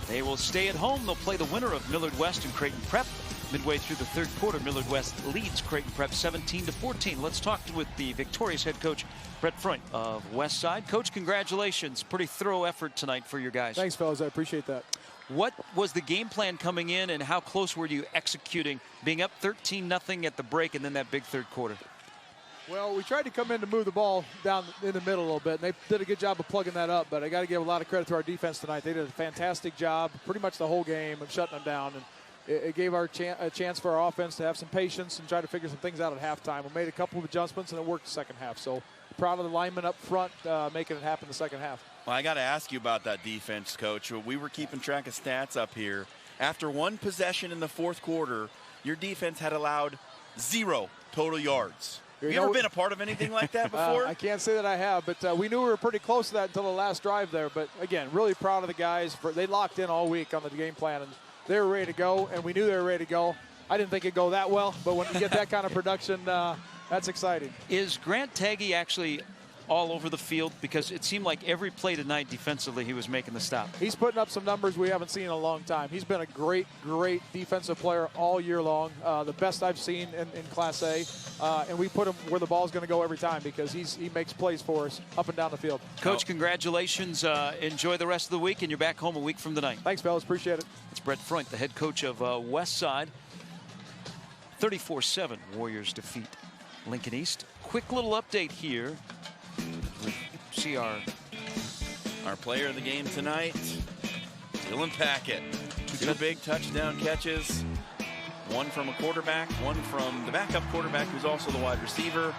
They will stay at home. They'll play the winner of Millard West and Creighton Prep. Midway through the third quarter, Millard West leads Creighton Prep 17-14. Let's talk with the victorious head coach, Brett Freund of Westside. Coach, congratulations. Pretty thorough effort tonight for your guys. Thanks, fellas. I appreciate that. What was the game plan coming in, and how close were you executing, being up 13-0 at the break and then that big third quarter? Well, we tried to come in to move the ball down in the middle a little bit, and they did a good job of plugging that up, but I got to give a lot of credit to our defense tonight. They did a fantastic job pretty much the whole game of shutting them down, and it gave our a chance for our offense to have some patience and try to figure some things out at halftime. We made a couple of adjustments, and it worked the second half. So proud of the linemen up front making it happen the second half. Well, I got to ask you about that defense, Coach. We were keeping track of stats up here. After one possession in the fourth quarter, your defense had allowed 0 total yards. Have you ever been a part of anything like that before? I can't say that I have, but we knew we were pretty close to that until the last drive there. But, again, really proud of the guys. They locked in all week on the game plan, and they were ready to go, and we knew they were ready to go. I didn't think it'd go that well, but when you get that kind of production, that's exciting. Is Grant Taggy actually all over the field? Because it seemed like every play tonight defensively he was making the stop. He's putting up some numbers we haven't seen in a long time. He's been a great, great defensive player all year long, the best I've seen in Class A, and we put him where the ball's going to go every time because he makes plays for us up and down the field. Coach, congratulations. Enjoy the rest of the week, and you're back home a week from tonight. Thanks, fellas. Appreciate it. It's Brett Freund, the head coach of Westside. 34-7, Warriors defeat Lincoln East. Quick little update here. We see our player of the game tonight, Dylan Packett. Two big touchdown catches. One from a quarterback, one from the backup quarterback who's also the wide receiver.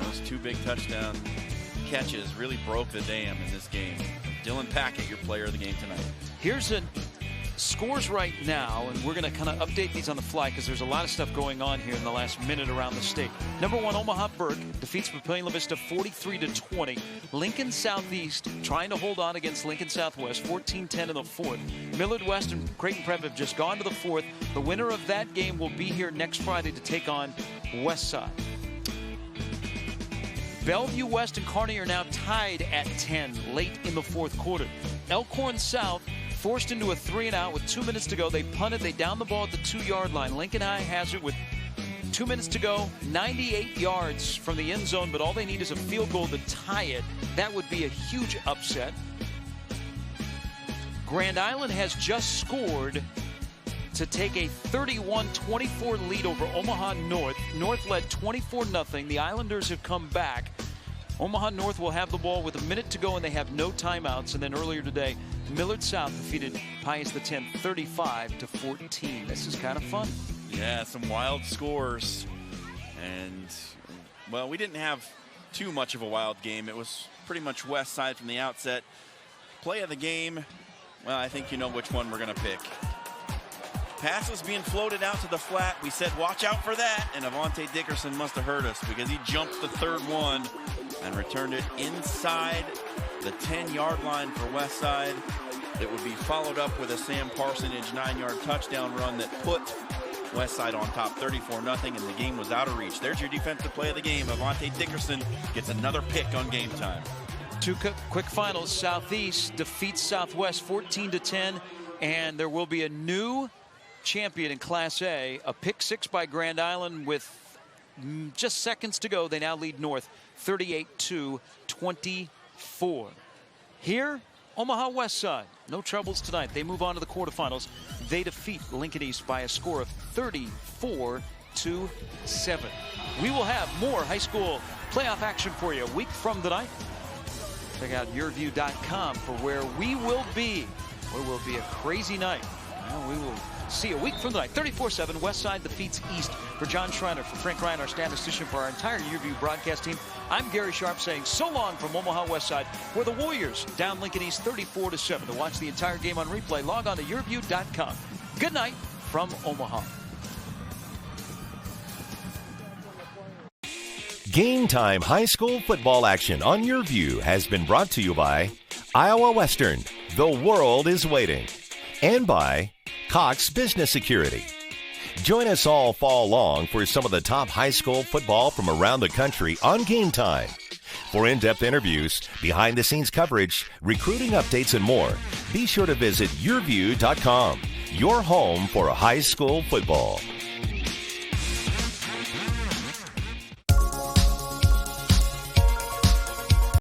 Those two big touchdown catches really broke the dam in this game. Dylan Packett, your player of the game tonight. Here's scores right now, and we're going to kind of update these on the fly because there's a lot of stuff going on here in the last minute around the state. Number 1, Omaha Burke defeats Papillion La Vista 43-20. Lincoln Southeast trying to hold on against Lincoln Southwest 14-10 in the fourth. Millard West and Creighton Prep have just gone to the fourth. The winner of that game will be here next Friday to take on Westside. Bellevue West and Kearney are now tied at 10 late in the fourth quarter. Elkhorn South forced into a 3-and-out with 2 minutes to go. They punted. They downed the ball at the 2-yard line. Lincoln High has it with 2 minutes to go, 98 yards from the end zone, but all they need is a field goal to tie it. That would be a huge upset. Grand Island has just scored to take a 31-24 lead over Omaha North. North led 24-0. The Islanders have come back. Omaha North will have the ball with a minute to go, and they have no timeouts. And then earlier today, Millard South defeated Pius X 35-14. This is kind of fun. Yeah, some wild scores. And, well, we didn't have too much of a wild game. It was pretty much West Side from the outset. Play of the game, well, I think you know which one we're going to pick. Passes being floated out to the flat. We said, watch out for that. And Avante Dickerson must have heard us because he jumped the third one and returned it inside the 10-yard line for Westside. It would be followed up with a Sam Parsonage 9-yard touchdown run that put Westside on top 34-0, and the game was out of reach. There's your defensive play of the game. Avante Dickerson gets another pick on Game Time. Two quick finals. Southeast defeats Southwest 14-10, and there will be a new champion in Class A. A pick six by Grand Island with just seconds to go. They now lead North 38-24. Here, Omaha Westside. No troubles tonight. They move on to the quarterfinals. They defeat Lincoln East by a score of 34-7. We will have more high school playoff action for you a week from tonight. Check out YurView.com for where we will be. It will be a crazy night Well, we will see a week from tonight. 34-7, Westside defeats East. For John Schreiner, for Frank Ryan, our statistician, for our entire YurView broadcast team, I'm Gary Sharp saying so long from Omaha Westside, where the Warriors down Lincoln East 34-7. To watch the entire game on replay, log on to YurView.com. Good night from Omaha. Game time high school football action on YurView has been brought to you by Iowa Western, the world is waiting, and by Cox Business Security. Join us all fall long for some of the top high school football from around the country on Game Time. For in-depth interviews, behind-the-scenes coverage, recruiting updates, and more, be sure to visit YurView.com, your home for high school football.